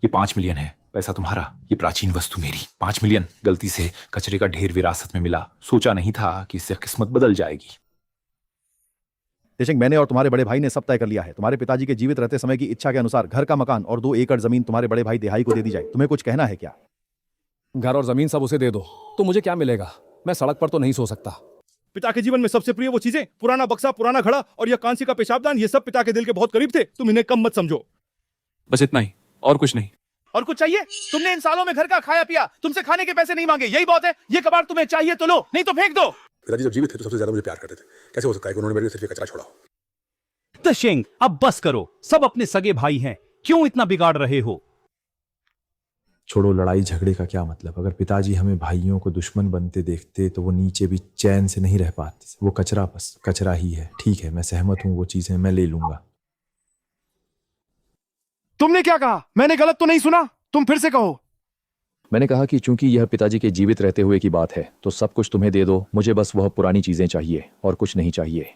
ये 5 मिलियन है, पैसा तुम्हारा, ये प्राचीन वस्तु मेरी। 5 मिलियन गलती से कचरे का ढेर विरासत में मिला, सोचा नहीं था कि इससे किस्मत बदल जाएगी। देशंग, मैंने और तुम्हारे बड़े भाई ने सब तय कर लिया है। तुम्हारे पिताजी के जीवित रहते समय की इच्छा के अनुसार घर का मकान और 2 एकड़ जमीन तुम्हारे बड़े भाई देहाई को दे दी जाए। तुम्हें कुछ कहना है क्या? घर और जमीन सब उसे दे दो, तो मुझे क्या मिलेगा? मैं सड़क पर तो नहीं सो सकता। पिता के जीवन में सबसे प्रिय वो चीजें, पुराना बक्सा, पुराना घड़ा और यह कांसी का पेशाबदान, ये सब पिता के दिल के बहुत करीब थे। तुम इन्हें कम मत समझो। बस इतना ही, और कुछ नहीं। और कुछ चाहिए? तुमने इन सालों में घर का खाया पिया, तुमसे खाने के पैसे नहीं मांगे, यही बहुत है। ये कबाड़ तुम्हें चाहिए तो लो, नहीं तो फेंक दो। पिताजी जब जीवित थे तो सबसे ज्यादा मुझे प्यार करते थे। कैसे हो सकता है कि उन्होंने मेरे लिए सिर्फ ये कचरा छोड़ा हो? तशेंग, अब बस करो। सब अपने सगे भाई हैं, क्यों इतना बिगाड़ रहे हो? छोड़ो लड़ाई झगड़े का क्या मतलब। अगर पिताजी हमें भाइयों को दुश्मन बनते देखते तो वो नीचे भी चैन से नहीं रह पाते। वो कचरा बस कचरा ही है। ठीक है, मैं सहमत हूं, वो चीजें मैं ले लूंगा। तुमने क्या कहा? मैंने गलत तो नहीं सुना? तुम फिर से कहो। मैंने कहा कि चूंकि यह पिताजी के जीवित रहते हुए की बात है, तो सब कुछ तुम्हें दे दो। मुझे बस वह पुरानी चीजें चाहिए और कुछ नहीं चाहिए।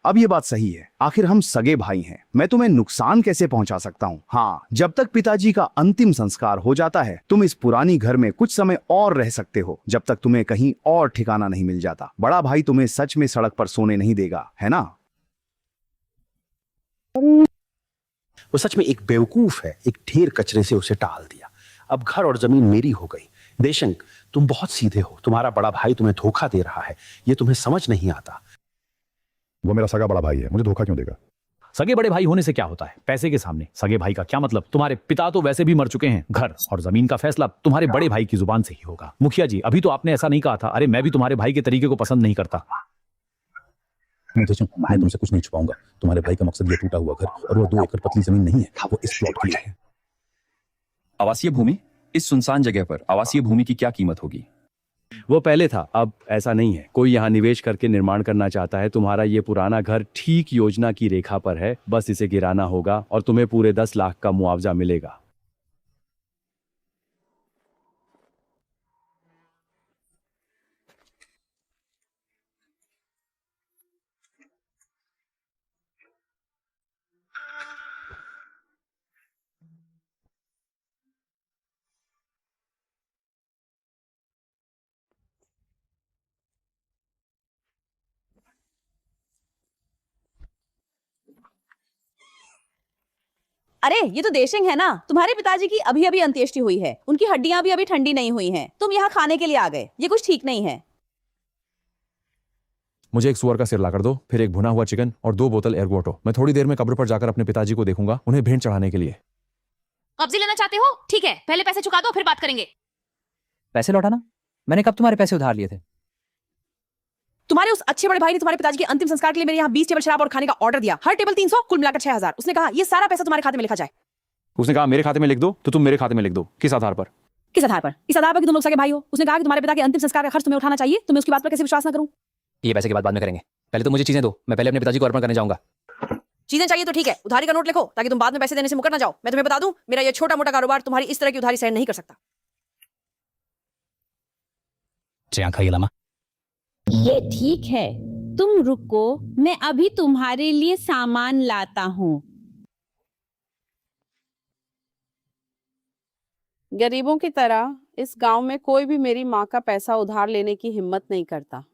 अब ये बात सही है, आखिर हम सगे भाई हैं। मैं तुम्हें नुकसान कैसे पहुंचा सकता हूँ? हाँ, जब तक पिताजी का अंतिम संस्कार हो जाता है, तुम इस पुरानी घर में कुछ समय और रह सकते हो, जब तक तुम्हें कहीं और ठिकाना नहीं मिल जाता। बड़ा भाई तुम्हें सच में सड़क पर सोने नहीं देगा, है ना? वो सच में एक बेवकूफ है। एक ढेर कचरे से उसे टाल दिया। अब घर और जमीन मेरी हो गई। देशंक, तुम बहुत सीधे हो। तुम्हारा बड़ा भाई तुम्हें धोखा दे रहा है, ये तुम्हें समझ नहीं आता। वो मेरा सगा बड़ा भाई है, मुझे धोखा क्यों देगा? सगे बड़े भाई होने से क्या होता है? पैसे के सामने सगे भाई का क्या मतलब? तुम्हारे पिता तो वैसे भी मर चुके हैं। घर और जमीन का फैसला तुम्हारे बड़े भाई की जुबान से ही होगा। मुखिया जी, अभी तो आपने ऐसा नहीं कहा था। अरे मैं भी तुम्हारे भाई के तरीके को पसंद नहीं करता। मैं तुमसे कुछ नहीं छुपाऊंगा। तुम्हारे भाई का मकसद ये टूटा हुआ घर और वो 2 एकड़ पतली जमीन नहीं है, वो इस प्लॉट के लिए है। आवासीय भूमि? इस सुनसान जगह पर आवासीय भूमि की क्या कीमत होगी? वो पहले था, अब ऐसा नहीं है। कोई यहाँ निवेश करके निर्माण करना चाहता है। तुम्हारा ये पुराना घर ठीक योजना की रेखा पर है। बस इसे गिराना होगा और तुम्हें पूरे 10 लाख का मुआवजा मिलेगा। अरे ये तो देशिंग है ना। तुम्हारे पिताजी की अभी अभी अंत्येष्टि हुई है। उनकी हड्डियां भी अभी ठंडी नहीं हुई हैं। तुम यहाँ खाने के लिए आ गए, ये कुछ ठीक नहीं है। मुझे एक सुअर का सिर ला कर दो, फिर एक भुना हुआ चिकन और 2 बोतल एयरगोटो। मैं थोड़ी देर में कब्र पर जाकर अपने पिताजी को देखूंगा, उन्हें भेंट चढ़ाने के लिए। कब्जे लेना चाहते हो? ठीक है, पहले पैसे चुका दो, फिर बात करेंगे। पैसे लौटाना? मैंने कब तुम्हारे पैसे उधार लिए थे? तुम्हारे उस अच्छे बड़े भाई ने तुम्हारे पिताजी के अंतिम संस्कार के लिए मेरे यहाँ 20 टेबल शराब और खाने का ऑर्डर दिया। हर टेबल 300, कुल मिलाकर 6000। उसने कहा ये सारा पैसा तुम्हारे खाते में लिखा जाए। उसने कहा मेरे खाते में लिख दो, तो तुम मेरे खाते में लिख दो। किस आधार पर? किस आधार पर? इस आधार पर कि तुम लोग सगे भाई हो। उसने कहा कि तुम्हारे पिता के अंतिम संस्कार का खर्च तुम्हें उठाना चाहिए। तो मैं उसकी बात पर कैसे विश्वास ना करूं? ये पैसे की बात बाद में करेंगे, पहले तो मुझे चीजें दो। मैं पहले अपने पिताजी को अर्पण करने जाऊंगा। चीजें चाहिए तो ठीक है, उधारी का नोट लिखो ताकि तुम बाद में पैसे देने से मुकर ना जाओ। मैं तुम्हें बता दूं, मेरा ये छोटा मोटा कारोबार तुम्हारी इस तरह की उधारी सहन नहीं कर सकता। ये ठीक है, तुम रुको, मैं अभी तुम्हारे लिए सामान लाता हूँ। गरीबों की तरह इस गांव में कोई भी मेरी माँ का पैसा उधार लेने की हिम्मत नहीं करता।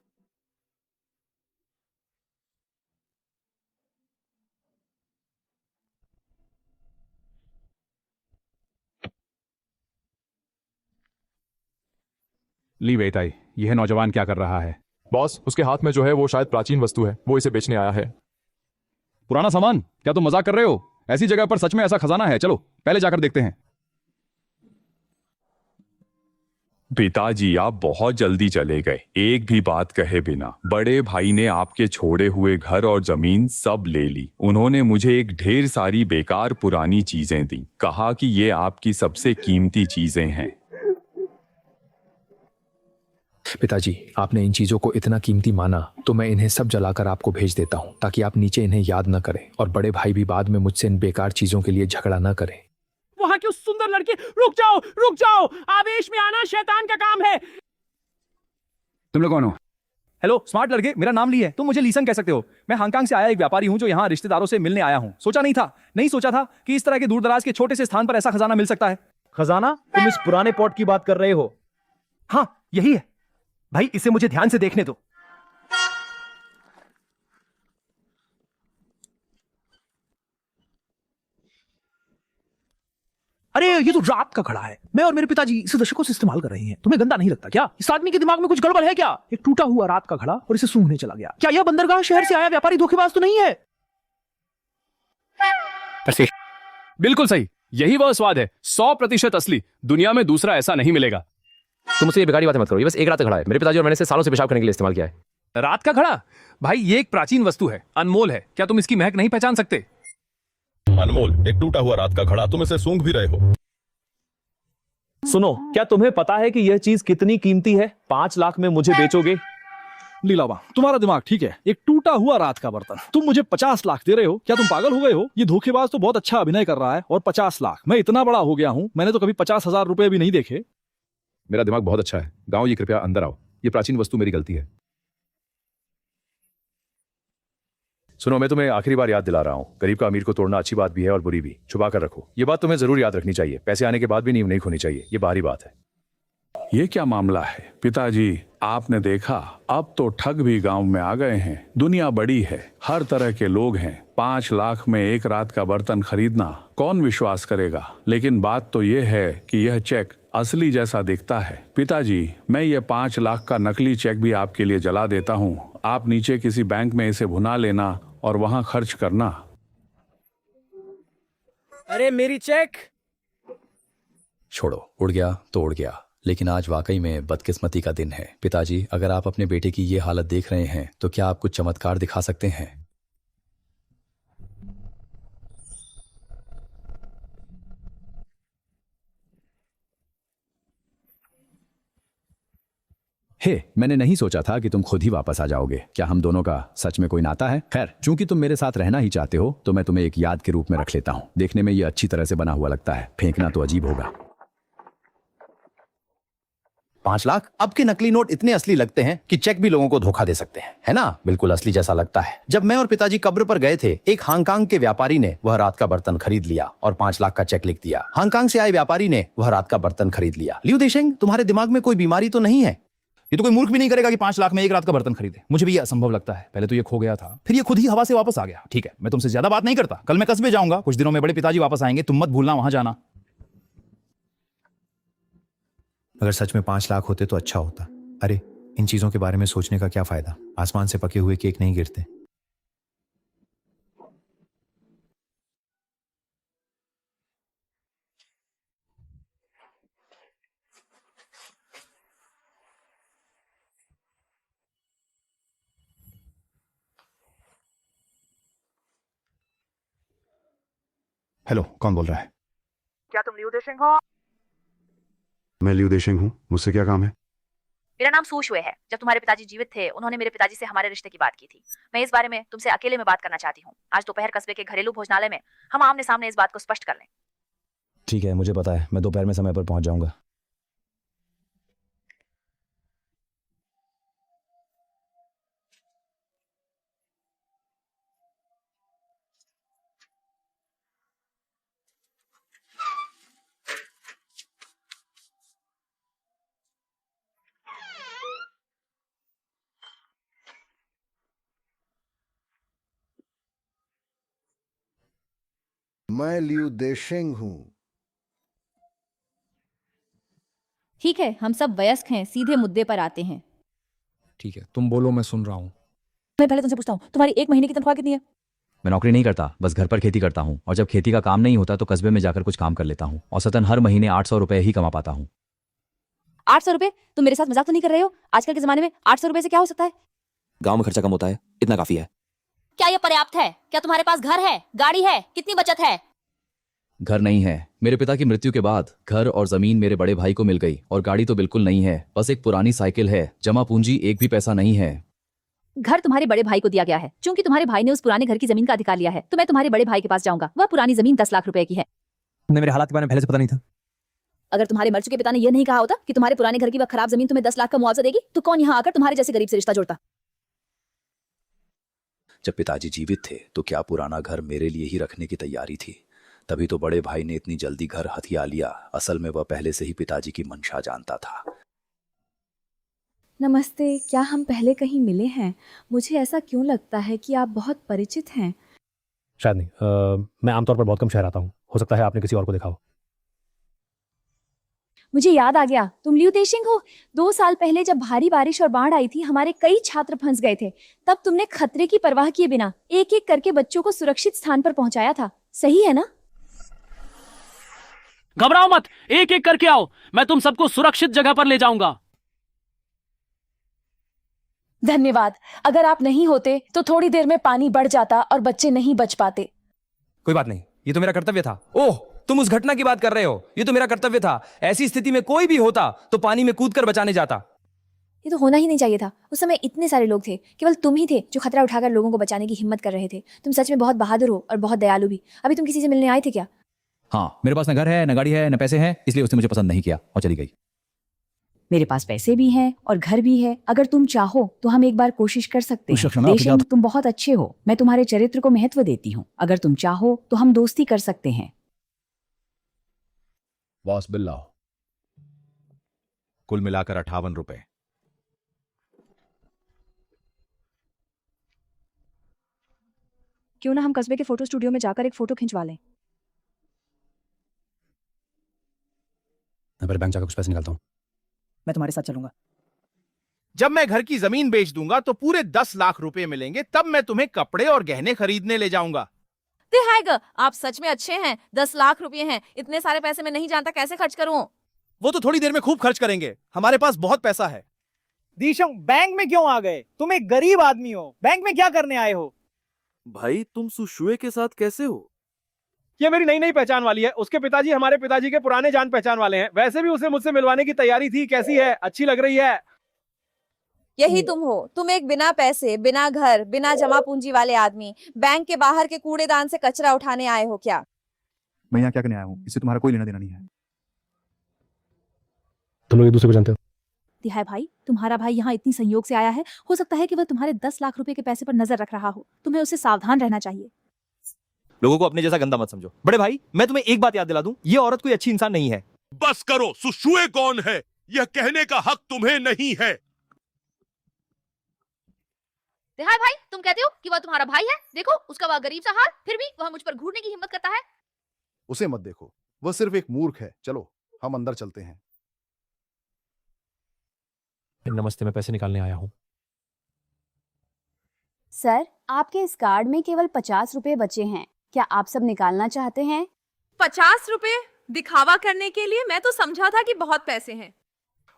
ली बेटाई, यह नौजवान क्या कर रहा है? बॉस, उसके हाथ में जो है वो शायद प्राचीन वस्तु है, वो इसे बेचने आया है। पुराना सामान? क्या तुम मजाक कर रहे हो? ऐसी जगह पर सच में ऐसा खजाना है? चलो पहले जाकर देखते हैं। पिताजी, आप बहुत जल्दी चले गए, एक भी बात कहे बिना। बड़े भाई ने आपके छोड़े हुए घर और जमीन सब ले ली। उन्होंने मुझे एक ढेर सारी बेकार पुरानी चीजें दी, कहा कि ये आपकी सबसे कीमती चीजें हैं। पिताजी, आपने इन चीजों को इतना कीमती माना तो मैं इन्हें सब जलाकर आपको भेज देता हूँ, ताकि आप नीचे इन्हें याद न करें और बड़े भाई भी बाद में मुझसे इन बेकार चीजों के लिए झगड़ा न करें। वहां की उस सुंदर लड़की, रुक जाओ, आवेश में आना शैतान का काम है। तुम लोग कौन हो? हेलो स्मार्ट लड़के, मेरा नाम ली है, तुम मुझे लीसन कह सकते हो। मैं हांगकांग से आया एक व्यापारी हूँ जो यहाँ रिश्तेदारों से मिलने आया हूँ। नहीं सोचा था कि इस तरह के दूर दराज के छोटे से स्थान पर ऐसा खजाना मिल सकता है। खजाना? तुम इस पुराने पॉट की बात कर रहे हो? हाँ यही है भाई, इसे मुझे ध्यान से देखने दो। अरे ये तो रात का घड़ा है। मैं और मेरे पिताजी इसे दशकों से इस्तेमाल कर रहे हैं। तुम्हें गंदा नहीं लगता क्या? इस आदमी के दिमाग में कुछ गड़बड़ है क्या? एक टूटा हुआ रात का घड़ा और इसे सूंघने चला गया। क्या यह बंदरगाह शहर से आया व्यापारी धोखेबाज तो नहीं है? बिल्कुल सही, यही वह स्वाद है, 100% असली। दुनिया में दूसरा ऐसा नहीं मिलेगा। तुम मुझसे ये बेकारी बातें मत करो, ये बस एक रात का घड़ा है। मेरे पिताजी और मैंने इसे सालों से पेशाब करने के लिए इस्तेमाल किया है। रात का घड़ा? भाई ये एक प्राचीन वस्तु है, अनमोल है। क्या तुम इसकी महक नहीं पहचान सकते? अनमोल, एक टूटा हुआ रात का घड़ा, तुम इसे सूंघ भी रहे हो। सुनो, क्या तुम्हें पता है कि यह चीज कितनी कीमती है? 5 लाख में मुझे बेचोगे? लीलावा, तुम्हारा दिमाग ठीक है। एक टूटा हुआ रात का बर्तन, तुम मुझे 50 लाख दे रहे हो? क्या तुम पागल हो गए हो? ये धोखेबाज तो बहुत अच्छा अभिनय कर रहा है, और 50 लाख? मैं इतना बड़ा हो गया हूँ, मैंने तो कभी 50,000 रुपए भी नहीं देखे। मेरा दिमाग बहुत अच्छा है। गांव, ये कृपया अंदर आओ। ये प्राचीन वस्तु मेरी गलती है। सुनो, मैं तुम्हें आखिरी बार याद दिला रहा हूं, गरीब का अमीर को तोड़ना अच्छी बात भी है और बुरी भी। छुपा कर रखो, ये बात तुम्हें जरूर याद रखनी चाहिए। पैसे आने के बाद भी नींव नहीं खोनी चाहिए, ये बाहरी बात है। ये क्या मामला है पिताजी? आपने देखा, अब तो ठग भी गांव में आ गए हैं। दुनिया बड़ी है, हर तरह के लोग हैं। 5 लाख में एक रात का बर्तन खरीदना कौन विश्वास करेगा? लेकिन बात तो ये है कि यह चेक असली जैसा दिखता है। पिताजी, मैं ये 5 लाख का नकली चेक भी आपके लिए जला देता हूँ। आप नीचे किसी बैंक में इसे भुना लेना और वहां खर्च करना। अरे मेरी चेक! छोड़ो, उड़ गया तो उड़ गया, लेकिन आज वाकई में बदकिस्मती का दिन है। पिताजी, अगर आप अपने बेटे की ये हालत देख रहे हैं तो क्या आप कुछ चमत्कार दिखा सकते हैं? मैंने नहीं सोचा था कि तुम खुद ही वापस आ जाओगे। क्या हम दोनों का सच में कोई नाता है? खैर, चूंकि तुम मेरे साथ रहना ही चाहते हो तो मैं तुम्हें एक याद के रूप में रख लेता हूं। देखने में यह अच्छी तरह से बना हुआ लगता है, फेंकना तो अजीब होगा। 5 लाख? अब के नकली नोट इतने असली लगते हैं कि चेक भी लोगों को धोखा दे सकते हैं, है ना? बिल्कुल असली जैसा लगता है। जब मैं और पिताजी कब्र पर गए थे, एक हांगकांग के व्यापारी ने वह रात का बर्तन खरीद लिया और 5 लाख का चेक लिख दिया। हांगकांग से आए व्यापारी ने वह रात का बर्तन खरीद लिया। लियू देशेंग, तुम्हारे दिमाग में कोई बीमारी तो नहीं है? ये तो कोई मूर्ख भी नहीं करेगा कि 5 लाख में एक रात का बर्तन खरीदे। मुझे भी ये असंभव लगता है। पहले तो ये खो गया था, फिर ये खुद ही हवा से वापस आ गया। ठीक है, मैं तुमसे ज्यादा बात नहीं करता। कल मैं कस्बे जाऊंगा, कुछ दिनों में बड़े पिताजी वापस आएंगे, तुम मत भूलना वहां जाना। अगर सच में 5 लाख होते तो अच्छा होता। अरे, इन चीजों के बारे में सोचने का क्या फायदा? आसमान से पके हुए केक नहीं गिरते। हेलो, कौन बोल रहा है? क्या तुम लियू देशेंग हो? मैं लियू देशेंग हूँ, मुझसे क्या काम है? मेरा नाम सूशुए है। जब तुम्हारे पिताजी जीवित थे, उन्होंने मेरे पिताजी से हमारे रिश्ते की बात की थी। मैं इस बारे में तुमसे अकेले में बात करना चाहती हूँ। आज दोपहर कस्बे के घरेलू भोजनालय में हम आमने सामने इस बात को स्पष्ट कर लें। ठीक है, मुझे पता है, मैं दोपहर में समय पर पहुंच जाऊंगा। मैं लियू देशेंग हूं। ठीक है, हम सब वयस्क हैं, सीधे मुद्दे पर आते हैं। ठीक है, तुम बोलो, मैं सुन रहा हूँ। मैं पहले तुमसे पूछता हूँ, तुम्हारी 1 महीने की तनख्वाह कितनी है? मैं नौकरी नहीं करता, बस घर पर खेती करता हूँ, और जब खेती का काम नहीं होता तो कस्बे में जाकर कुछ काम कर लेता हूँ। औसतन हर महीने 800 रुपए ही कमा पाता हूँ। 800 रुपए? तुम मेरे साथ मजाक तो नहीं कर रहे हो? आजकल के जमाने में 800 रुपए से क्या हो सकता है? गाँव में खर्चा कम होता है, इतना काफी है। क्या ये पर्याप्त है? क्या तुम्हारे पास घर है, गाड़ी है, कितनी बचत है? घर नहीं है। मेरे पिता की मृत्यु के बाद घर और जमीन मेरे बड़े भाई को मिल गई, और गाड़ी तो बिल्कुल नहीं है, बस एक पुरानी साइकिल है। जमा पूंजी एक भी पैसा नहीं है। घर तुम्हारे बड़े भाई को दिया गया है। चूंकि तुम्हारे भाई ने उस पुराने घर की जमीन का अधिकार लिया है, तो मैं तुम्हारे बड़े भाई के पास जाऊंगा। वह पुरानी जमीन 10 लाख रुपए की है। तुमने मेरे हालात के बारे में पहले से पता नहीं था? अगर तुम्हारे मर चुके पिता ने यह नहीं कहा होता कि तुम्हारे पुराने घर की वह खराब जमीन तुम्हें 10 लाख का मुआवजा देगी, तो कौन यहाँ आकर तुम्हारे जैसे गरीब से रिश्ता जोड़ता? जब पिताजी जीवित थे तो क्या पुराना घर मेरे लिए ही रखने की तैयारी थी? तभी तो बड़े भाई ने इतनी जल्दी घर हथिया लिया। असल में वह पहले से ही पिताजी की मंशा जानता था। नमस्ते, क्या हम पहले कहीं मिले हैं? मुझे ऐसा क्यों लगता है कि आप बहुत परिचित हैं। शायद नहीं। मैं आमतौर पर बहुत कम शहर आता हूँ, हो सकता है आपने किसी और को देखा हो। मुझे याद आ गया, तुम लियू देशिंग हो। 2 साल पहले जब भारी बारिश और बाढ़ आई थी, हमारे कई छात्र फंस गए थे। तब तुमने खतरे की परवाह किए बिना एक एक करके बच्चों को सुरक्षित स्थान पर पहुंचाया था, सही है ना? घबराओ मत, एक एक करके आओ, मैं तुम सबको सुरक्षित जगह पर ले जाऊंगा। धन्यवाद। अगर आप नहीं होते तो थोड़ी देर में पानी बढ़ जाता और बच्चे नहीं बच पाते। कोई बात नहीं, ये तो मेरा कर्तव्य था। ओह, तुम उस घटना की बात कर रहे हो। ये तो मेरा कर्तव्य था। ऐसी स्थिति में कोई भी होता तो पानी में कूदकर बचाने जाता। ये तो होना ही नहीं चाहिए था। उस समय इतने सारे लोग थे, केवल तुम ही थे जो खतरा उठाकर लोगों को बचाने की हिम्मत कर रहे थे। तुम सच में बहुत बहादुर हो और बहुत दयालु भी। अभी तुम किसी से मिलने आए थे क्या? हाँ, मेरे पास न घर है, न गाड़ी है, न पैसे हैं, इसलिए उसने मुझे पसंद नहीं किया और चली गई। मेरे पास पैसे भी हैं और घर भी है। अगर तुम चाहो तो हम एक बार कोशिश कर सकते हैं। देशिंग, तुम बहुत अच्छे हो। मैं तुम्हारे चरित्र को महत्व देती हूँ। अगर तुम चाहो तो हम दोस्ती कर सकते हैं। बॉस बिल लाओ। कुल मिलाकर 58 रुपए। क्यों ना हम कस्बे के फोटो स्टूडियो में जाकर एक फोटो खिंचवा लें। मैं पहले बैंक जाकर कुछ पैसे निकालता हूँ। मैं तुम्हारे साथ चलूंगा। जब मैं घर की जमीन बेच दूंगा तो पूरे 10 लाख रुपए मिलेंगे, तब मैं तुम्हें कपड़े और गहने खरीदने ले जाऊंगा। तिहाइगर, आप सच में अच्छे हैं। 10 लाख रुपए हैं, इतने सारे पैसे मैं नहीं जानता कैसे खर्च करूं। वो तो थोड़ी देर में खूब खर्च करेंगे, हमारे पास बहुत पैसा है। दीशंग, बैंक में क्यों आ गए? तुम एक गरीब आदमी हो, बैंक में क्या करने आए हो? भाई, तुम सुशुए के साथ कैसे हो? ये मेरी नई नई पहचान वाली है। उसके पिताजी हमारे पिताजी के पुराने जान पहचान वाले हैं। वैसे भी उसे मुझसे मिलवाने की तैयारी थी। कैसी है? अच्छी लग रही है। यही तुम हो। तुम एक बिना पैसे, बिना घर, बिना जमा पूंजी वाले आदमी बैंक के बाहर के कूड़ेदान से कचरा उठाने आए हो क्या? मैं यहाँ क्या करने आया हूँ? इससे तुम्हारा कोई लेना देना नहीं है। तुम लोग एक दूसरे को जानते हो? तिहाई भाई, तुम्हारा भाई यहाँ इतनी संयोग से आया है। हो सकता है कि वह तुम्हारे 10 लाख रुपए के पैसे पर नजर रख रहा हो। तुम्हें उससे सावधान रहना चाहिए। लोगों को अपने जैसा गंदा मत समझो। बड़े भाई, मैं तुम्हें एक बात याद दिला दूं, ये औरत कोई अच्छी इंसान नहीं है। बस करो, सुशुए कौन है यह कहने का हक तुम्हें नहीं है। तिहाई भाई, तुम कहते हो कि वह तुम्हारा भाई है? देखो उसका वह गरीब सा हाल, फिर भी वह मुझ पर घूरने की हिम्मत करता है। उसे मत देखो, वह सिर्फ एक मूर्ख है। चलो हम अंदर चलते हैं। नमस्ते, मैं पैसे निकालने आया हूँ। सर, आपके इस कार्ड में केवल 50 रुपए बचे हैं। क्या आप सब निकालना चाहते हैं? 50 रुपए दिखावा करने के लिए? मैं तो समझा था कि बहुत पैसे हैं।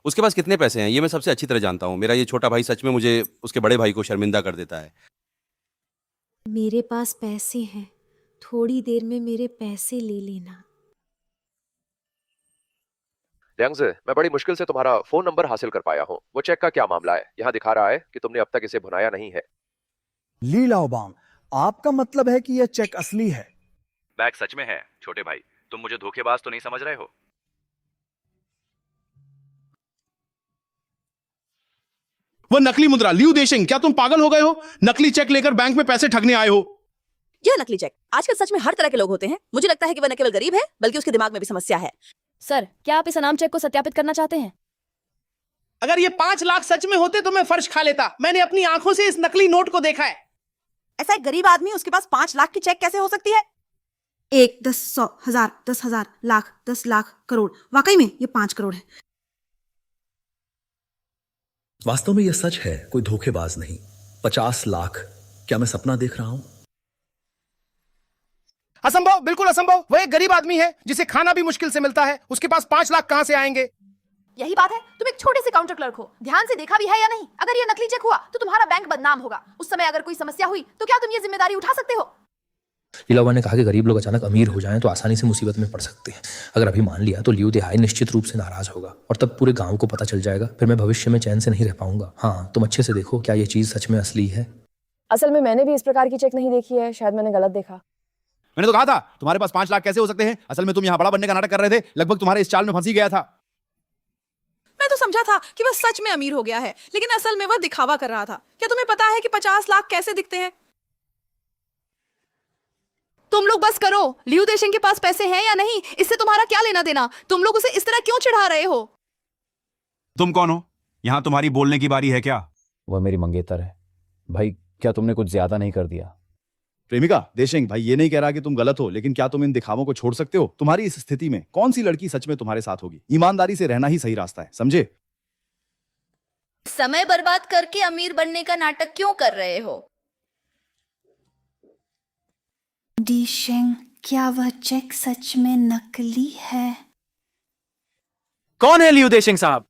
उसके पास कितने पैसे हैं ये मैं सबसे अच्छी तरह जानता हूँ। मेरा ये छोटा भाई सच में मुझे उसके बड़े भाई को शर्मिंदा कर देता है। मेरे पास पैसे हैं, थोड़ी देर में मेरे पैसे ले लेना। लियांगज़े, मैं बड़ी मुश्किल से तुम्हारा फोन नंबर हासिल कर पाया हूँ। वो चेक का क्या मामला है? यहाँ दिखा रहा है कि तुमने अब तक इसे भुनाया नहीं है। ली लाओबांग, आपका मतलब है कि यह चेक असली है? बैग सच में है। छोटे भाई, तुम मुझे धोखेबाज तो नहीं समझ रहे हो? वो नकली मुद्रा। लियू देशिंग, क्या तुम पागल हो गए हो? नकली चेक लेकर बैंक में पैसे ठगने आए हो? यह नकली चेक। आजकल सच में हर तरह के लोग होते हैं। मुझे लगता है कि वह न केवल गरीब है बल्कि उसके दिमाग में भी समस्या है। सर, क्या आप इस अनाम चेक को सत्यापित करना चाहते हैं? अगर ये 5 लाख सच में होते तो मैं फर्श खा लेता। मैंने अपनी आंखों से इस नकली नोट को देखा है। ऐसा एक गरीब आदमी, उसके पास 5 लाख की चेक कैसे हो सकती है? 1, 10, 100, 1000, 10,000, लाख, 10 लाख, करोड़। वाकई में ये 5 करोड़ है। वास्तव में यह सच है, कोई धोखेबाज नहीं। 50 लाख, क्या मैं सपना देख रहा हूं? असंभव, बिल्कुल असंभव। वह एक गरीब आदमी है जिसे खाना भी मुश्किल से मिलता है। उसके पास 5 लाख कहां से आएंगे? यही बात है। तुम एक छोटे से काउंटर क्लर्क हो, ध्यान से देखा भी है या नहीं? अगर ये नकली चेक हुआ तो तुम्हारा बैंक बदनाम होगा। उस समय अगर कोई समस्या हुई तो क्या तुम ये जिम्मेदारी उठा सकते हो? लीलाबा ने कहा कि गरीब लोग अचानक अमीर हो जाएं तो आसानी से मुसीबत में पड़ सकते हैं। अगर अभी मान लिया तो लियू देहाई निश्चित रूप से नाराज होगा और तब पूरे गांव को पता चल जाएगा। फिर मैं भविष्य में चैन से नहीं रह पाऊंगा। हाँ, तुम अच्छे से देखो, क्या ये चीज सच में असली है? असल में मैंने भी इस प्रकार की चेक नहीं देखी है। शायद मैंने गलत देखा। मैंने तो कहा था तुम्हारे पास 5 लाख कैसे हो सकते हैं। असल में तुम यहाँ बड़ा बनने का नाटक कर रहे थे। लगभग तुम्हारे इस चाल में फंसी गया था। मैं तो समझा था कि वह सच में अमीर हो गया है, लेकिन असल में वह दिखावा कर रहा था। क्या तुम्हें पता है कि 50 लाख कैसे दिखते हैं? तुम लोग बस करो। लियू देशिंग के पास पैसे हैं या नहीं, इससे तुम्हारा क्या लेना देना? तुम लोग उसे इस तरह क्यों चिढ़ा रहे हो? तुम कौन हो? यहाँ तुम्हारी बोलने की बारी है क्या? वह मेरी मंगेतर है। भाई क्या तुमने कुछ ज्यादा नहीं कर दिया? प्रेमिका, देशिंग भाई ये नहीं कह रहा कि तुम गलत हो, लेकिन क्या तुम इन दिखावों को छोड़ सकते हो? तुम्हारी इस स्थिति में कौन सी लड़की सच में तुम्हारे साथ होगी? ईमानदारी से रहना ही सही रास्ता है, समझे? समय बर्बाद करके अमीर बनने का नाटक क्यों कर रहे हो? डीशिंग, क्या वह चेक सच में नकली है? कौन है लियू देशिंग साहब?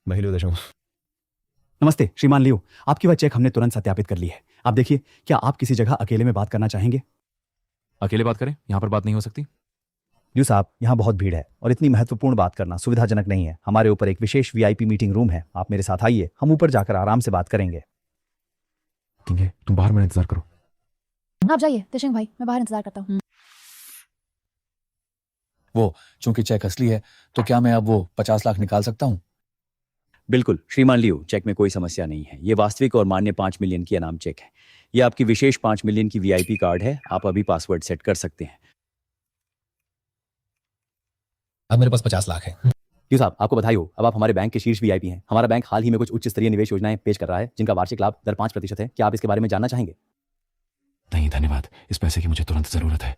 मैं लियू देशिंग। नमस्ते श्रीमान लियू, आपकी वह चेक हमने तुरंत सत्यापित कर ली है। आप देखिए, क्या आप किसी जगह अकेले में बात करना चाहेंगे? अकेले बात करें? यहाँ पर बात नहीं हो सकती। लियू साहब, यहाँ बहुत भीड़ है और इतनी महत्वपूर्ण बात करना सुविधाजनक नहीं है। हमारे ऊपर एक विशेष वीआईपी मीटिंग रूम है, आप मेरे साथ आइए, हम ऊपर जाकर आराम से बात करेंगे। ठीक है, तुम बाहर मेरा इंतजार करो। आप जाइए देशिंग भाई, मैं बाहर इंतजार करता हूँ। वो चूंकि चेक असली है तो क्या मैं अब वो 50 लाख निकाल सकता हूँ? बिल्कुल श्रीमान लियू, चेक में कोई समस्या नहीं है। ये वास्तविक और मान्य 5 मिलियन की इनाम चेक है। ये आपकी विशेष 5 मिलियन की वीआईपी कार्ड है। आप अभी पासवर्ड सेट कर सकते हैं। अब मेरे पास 50 लाख है। लियू साहब, आपको बधाई हो, अब आप हमारे बैंक के शीर्ष वीआईपी हैं। हमारा बैंक हाल ही में कुछ उच्च स्तरीय निवेश योजनाएं पेश कर रहा है, जिनका वार्षिक लाभ दर 5% है। क्या आप इसके बारे में जानना चाहेंगे? नहीं धन्यवाद, इस पैसे की मुझे तुरंत जरूरत है।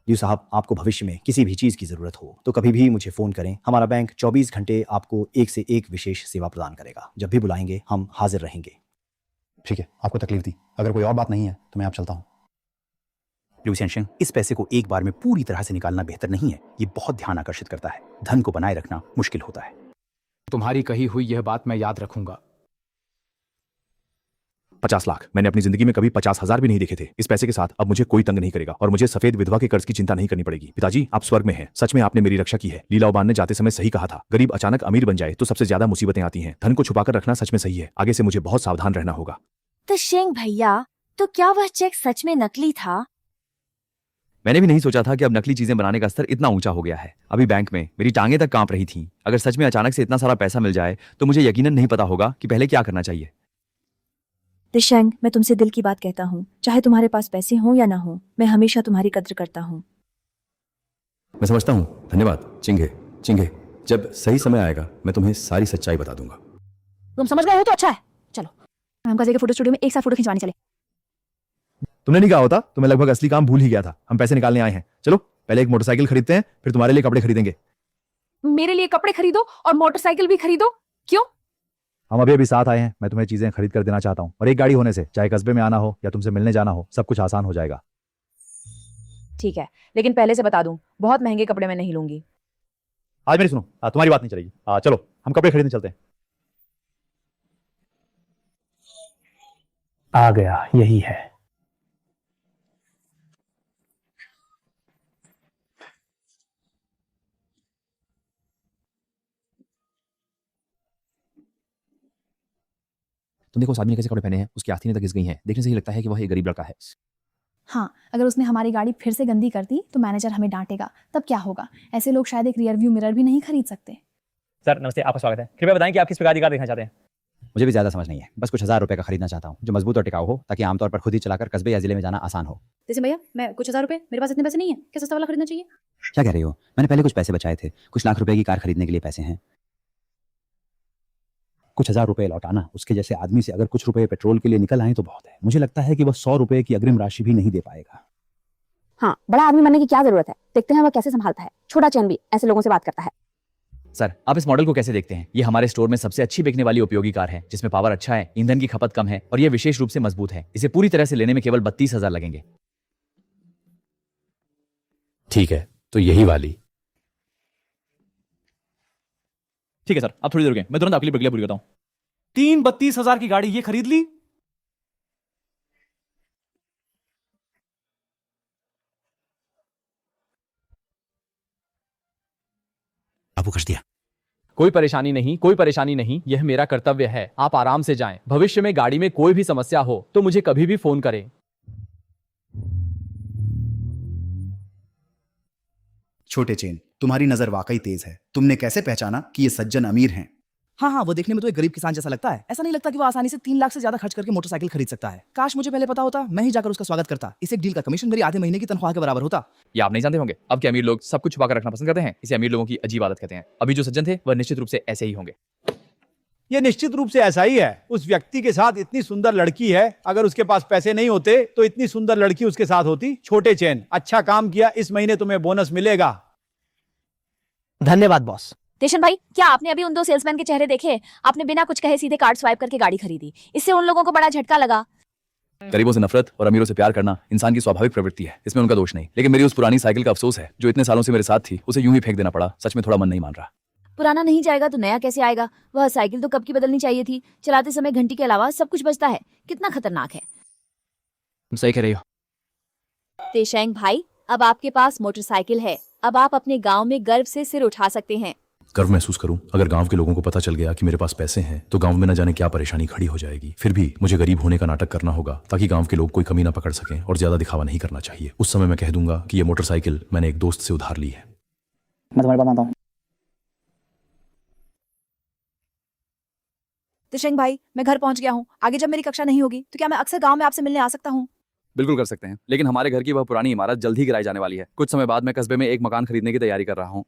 लियू साहब, आपको भविष्य में किसी भी चीज की जरूरत हो तो कभी भी मुझे फोन करें। हमारा बैंक 24 घंटे आपको एक से एक विशेष सेवा प्रदान करेगा। जब भी बुलाएंगे हम हाजिर रहेंगे। ठीक है, आपको तकलीफ दी, अगर कोई और बात नहीं है तो मैं आप चलता हूँ। लियू सेंशिंग, इस पैसे को एक बार में पूरी तरह से निकालना बेहतर नहीं है। ये बहुत ध्यान आकर्षित करता है। धन को बनाए रखना मुश्किल होता है। तुम्हारी कही हुई यह बात मैं याद रखूंगा। 50 लाख मैंने अपनी जिंदगी में कभी 50,000 भी नहीं देखे थे। इस पैसे के साथ अब मुझे कोई तंग नहीं करेगा और मुझे सफेद विधवा के कर्ज की चिंता नहीं करनी पड़ेगी। पिताजी, आप स्वर्ग में हैं। सच में आपने मेरी रक्षा की है। लीलाओबान ने जाते समय सही कहा था, गरीब अचानक अमीर बन जाए तो सबसे ज्यादा मुसीबतें आती हैं। धन को छुपाकर रखना सच में सही है। आगे से मुझे बहुत सावधान रहना होगा। तो शेंग भैया, तो क्या वह चेक सच में नकली था? मैंने भी नहीं सोचा था कि अब नकली चीजें बनाने का स्तर इतना ऊंचा हो गया है। अभी बैंक में मेरी टांगें तक कांप रही थीं। अगर सच में अचानक से इतना सारा पैसा मिल जाए तो मुझे यकीनन नहीं पता होगा कि पहले क्या करना चाहिए। दिशेंग, मैं तुमसे दिल की बात कहता हूँ, चाहे तुम्हारे पास पैसे हो या ना हो, मैं हमेशा तुम्हारी कद्र करता हूँ। मैं समझता हूँ, धन्यवाद चिंगे। चिंगे, जब सही समय आएगा मैं तुम्हें सारी सच्चाई बता दूंगा। तुम समझ गए हो तो अच्छा है। चलो हम कल के फोटो स्टूडियो में एक साथ फोटो खिंचवाने चले। तुमने नहीं कहा होता तो मैं लगभग असली काम भूल ही गया था। हम पैसे निकालने आए हैं। चलो पहले एक मोटरसाइकिल खरीदते हैं, फिर तुम्हारे लिए कपड़े खरीदेंगे। मेरे लिए कपड़े खरीदो और मोटरसाइकिल भी खरीदो। क्यों? हम अभी साथ आए हैं। मैं तुम्हें चीजें खरीद कर देना चाहता हूँ और एक गाड़ी होने से चाहे कस्बे में आना हो या तुमसे मिलने जाना हो, सब कुछ आसान हो जाएगा। ठीक है, लेकिन पहले से बता दूं, बहुत महंगे कपड़े मैं नहीं लूंगी। आज मेरी सुनो, तुम्हारी बात नहीं चलेगी। चलो हम कपड़े खरीदने चलते हैं। आ गया, यही है। तुम देखो उस आदमी ने कैसे कपड़े पहने हैं, उसकी आस्तीनें तक घिस गई हैं। देखने से ही लगता है कि वह एक गरीब लड़का है। हाँ, अगर उसने हमारी गाड़ी फिर से गंदी कर दी तो मैनेजर हमें डांटेगा, तब क्या होगा? ऐसे लोग शायद एक रियर व्यू मिरर भी नहीं खरीद सकते। सर नमस्ते, आपका स्वागत है। कृपया बताएं कि आप किस प्रकार की कार देखना चाहते हैं। मुझे भी ज्यादा समझ नहीं है, बस कुछ 1000 रुपए का खरीदना चाहता हूँ जो मजबूत और टिकाऊ हो, ताकि आमतौर पर खुद ही चलाकर कस्बे या जिले में जाना आसान हो। जैसे भैया, मैं कुछ 1000 रुपए, मेरे पास इतने पैसे नहीं है, क्या सस्ता वाला खरीदना चाहिए? क्या कह रही हो? मैंने पहले कुछ पैसे बचाए थे, कुछ लाख रुपए की कार खरीदने के लिए पैसे हैं। कुछ 1000 रुपए लौटाना, उसके जैसे आदमी से अगर कुछ रुपए पेट्रोल के लिए निकल आए तो बहुत है। मुझे लगता है कि वह 100 रुपए की अग्रिम राशि भी नहीं दे पाएगा। हाँ, बड़ा आदमी बनने की क्या जरूरत है? देखते हैं वह कैसे संभालता है। छोटा चैन भी ऐसे लोगों से बात करता है। सर, आप इस मॉडल को कैसे देखते हैं? ये हमारे स्टोर में सबसे अच्छी बिकने वाली उपयोगी कार है, जिसमें पावर अच्छा है, ईंधन की खपत कम है और ये विशेष रूप से मजबूत है। इसे पूरी तरह से लेने में केवल 32,000 लगेंगे। ठीक है, तो यही वाली। ठीक है सर, आप थोड़ी देर रुकें, मैं तुरंत आपके लिए प्रक्रिया पूरी करता हूँ। 32,000 की गाड़ी ये खरीद ली? आपको कर दिया। कोई परेशानी नहीं, कोई परेशानी नहीं, यह मेरा कर्तव्य है। आप आराम से जाएं। भविष्य में गाड़ी में कोई भी समस्या हो तो मुझे कभी भी फोन करें। छोटे चेन, तुम्हारी नजर वाकई तेज है। तुमने कैसे पहचाना कि ये सज्जन अमीर हैं? हाँ हाँ, वो देखने में तो एक गरीब किसान जैसा लगता है। ऐसा नहीं लगता कि वो आसानी से 3 लाख से ज्यादा खर्च करके मोटरसाइकिल खरीद सकता है। काश मुझे पहले पता होता, मैं ही जाकर उसका स्वागत करता। इस एक डील का कमीशन मेरी आधे महीने की तनख्वाह के बराबर होता। ये आप नहीं जानते होंगे, अब के अमीर लोग सब कुछ छुपा कर रखना पसंद करते हैं। इसे अमीर लोगों की अजीब आदत कहते हैं। अभी जो सज्जन थे वह निश्चित रूप से ऐसे ही होंगे। ये निश्चित रूप से ऐसा ही है। उस व्यक्ति के साथ इतनी सुंदर लड़की है, अगर उसके पास पैसे नहीं होते तो इतनी सुंदर लड़की उसके साथ होती। छोटे चैन, अच्छा काम किया, इस महीने तुम्हें बोनस मिलेगा। धन्यवाद बॉस। देशन भाई, क्या आपने अभी उन 2 सेल्समैन के चेहरे देखे? आपने बिना कुछ कहे सीधे कार्ड स्वाइप करके गाड़ी खरीदी। इससे उन लोगों को बड़ा झटका लगा। गरीबों से नफरत और अमीरों से प्यार करना इंसान की स्वाभाविक प्रवृत्ति है, इसमें उनका दोष नहीं। लेकिन मेरी उस पुरानी साइकिल का अफसोस है जो इतने सालों से मेरे साथ थी, उसे यूं ही फेंक देना पड़ा। सच में थोड़ा मन नहीं मान रहा। पुराना नहीं जाएगा तो नया कैसे आएगा? वह साइकिल तो कब की बदलनी चाहिए थी। चलाते समय घंटी के अलावा सब कुछ बजता है। कितना खतरनाक है। सही कह रही हो। तेशेंग भाई, अब आपके पास मोटरसाइकिल है। अब आप अपने गांव में गर्व से सिर उठा सकते हैं। गर्व महसूस करूं? अगर गांव के लोगों को पता चल गया कि मेरे पास पैसे हैं तो गांव में न जाने क्या परेशानी खड़ी हो जाएगी। फिर भी मुझे गरीब होने का नाटक करना होगा ताकि गांव के लोग कोई कमी ना पकड़ सकें, और ज्यादा दिखावा नहीं करना चाहिए। उस समय मैं कह दूंगा कि ये मोटरसाइकिल मैंने एक दोस्त से उधार ली है। मैं तुम्हारी बात मानता हूँ। तिशंग भाई, मैं घर पहुंच गया हूँ। आगे जब मेरी कक्षा नहीं होगी तो क्या मैं अक्सर गांव में आपसे मिलने आ सकता हूँ? बिल्कुल कर सकते हैं, लेकिन हमारे घर की वह पुरानी इमारत जल्द ही गिराई जाने वाली है। कुछ समय बाद मैं कस्बे में एक मकान खरीदने की तैयारी कर रहा हूँ।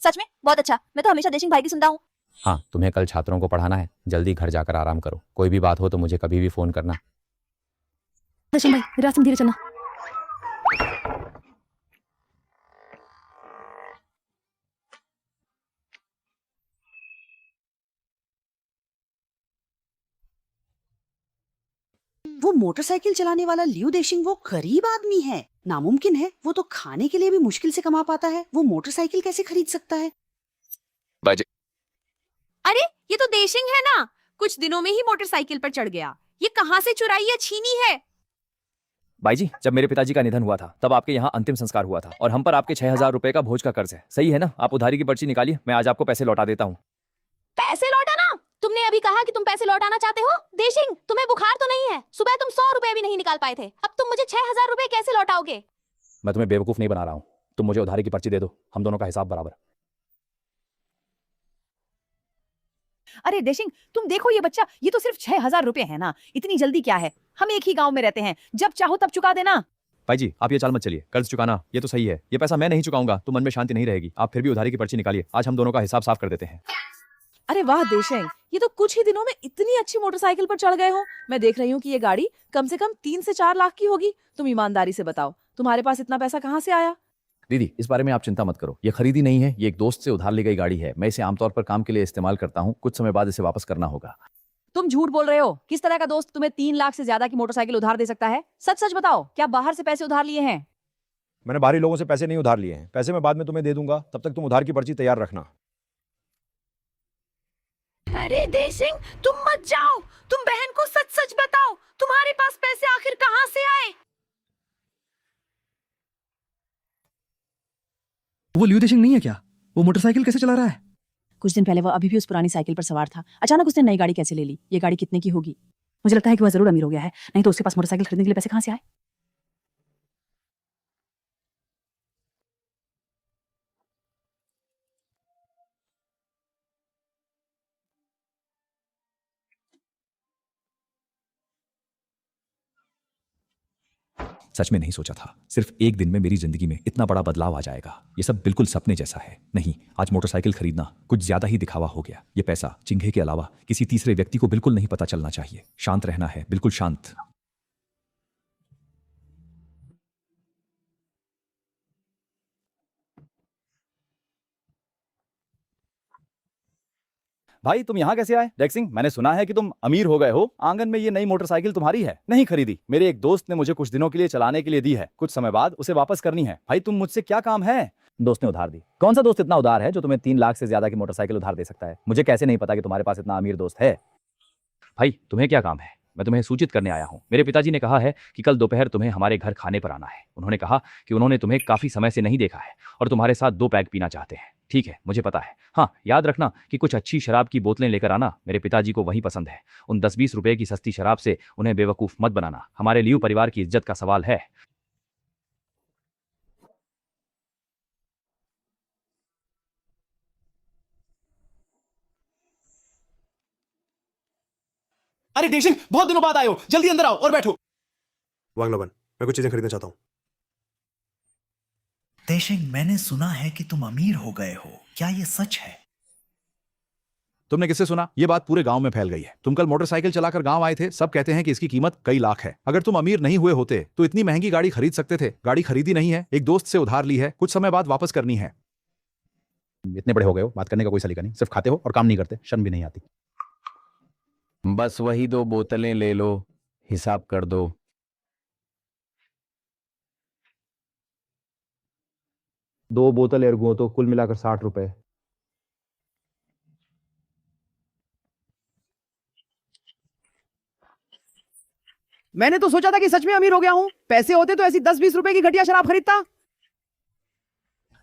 सच में? बहुत अच्छा। मैं तो हमेशा देशिंग भाई की सुनता हूँ। हाँ, तुम्हें कल छात्रों को पढ़ाना है। जल्दी घर जाकर आराम करो। कोई भी बात हो तो मुझे कभी भी फोन करना। देशिंग भाई, मेरा धीरे चलना। वो मोटरसाइकिल चलाने वाला लियू देशिंग वो गरीब आदमी है। नामुमकिन है, वो तो खाने के लिए भी मुश्किल से कमा पाता है। वो मोटरसाइकिल कैसे खरीद सकता है? अरे, ये तो देशिंग है ना। कुछ दिनों में ही मोटरसाइकिल पर चढ़ गया। ये कहाँ से चुराई या छीनी है? भाई जी, जब मेरे पिताजी का निधन हुआ था तब आपके यहाँ अंतिम संस्कार हुआ था और हम पर आपके 6,000 रुपए का भोज का कर्ज है। सही है ना? आप उधारी की पर्ची निकालिए, मैं आज आपको पैसे लौटा देता हूँ। पैसे लौटाना? तुमने अभी कहा कि तुम पैसे लौटाना चाहते हो। देशिंग, तुम्हें बुखार तो नहीं है? सुबह तुम 100 रुपए भी नहीं निकाल पाए थे। अब तुम मुझे 6,000 रुपए कैसे लौटाओगे? मैं तुम्हें बेवकूफ नहीं बना रहा हूँ। तुम मुझे उधारी की पर्ची दे दो, हम दोनों का हिसाब बराबर। अरे देशिंग, तुम देखो ये बच्चा, ये तो सिर्फ 6,000 रुपए है ना। इतनी जल्दी क्या है? हम एक ही गांव में रहते हैं। जब चाहो तब चुका देना। भाई जी, आप ये चाल मत चलिए। कर्ज चुकाना ये तो सही है, ये पैसा मैं नहीं चुकाऊंगा तो मन में शांति नहीं रहेगी। आप फिर भी उधारी की पर्ची निकालिए, आज हम दोनों का हिसाब साफ कर देते हैं। अरे वाह देशिंग, ये तो कुछ ही दिनों में इतनी अच्छी मोटरसाइकिल पर चढ़ गए हो। मैं देख रही हूँ कि ये गाड़ी कम से कम 3 से 4 लाख की होगी। तुम ईमानदारी से बताओ, तुम्हारे पास इतना पैसा कहाँ से आया? दीदी, इस बारे में आप चिंता मत करो। ये खरीदी नहीं है, ये एक दोस्त से उधार ली गई गाड़ी है। मैं इसे आमतौर पर काम के लिए इस्तेमाल करता हूँ। कुछ समय बाद इसे वापस करना होगा। तुम झूठ बोल रहे हो। किस तरह का दोस्त तुम्हें 3 लाख से ज्यादा की मोटरसाइकिल उधार दे सकता है? सच सच बताओ, क्या बाहर से पैसे उधार लिए हैं? मैंने बाहरी लोगों से पैसे नहीं उधार लिए हैं। पैसे मैं बाद में तुम्हें दे दूंगा, तब तक तुम उधार की पर्ची तैयार रखना। अरे देशिंग, तुम मत जाओ। तुम बहन को सच सच बताओ, तुम्हारे पास पैसे आखिर कहाँ से आए? वो लियू देशिंग नहीं है क्या? वो मोटरसाइकिल कैसे चला रहा है? कुछ दिन पहले वह अभी भी उस पुरानी साइकिल पर सवार था। अचानक उसने नई गाड़ी कैसे ले ली? ये गाड़ी कितने की होगी? मुझे लगता है कि वह जरूर अमीर हो गया है, नहीं तो उसके पास मोटरसाइकिल खरीदने के लिए पैसे कहाँ से आए? सच में नहीं सोचा था सिर्फ एक दिन में मेरी जिंदगी में इतना बड़ा बदलाव आ जाएगा। ये सब बिल्कुल सपने जैसा है। नहीं, आज मोटरसाइकिल खरीदना कुछ ज्यादा ही दिखावा हो गया। ये पैसा चिंघे के अलावा किसी तीसरे व्यक्ति को बिल्कुल नहीं पता चलना चाहिए। शांत रहना है, बिल्कुल शांत। भाई, तुम यहाँ कैसे आए? डेक्सिंग, मैंने सुना है कि तुम अमीर हो गए हो। आंगन में ये नई मोटरसाइकिल तुम्हारी है? नहीं खरीदी, मेरे एक दोस्त ने मुझे कुछ दिनों के लिए चलाने के लिए दी है। कुछ समय बाद उसे वापस करनी है। भाई, तुम मुझसे क्या काम है? दोस्त ने उधार दी। कौन सा दोस्त इतना उदार है जो तुम्हें 3 लाख से ज्यादा की मोटरसाइकिल उधार दे सकता है? मुझे कैसे नहीं पता कि तुम्हारे पास इतना अमीर दोस्त है? भाई, तुम्हें क्या काम है? मैं तुम्हें सूचित करने आया हूँ। मेरे पिताजी ने कहा है कि कल दोपहर तुम्हें हमारे घर खाने पर आना है। उन्होंने कहा कि उन्होंने तुम्हें काफी समय से नहीं देखा है और तुम्हारे साथ 2 पैग पीना चाहते हैं। ठीक है, मुझे पता है। हाँ, याद रखना कि कुछ अच्छी शराब की बोतलें लेकर आना। मेरे पिताजी को वही पसंद है। उन 10-20 रुपए की सस्ती शराब से उन्हें बेवकूफ मत बनाना। हमारे लियू परिवार की इज्जत का सवाल है। अरे देशिंग, बहुत दिनों बाद आए हो, जल्दी अंदर आओ और बैठो। वांग लोबन, मैं कुछ चीजें खरीदना चाहता हूँ। देशिंग, मैंने सुना है कि तुम अमीर हो गए हो, क्या ये सच है? तुमने किससे सुना? ये बात पूरे गांव में फैल गई है। तुम कल मोटरसाइकिल चलाकर गांव आए थे, सब कहते हैं कि इसकी कीमत कई लाख है। अगर तुम अमीर नहीं हुए होते तो इतनी महंगी गाड़ी खरीद सकते थे। गाड़ी खरीदी नहीं है, एक दोस्त से उधार ली है, कुछ समय बाद वापस करनी है। इतने बड़े हो गए हो, बात करने का कोई सलीका नहीं, सिर्फ खाते हो और काम नहीं करते, शर्म भी नहीं आती। बस वही 2 बोतलें ले लो, हिसाब कर दो। दो बोतल एर्गो तो कुल मिलाकर 60 रुपए। मैंने तो सोचा था कि सच में अमीर हो गया हूँ। पैसे होते तो ऐसी 10-20 रुपए की घटिया शराब खरीदता।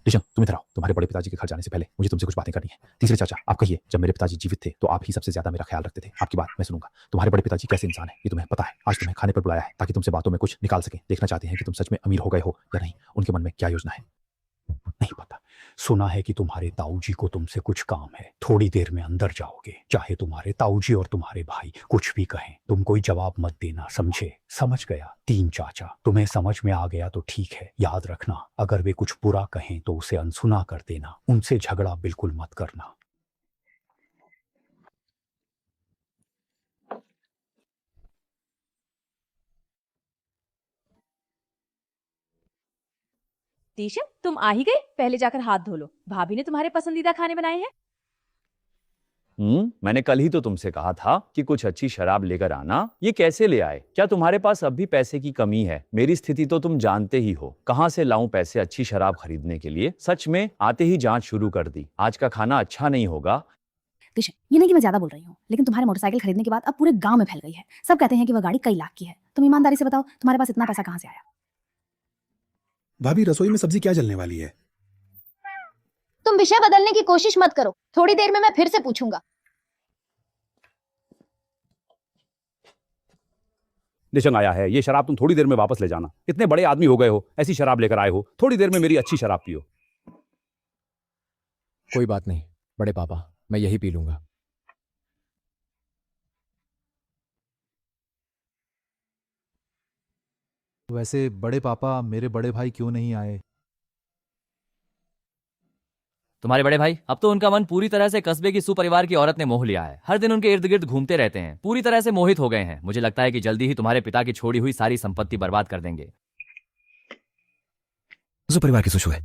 दिशा, तुम इधर आओ। तुम्हारे बड़े पिताजी के घर जाने से पहले मुझे तुमसे कुछ बातें करनी है। तीसरे चाचा, आप कहिए, जब मेरे पिताजी जीवित थे तो आप ही सबसे ज्यादा मेरा ख्याल रखते थे। आपकी बात मैं सुनूंगा। तुम्हारे बड़े पिताजी कैसे इंसान है ये तुम्हें पता है। आज तुम्हें खाने पर बुलाया है ताकि तुमसे बातों में कुछ निकाल सके। देखना चाहते हैं कि तुम सच में अमीर हो गए हो या नहीं। उनके मन में क्या योजना है? नहीं पता। सुना है कि तुम्हारे ताऊजी को तुमसे कुछ काम है, थोड़ी देर में अंदर जाओगे। चाहे तुम्हारे ताऊजी और तुम्हारे भाई कुछ भी कहें, तुम कोई जवाब मत देना, समझे? समझ गया? 3 चाचा, तुम्हें समझ में आ गया तो ठीक है। याद रखना, अगर वे कुछ बुरा कहें तो उसे अनसुना कर देना। उनसे झगड़ा बिल्कुल मत करना। तीशा, तुम आ ही गए? पहले जाकर हाथ धो लो, भाभी ने तुम्हारे पसंदीदा खाने बनाए हैं। मैंने कल ही तो तुमसे कहा था कि कुछ अच्छी शराब लेकर आना। ये कैसे ले आए? क्या तुम्हारे पास अब भी पैसे की कमी है? मेरी स्थिति तो तुम जानते ही हो। कहां से लाऊं पैसे अच्छी शराब खरीदने के लिए? सच में आते ही जांच शुरू कर दी। आज का खाना अच्छा नहीं होगा। ये नहीं कि मैं ज्यादा बोल रही हूँ, लेकिन तुम्हारे मोटरसाइकिल खरीदने के बाद अब पूरे गांव में फैल गई है। सब कहते हैं कि वह गाड़ी कई लाख की है। तुम ईमानदारी से बताओ, तुम्हारे पास इतना पैसा कहाँ से आया? भाभी, रसोई में सब्जी क्या जलने वाली है? तुम विषय बदलने की कोशिश मत करो, थोड़ी देर में मैं फिर से पूछूंगा। दिशंग आया है, ये शराब तुम थोड़ी देर में वापस ले जाना। इतने बड़े आदमी हो गए हो, ऐसी शराब लेकर आए हो, थोड़ी देर में मेरी अच्छी शराब पियो। कोई बात नहीं बड़े पापा, मैं यही पी लूंगा। वैसे बड़े पापा, मेरे बड़े भाई क्यों नहीं आए? तुम्हारे बड़े भाई, अब तो उनका मन पूरी तरह से कस्बे की सुपरिवार की औरत ने मोह लिया है। हर दिन उनके इर्द गिर्द घूमते रहते हैं, पूरी तरह से मोहित हो गए हैं। मुझे लगता है कि जल्दी ही तुम्हारे पिता की छोड़ी हुई सारी संपत्ति बर्बाद कर देंगे। सुपरिवार की सुशु है।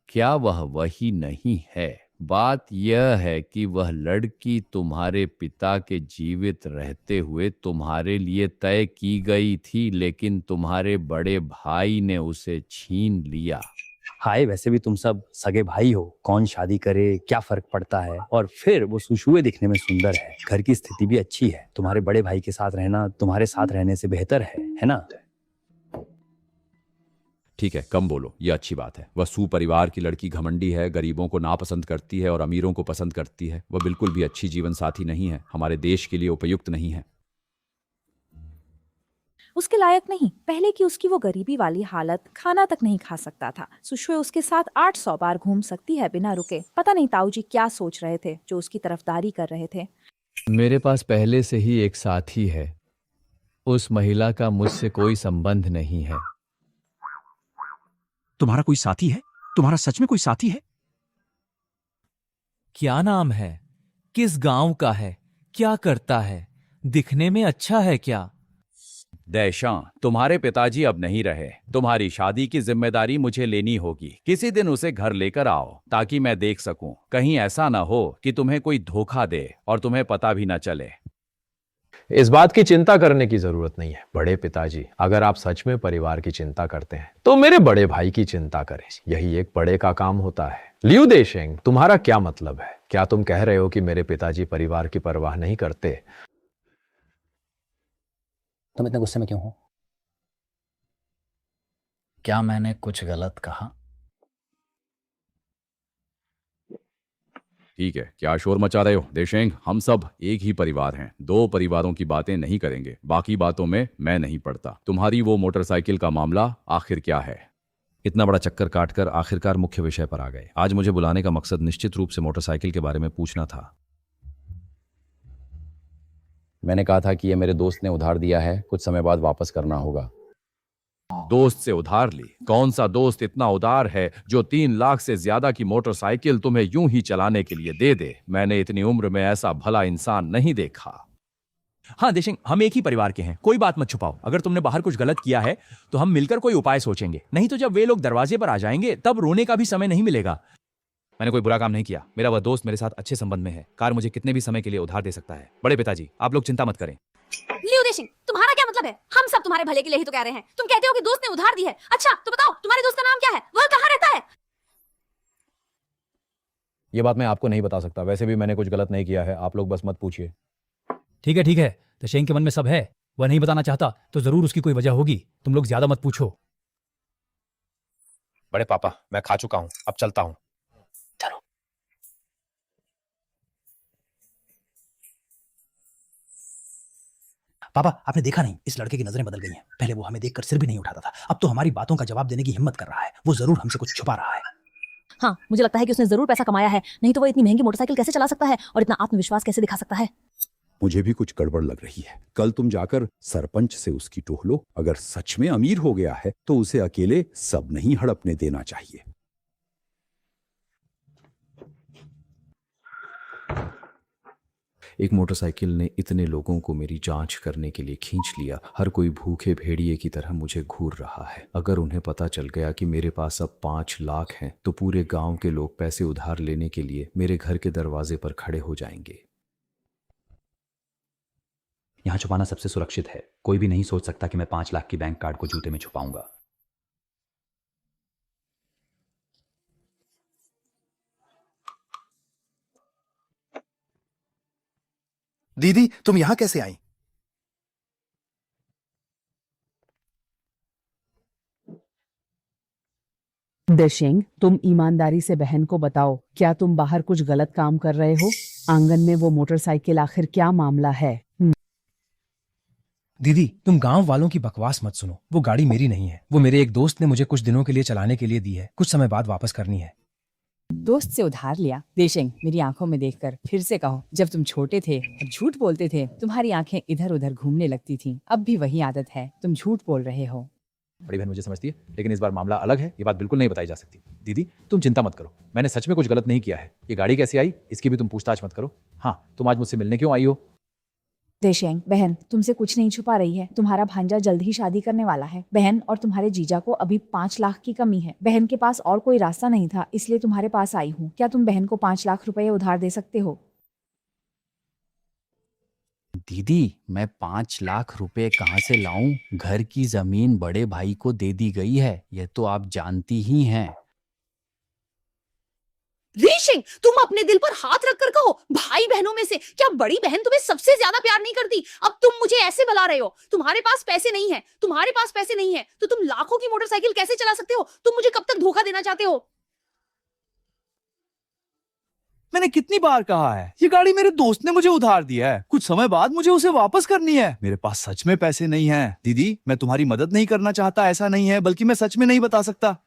क्या वह वही नहीं है? बात यह है कि वह लड़की तुम्हारे पिता के जीवित रहते हुए तुम्हारे लिए तय की गई थी, लेकिन तुम्हारे बड़े भाई ने उसे छीन लिया। हाय, वैसे भी तुम सब सगे भाई हो, कौन शादी करे क्या फर्क पड़ता है? और फिर वो सुशुए दिखने में सुंदर है, घर की स्थिति भी अच्छी है। तुम्हारे बड़े भाई के साथ रहना तुम्हारे साथ रहने से बेहतर है ना? ठीक है, कम बोलो, ये अच्छी बात है। वह सुपरिवार की लड़की घमंडी है, गरीबों को नापसंद करती है और अमीरों को पसंद करती है। वह बिल्कुल भी अच्छी जीवन साथी नहीं है, हमारे देश के लिए उपयुक्त नहीं है। उसके लायक नहीं। पहले की उसकी वो गरीबी वाली हालत, खाना तक नहीं खा सकता था। सुशुए उसके साथ 800 बार घूम सकती है बिना रुके। पता नहीं ताऊजी क्या सोच रहे थे जो उसकी तरफदारी कर रहे थे। मेरे पास पहले से ही एक साथी है, उस महिला का मुझसे कोई संबंध नहीं है। तुम्हारा कोई साथी है? तुम्हारा सच में कोई साथी है? क्या नाम है? किस गांव का है? क्या करता है? दिखने में अच्छा है क्या? दैशां, तुम्हारे पिताजी अब नहीं रहे। तुम्हारी शादी की जिम्मेदारी मुझे लेनी होगी। किसी दिन उसे घर लेकर आओ ताकि मैं देख सकूं। कहीं ऐसा ना हो कि तुम्हें कोई धोखा दे और तुम्हें पता भी ना चले। इस बात की चिंता करने की जरूरत नहीं है बड़े पिताजी। अगर आप सच में परिवार की चिंता करते हैं तो मेरे बड़े भाई की चिंता करें, यही एक बड़े का काम होता है। लियू देशिंग, तुम्हारा क्या मतलब है? क्या तुम कह रहे हो कि मेरे पिताजी परिवार की परवाह नहीं करते? तुम इतने गुस्से में क्यों हो? क्या मैंने कुछ गलत कहा? ठीक है, क्या शोर मचा रहे हो देशेंग? हम सब एक ही परिवार हैं। 2 परिवारों की बातें नहीं करेंगे। बाकी बातों में मैं नहीं पड़ता। तुम्हारी वो मोटरसाइकिल का मामला आखिर क्या है? इतना बड़ा चक्कर काटकर आखिरकार मुख्य विषय पर आ गए। आज मुझे बुलाने का मकसद निश्चित रूप से मोटरसाइकिल के बारे में पूछना था। मैंने कहा था कि ये मेरे दोस्त ने उधार दिया है, कुछ समय बाद वापस करना होगा। दोस्त से उधार ली? कौन सा दोस्त इतना उदार है जो 3 लाख से ज्यादा की मोटरसाइकिल तुम्हें यूं ही चलाने के लिए दे दे? मैंने इतनी उम्र में ऐसा भला इंसान नहीं देखा। हाँ देशिंग, हम एक ही परिवार के हैं, कोई बात मत छुपाओ। अगर तुमने बाहर कुछ गलत किया है तो हम मिलकर कोई उपाय सोचेंगे, नहीं तो जब वे लोग दरवाजे पर आ जाएंगे तब रोने का भी समय नहीं मिलेगा। मैंने कोई बुरा काम नहीं किया, मेरा वह दोस्त मेरे साथ अच्छे संबंध में है। कार मुझे कितने भी समय के लिए उधार दे सकता है। बड़े पिताजी, आप लोग चिंता मत करें। लियो देशिंग, तुम्हारा क्या मतलब है? हम सब तुम्हारे भले के लिए ही तो कह रहे हैं। तुम कहते हो कि दोस्त ने उधार दी है। अच्छा तो बताओ तुम्हारे दोस्त का नाम क्या है, वह कहाँ रहता है? ये बात मैं आपको नहीं बता सकता, वैसे भी मैंने कुछ गलत नहीं किया है, आप लोग बस मत पूछिए। ठीक है, दशेंग के मन में सब है, वह नहीं बताना चाहता तो जरूर उसकी कोई वजह होगी। तुम लोग ज्यादा मत पूछो। बड़े पापा, मैं खा चुका हूं, अब चलता हूं। पापा, आपने देखा नहीं, इस लड़के की नजरें बदल गई हैं। पहले वो हमें देखकर सिर भी नहीं उठाता था, अब तो हमारी बातों का जवाब देने की हिम्मत कर रहा है। वो जरूर हमसे कुछ छुपा रहा है। हाँ, मुझे लगता है कि उसने जरूर पैसा कमाया है, नहीं तो वो इतनी महंगी मोटरसाइकिल कैसे चला सकता है और इतना आत्मविश्वास कैसे दिखा सकता है? मुझे भी कुछ गड़बड़ लग रही है। कल तुम जाकर सरपंच से उसकी टोहलो, अगर सच में अमीर हो गया है तो उसे अकेले सब नहीं हड़पने देना चाहिए। एक मोटरसाइकिल ने इतने लोगों को मेरी जांच करने के लिए खींच लिया। हर कोई भूखे भेड़िए की तरह मुझे घूर रहा है। अगर उन्हें पता चल गया कि मेरे पास अब 5 लाख हैं तो पूरे गांव के लोग पैसे उधार लेने के लिए मेरे घर के दरवाजे पर खड़े हो जाएंगे। यहाँ छुपाना सबसे सुरक्षित है। कोई भी नहीं सोच सकता कि मैं 5 लाख की बैंक कार्ड को जूते में छुपाऊंगा। दीदी, तुम यहां कैसे आई? देशिंग, तुम ईमानदारी से बहन को बताओ, क्या तुम बाहर कुछ गलत काम कर रहे हो? आंगन में वो मोटरसाइकिल, आखिर क्या मामला है? दीदी, तुम गांव वालों की बकवास मत सुनो। वो गाड़ी मेरी नहीं है, वो मेरे एक दोस्त ने मुझे कुछ दिनों के लिए चलाने के लिए दी है, कुछ समय बाद वापस करनी है। दोस्त से उधार लिया? देशिंग, मेरी आंखों में देखकर फिर से कहो, जब तुम छोटे थे और झूठ बोलते थे, तुम्हारी आंखें इधर उधर घूमने लगती थीं। अब भी वही आदत है, तुम झूठ बोल रहे हो। बड़ी बहन मुझे समझती है, लेकिन इस बार मामला अलग है, ये बात बिल्कुल नहीं बताई जा सकती। दीदी, तुम चिंता मत करो, मैंने सच में कुछ गलत नहीं किया है। ये गाड़ी कैसे आई इसकी भी तुम पूछताछ मत करो। हाँ, तुम आज मुझसे मिलने क्यों आई हो? देशिंग, बहन तुमसे कुछ नहीं छुपा रही है। तुम्हारा भांजा जल्द ही शादी करने वाला है। बहन और तुम्हारे जीजा को अभी 5 लाख की कमी है। बहन के पास और कोई रास्ता नहीं था, इसलिए तुम्हारे पास आई हूँ। क्या तुम बहन को 5 लाख रुपए उधार दे सकते हो? दीदी, मैं 5 लाख रुपए कहाँ से लाऊं? घर की जमीन बड़े भाई को दे दी गई है, यह तो आप जानती ही हैं। रीशिंग, तुम अपने दिल पर हाथ रखकर कहो, भाई बहनों में से क्या बड़ी बहन तुम्हें सबसे ज्यादा प्यार नहीं करती? अब तुम मुझे ऐसे बुला रहे हो। तुम्हारे पास पैसे नहीं है, तुम्हारे पास पैसे नहीं है तो तुम लाखों की मोटरसाइकिल कैसे चला सकते हो? तुम मुझे कब तक धोखा देना चाहते हो? मैंने कितनी बार कहा है, ये गाड़ी मेरे दोस्त ने मुझे उधार दिया है, कुछ समय बाद मुझे उसे वापस करनी है। मेरे पास सच में पैसे नहीं हैं। दीदी, मैं तुम्हारी मदद नहीं करना चाहता, ऐसा नहीं है, बल्कि मैं सच में नहीं बता सकता।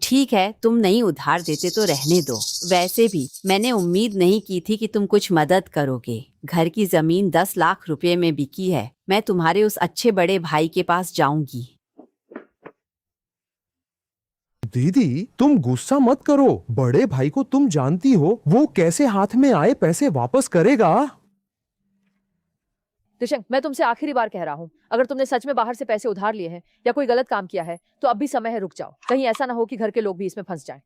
ठीक है, तुम नहीं उधार देते तो रहने दो। वैसे भी मैंने उम्मीद नहीं की थी कि तुम कुछ मदद करोगे। घर की जमीन 10 लाख रुपए में बिकी है। मैं तुम्हारे उस अच्छे बड़े भाई के पास जाऊंगी। दीदी, तुम गुस्सा मत करो। बड़े भाई को तुम जानती हो, वो कैसे हाथ में आए पैसे वापस करेगा। दिशंग, मैं तुमसे आखिरी बार कह रहा हूँ, अगर तुमने सच में बाहर से पैसे उधार लिए हैं या कोई गलत काम किया है तो अब भी समय है, रुक जाओ। कहीं ऐसा ना हो कि घर के लोग भी इसमें फंस जाएं।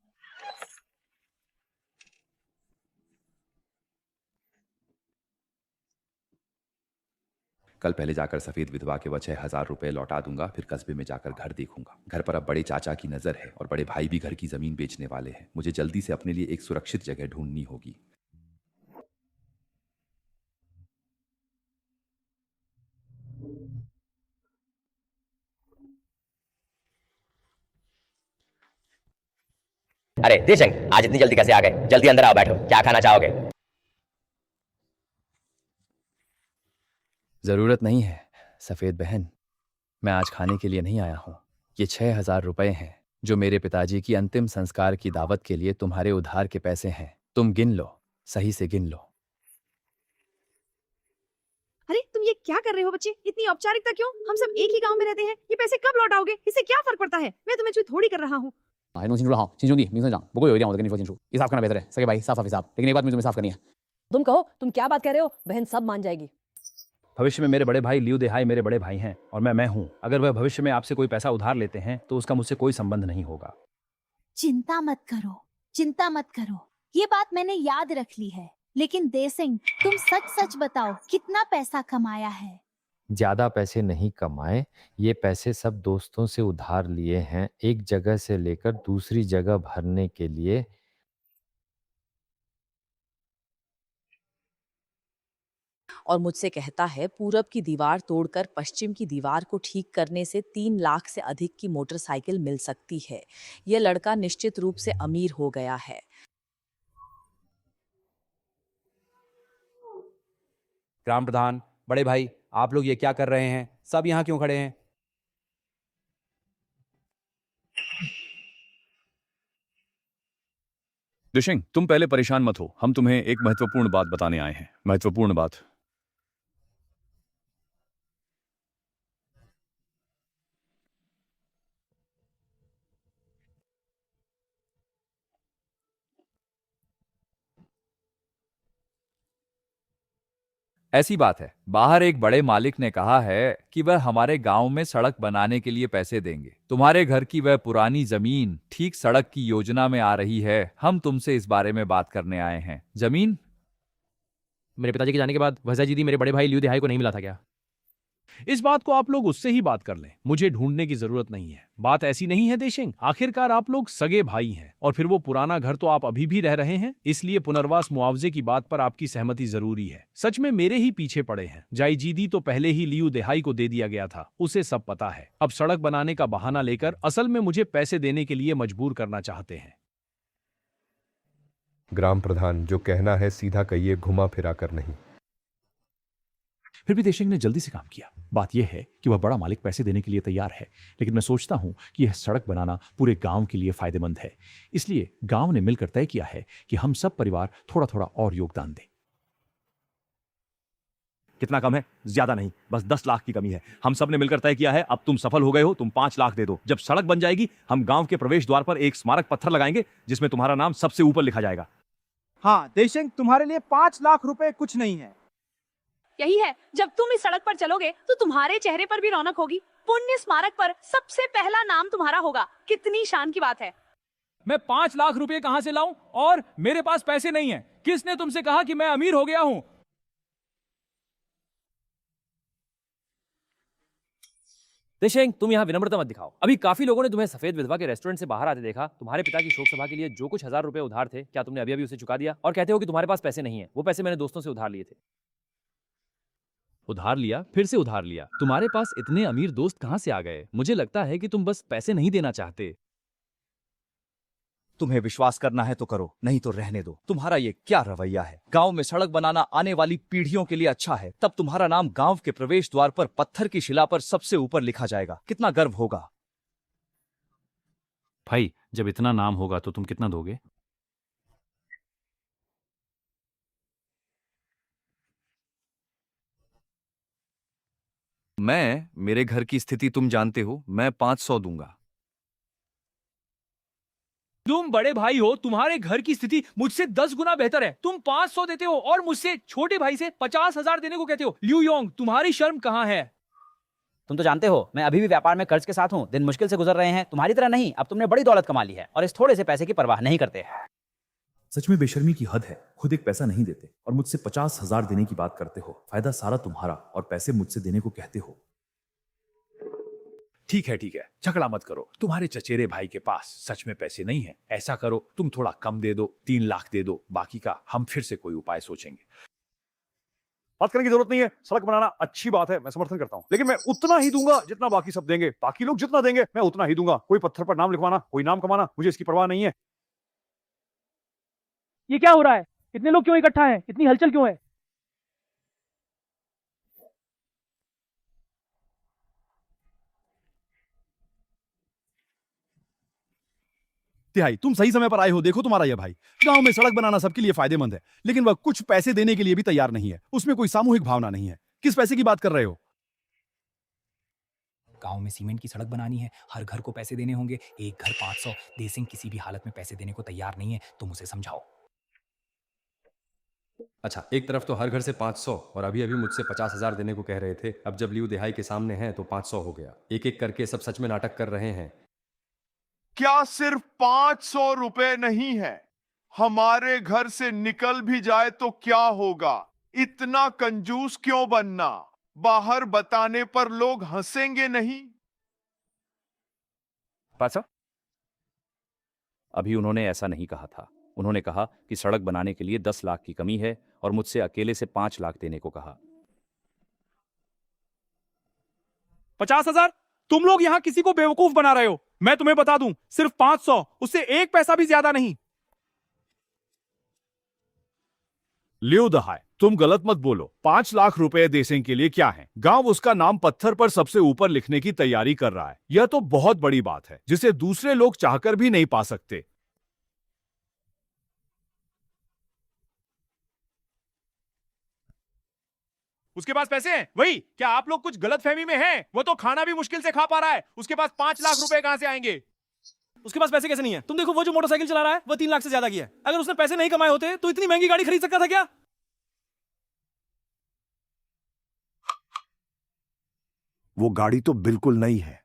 कल पहले जाकर सफेद विधवा के वह 6,000 रुपए लौटा दूंगा, फिर कस्बे में जाकर घर देखूंगा। घर पर अब बड़े चाचा की नजर है और बड़े भाई भी घर की जमीन बेचने वाले हैं। मुझे जल्दी से अपने लिए एक सुरक्षित जगह ढूंढनी होगी। अरे देशंग, आज इतनी जल्दी कैसे आ गए? जल्दी अंदर आओ, बैठो। क्या खाना चाहोगे? जरूरत नहीं है सफेद बहन, मैं आज खाने के लिए नहीं आया हूँ। ये 6,000 रुपए हैं जो मेरे पिताजी की अंतिम संस्कार की दावत के लिए तुम्हारे उधार के पैसे हैं। तुम गिन लो, सही से गिन लो। अरे तुम ये क्या कर रहे हो बच्चे? इतनी औपचारिकता क्यों? हम सब एक ही गांव में रहते हैं। ये पैसे कब लौटाओगे? इससे क्या फर्क पड़ता है? मैं तुम्हें थोड़ी कर रहा हूँ। 弄清楚了哈，亲兄弟，明村长。不过有一点我得跟你说清楚，हिसाब करना बेहतर है। सगे भाई साफ साफ हिसाब, लेकिन एक बात मुझे तुम्हें साफ करनी है। तुम कहो, तुम क्या बात कर रहे हो? बहन सब मान जाएगी। भविष्य में मेरे बड़े भाई लियू देहाई मेरे बड़े भाई हैं और मैं हूं। अगर वह भविष्य में आपसे कोई पैसा उधार लेते हैं तो उसका मुझसे कोई संबंध नहीं होगा। चिंता मत करो, चिंता मत करो, ये बात मैंने याद रख ली है। लेकिन देसिंग, तुम सच सच बताओ, कितना पैसा कमाया है? ज्यादा पैसे नहीं कमाए, ये पैसे सब दोस्तों से उधार लिए हैं, एक जगह से लेकर दूसरी जगह भरने के लिए। और मुझसे कहता है पूरब की दीवार तोड़कर पश्चिम की दीवार को ठीक करने से 3 लाख से अधिक की मोटरसाइकिल मिल सकती है। यह लड़का निश्चित रूप से अमीर हो गया है। ग्राम प्रधान, बड़े भाई, आप लोग ये क्या कर रहे हैं? सब यहाँ क्यों खड़े हैं? दिशिंग, तुम पहले परेशान मत हो, हम तुम्हें एक महत्वपूर्ण बात बताने आए हैं। महत्वपूर्ण बात। ऐसी बात है, बाहर एक बड़े मालिक ने कहा है कि वह हमारे गांव में सड़क बनाने के लिए पैसे देंगे। तुम्हारे घर की वह पुरानी जमीन ठीक सड़क की योजना में आ रही है। हम तुमसे इस बारे में बात करने आए हैं। जमीन? मेरे पिताजी के जाने के बाद वजह जी मेरे बड़े भाई लियू देहाई को नहीं मिला था क्या? इस बात को आप लोग उससे ही बात कर लें, मुझे ढूंढने की जरूरत नहीं है। बात ऐसी नहीं है देशिंग, आखिरकार आप लोग सगे भाई हैं और फिर वो पुराना घर तो आप अभी भी रह रहे हैं, इसलिए पुनर्वास मुआवजे की बात पर आपकी सहमति जरूरी है। सच में मेरे ही पीछे पड़े हैं। जायजीदी तो पहले ही लियू देहाई को दे दिया गया था, उसे सब पता है। अब सड़क बनाने का बहाना लेकर असल में मुझे पैसे देने के लिए मजबूर करना चाहते हैं। ग्राम प्रधान, जो कहना है सीधा कहिए, घुमा फिरा कर नहीं। फिर भी देशिंग ने जल्दी से काम किया। बात यह है कि वह बड़ा मालिक पैसे देने के लिए तैयार है, लेकिन मैं सोचता हूं कि यह सड़क बनाना पूरे गांव के लिए फायदेमंद है। इसलिए गांव ने मिलकर तय किया है कि हम सब परिवार थोड़ा थोड़ा और योगदान दें। कितना कम है? ज्यादा नहीं, बस 10 लाख की कमी है। हम सब ने मिलकर तय किया है, अब तुम सफल हो गए हो, तुम 5 लाख दे दो। जब सड़क बन जाएगी, हम गांव के प्रवेश द्वार पर एक स्मारक पत्थर लगाएंगे जिसमें तुम्हारा नाम सबसे ऊपर लिखा जाएगा। हाँ देशिंग, तुम्हारे लिए 5 लाख रुपए कुछ नहीं है। यही है, जब तुम इस सड़क पर चलोगे तो तुम्हारे चेहरे पर भी रौनक होगी। पुण्य स्मारक पर सबसे पहला नाम तुम्हारा होगा। कितनी शान की बात है। मैं 5 लाख रुपए कहां से लाऊं और मेरे पास पैसे नहीं है? किसने तुमसे कहा कि मैं अमीर हो गया हूं? देशिंग, तुम यहाँ विनम्रता मत दिखाओ। अभी काफी लोगों ने तुम्हें सफेद विधवा के रेस्टोरेंट से बाहर आते देखा। तुम्हारे पिता की शोक सभा के लिए जो कुछ 1000 रुपए उधार थे, क्या तुमने अभी अभी उसे चुका दिया? और कहते हो कि तुम्हारे पास पैसे नहीं है। वो पैसे मैंने दोस्तों से उधार लिए थे। उधार लिया, फिर से उधार लिया। तुम्हारे पास इतने अमीर दोस्त कहां से आ गए? मुझे लगता है कि तुम बस पैसे नहीं देना चाहते। तुम्हें विश्वास करना है तो करो, नहीं तो रहने दो। तुम्हारा ये क्या रवैया है? गांव में सड़क बनाना आने वाली पीढ़ियों के लिए अच्छा है, तब तुम्हारा नाम गांव के प्रवेश द्वार पर पत्थर की शिला पर सबसे ऊपर लिखा जाएगा। कितना गर्व होगा। भाई, जब इतना नाम होगा तो तुम कितना दोगे? मेरे घर की स्थिति तुम जानते हो, मैं 500 दूंगा। तुम बड़े भाई हो, तुम्हारे घर की स्थिति मुझसे 10 गुना बेहतर है। तुम 500 देते हो और मुझसे छोटे भाई से 50,000 देने को कहते हो। लियू योंग, तुम्हारी शर्म कहां है? तुम तो जानते हो मैं अभी भी व्यापार में कर्ज के साथ हूँ। दिन मुश्किल से गुजर रहे हैं, तुम्हारी तरह नहीं। अब तुमने बड़ी दौलत कमा ली है और इस थोड़े से पैसे की परवाह नहीं करते। सच में बेशर्मी की हद है। खुद एक पैसा नहीं देते और मुझसे 50,000 देने की बात करते हो। फायदा सारा तुम्हारा और पैसे मुझसे देने को कहते हो। ठीक है, झगड़ा मत करो। तुम्हारे चचेरे भाई के पास सच में पैसे नहीं है। ऐसा करो, तुम थोड़ा कम दे दो, 3 लाख दे दो। बाकी का हम फिर से कोई उपाय सोचेंगे। बात करने की जरूरत नहीं है। सड़क बनाना अच्छी बात है, मैं समर्थन करता हूँ, लेकिन मैं उतना ही दूंगा जितना बाकी सब देंगे। बाकी लोग जितना देंगे मैं उतना ही दूंगा। कोई पत्थर पर नाम लिखवाना, कोई नाम कमाना, मुझे इसकी परवाह नहीं है। ये क्या हो रहा है? इतने लोग क्यों इकट्ठा हैं? इतनी हलचल क्यों है? तिहाई, तुम सही समय पर आए हो। देखो तुम्हारा यह भाई, गांव में सड़क बनाना सबके लिए फायदेमंद है, लेकिन वह कुछ पैसे देने के लिए भी तैयार नहीं है। उसमें कोई सामूहिक भावना नहीं है। किस पैसे की बात कर रहे हो? गांव में सीमेंट की सड़क बनानी है, हर घर को पैसे देने होंगे, एक घर 500। देसिंग किसी भी हालत में पैसे देने को तैयार नहीं है, तुम उसे समझाओ। अच्छा, एक तरफ तो हर घर से 500 और अभी अभी मुझसे 50,000 देने को कह रहे थे। अब जब लियू दिहाई के सामने है तो 500 हो गया। एक एक करके सब सच में नाटक कर रहे हैं। क्या सिर्फ 500 रुपए नहीं है? हमारे घर से निकल भी जाए तो क्या होगा? इतना कंजूस क्यों बनना? बाहर बताने पर लोग हंसेंगे नहीं? 500? अभी उन्होंने ऐसा नहीं कहा था। उन्होंने कहा कि सड़क बनाने के लिए 10 लाख की कमी है और मुझसे अकेले से 5 लाख देने को कहा। 50,000? तुम लोग यहाँ किसी को बेवकूफ बना रहे हो। मैं तुम्हें बता दूं, सिर्फ 500, उससे एक पैसा भी ज्यादा नहीं। लियू दहाई, तुम गलत मत बोलो। 5 लाख रुपए देसिंग के लिए क्या है? गांव उसका नाम पत्थर पर सबसे ऊपर लिखने की तैयारी कर रहा है। यह तो बहुत बड़ी बात है जिसे दूसरे लोग चाहकर भी नहीं पा सकते। उसके पास पैसे हैं, वही। क्या आप लोग कुछ गलतफहमी में हैं? वो तो खाना भी मुश्किल से खा पा रहा है, उसके पास 5 लाख रुपए कहां से आएंगे? उसके पास पैसे कैसे नहीं है? तुम देखो, वो जो मोटरसाइकिल चला रहा है वो 3 लाख से ज्यादा की है। अगर उसने पैसे नहीं कमाए होते तो इतनी महंगी गाड़ी खरीद सकता था क्या? वो गाड़ी तो बिल्कुल नई है।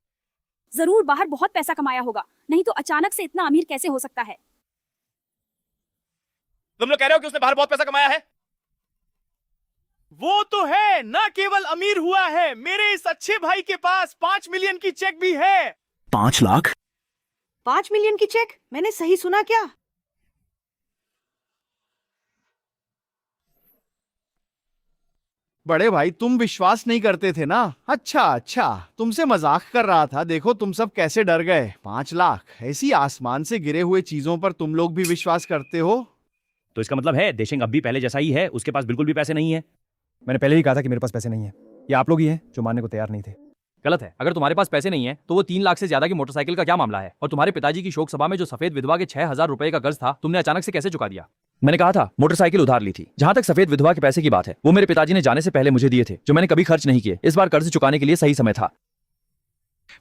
जरूर बाहर बहुत पैसा कमाया होगा, नहीं तो अचानक से इतना अमीर कैसे हो सकता है? तुम लोग कह रहे हो कि उसने बाहर बहुत पैसा कमाया है? वो तो है, ना केवल अमीर हुआ है, मेरे इस अच्छे भाई के पास 5 मिलियन की चेक भी है। 5 लाख? 5 मिलियन की चेक? मैंने सही सुना क्या? बड़े भाई, तुम विश्वास नहीं करते थे ना? अच्छा, तुमसे मजाक कर रहा था। देखो तुम सब कैसे डर गए। 5 लाख ऐसी आसमान से गिरे हुए चीजों पर तुम लोग भी विश्वास करते हो? तो इसका मतलब है देशिंग अब भी पहले जैसा ही है, उसके पास बिल्कुल भी पैसे नहीं है। मैंने पहले ही कहा था कि मेरे पास पैसे नहीं है। ये आप लोग ही हैं जो मानने को तैयार नहीं थे। गलत है। अगर तुम्हारे पास पैसे नहीं है तो वो 3 लाख से ज्यादा की मोटरसाइकिल का क्या मामला है? और तुम्हारे पिताजी की शोक सभा में जो सफेद विधवा के 6,000 रुपए का कर्ज था, तुमने अचानक से कैसे चुका दिया? मैंने कहा था मोटरसाइकिल उधार ली थी। जहां तक सफेद विधवा के पैसे की बात है, वो मेरे पिताजी ने जाने से पहले मुझे दिए थे, जो मैंने कभी खर्च नहीं किए। इस बार कर्ज चुकाने के लिए सही समय था।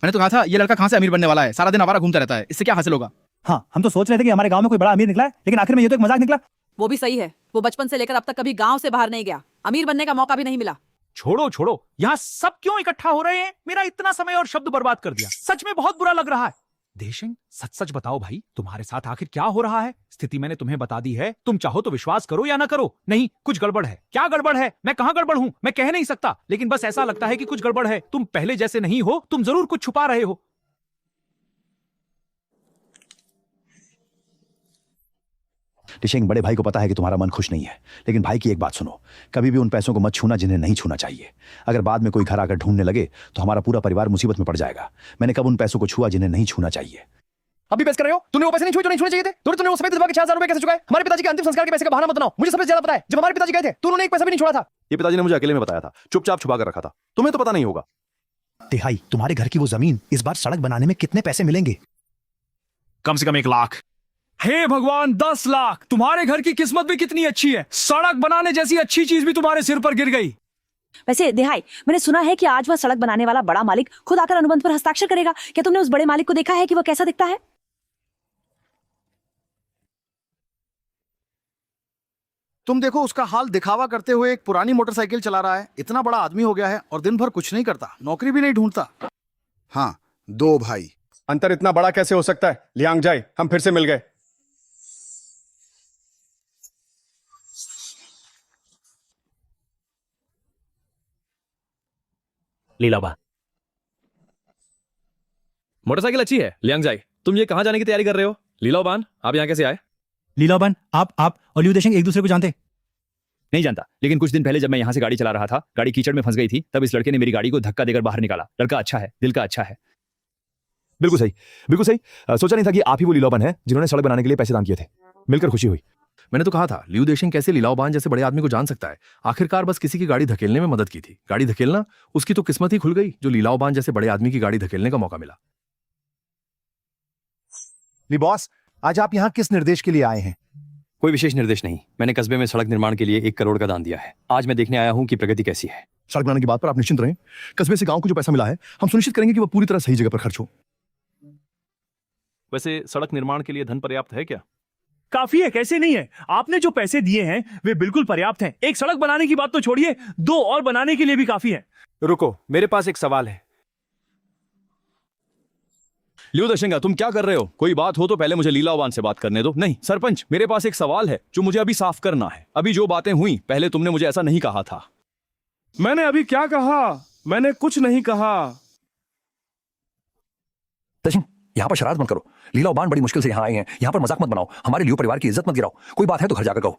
मैंने तो कहा था ये लड़का कहां से अमीर बनने वाला है, सारा दिन आवारा घूमता रहता है, इससे क्या हासिल होगा? हाँ, हम तो सोच रहे थे कि हमारे गांव में कोई बड़ा अमीर निकला है, लेकिन आखिर में ये तो एक मजाक निकला। वो भी सही है, वो बचपन से लेकर अब तक कभी गांव से बाहर नहीं गया, अमीर बनने का मौका भी नहीं मिला। छोड़ो, यहाँ सब क्यों इकट्ठा हो रहे हैं? मेरा इतना समय और शब्द बर्बाद कर दिया। सच में बहुत बुरा लग रहा है। देशिंग, सच बताओ भाई, तुम्हारे साथ आखिर क्या हो रहा है? स्थिति मैंने तुम्हें बता दी है, तुम चाहो तो विश्वास करो या ना करो। नहीं, कुछ गड़बड़ है। क्या गड़बड़ है? मैं कहां गड़बड़ हूं मैं कह नहीं सकता, लेकिन बस ऐसा लगता है कि कुछ गड़बड़ है। तुम पहले जैसे नहीं हो, तुम जरूर कुछ छुपा रहे हो। डिशेंग, बड़े भाई को पता है कि तुम्हारा मन खुश नहीं है, लेकिन भाई की एक बात सुनो, कभी भी उन पैसों को मत छूना जिन्हें नहीं छूना चाहिए। अगर बाद में कोई घर आकर ढूंढने लगे तो हमारा पूरा परिवार मुसीबत में पड़ जाएगा। मैंने कब उन पैसों को छुआ जिन्हें नहीं छूना चाहिए। अभी बहस कर रहे हो? तूने वो पैसे नहीं छुए जो नहीं छूने चाहिए थे। तूने वो सफेद विधवा के 6,000 रुपए कैसे चुकाए? हमारे पिताजी के अंतिम संस्कार के पैसे का बहाना मत बनाओ। मुझे सबसे ज्यादा पता है, जब हमारे पिताजी गए थे तो उन्होंने एक पैसा भी नहीं छोड़ा था। ये पिताजी ने मुझे अकेले में बताया था, चुपचाप छुपा कर रखा था। तुम्हें तो पता नहीं होगा। तिहाई, तुम्हारे घर की वो जमीन इस बार सड़क बनाने में कितने पैसे मिलेंगे? कम से कम 1 लाख। हे भगवान, 10 लाख! तुम्हारे घर की किस्मत भी कितनी अच्छी है, सड़क बनाने जैसी अच्छी चीज भी तुम्हारे सिर पर गिर गई। वैसे दिहाई, मैंने सुना है कि आज वह सड़क बनाने वाला बड़ा मालिक खुद आकर अनुबंध पर हस्ताक्षर करेगा। क्या तुमने उस बड़े मालिक को देखा है कि वह कैसा दिखता है? तुम देखो, उसका हाल दिखावा करते हुए एक पुरानी मोटरसाइकिल चला रहा है। इतना बड़ा आदमी हो गया है और दिन भर कुछ नहीं करता, नौकरी भी नहीं ढूंढता। हाँ, 2 भाई। अंतर इतना बड़ा कैसे हो सकता है? लियांग जाए, हम फिर से मिल गए। लीलाबा, मोटरसाइकिल अच्छी है। लियांग जाए, तुम ये कहां जाने की तैयारी कर रहे हो? लीलाबान, आप यहाँ कैसे आए? लीलाबन, आप और लियू देशिंग एक दूसरे को जानते? नहीं जानता, लेकिन कुछ दिन पहले जब मैं यहाँ से गाड़ी चला रहा था, गाड़ी कीचड़ में फंस गई थी, तब इस लड़के ने मेरी गाड़ी को धक्का देकर बाहर निकाला। लड़का अच्छा है, दिल का अच्छा है। बिल्कुल सही, बिल्कुल सही। सोचा नहीं था कि आप ही वो लीलाबन है जिन्होंने सड़क बनाने के लिए पैसे दान किए थे। मिलकर खुशी हुई। मैंने तो कहा था, लियू देशिंग कैसे लीलाओबान जैसे बड़े आदमी को जान सकता है? आखिरकार बस किसी की गाड़ी धकेलने में मदद की थी। गाड़ी धकेलना, उसकी तो किस्मत ही खुल गई जो लीलाओबान जैसे बड़े आदमी की गाड़ी धकेलने का मौका मिला। ली बॉस, आज आप यहाँ किस निर्देश के लिए आए हैं? कोई विशेष निर्देश नहीं। मैंने कस्बे में सड़क निर्माण के लिए 1 करोड़ का दान दिया है। आज मैं देखने आया हूँ कि प्रगति कैसी है। सड़क बनाने की बात पर आप निश्चिंत रहें। कस्बे से गांव को जो पैसा मिला है हम सुनिश्चित करेंगे कि वो पूरी तरह सही जगह पर खर्च हो। वैसे सड़क निर्माण के लिए धन पर्याप्त है क्या? काफी है, कैसे नहीं है। आपने जो पैसे दिए हैं वे बिल्कुल पर्याप्त हैं। एक सड़क बनाने की बात तो छोड़िए, 2 और बनाने के लिए भी काफी है। रुको, मेरे पास एक सवाल है। लियो देशेंगा, तुम क्या कर रहे हो? कोई बात हो तो पहले मुझे लीलावान से बात करने दो। नहीं सरपंच, मेरे पास एक सवाल है जो मुझे अभी साफ करना है। अभी जो बातें हुई, पहले तुमने मुझे ऐसा नहीं कहा था। मैंने अभी क्या कहा? मैंने कुछ नहीं कहा। यहाँ पर शरारत मत करो। लीला और बान बड़ी मुश्किल से यहाँ आए हैं। यहाँ पर मजाक मत बनाओ। हमारे लियो परिवार की इज्जत मत गिराओ। कोई बात है तो घर जाकर कहो।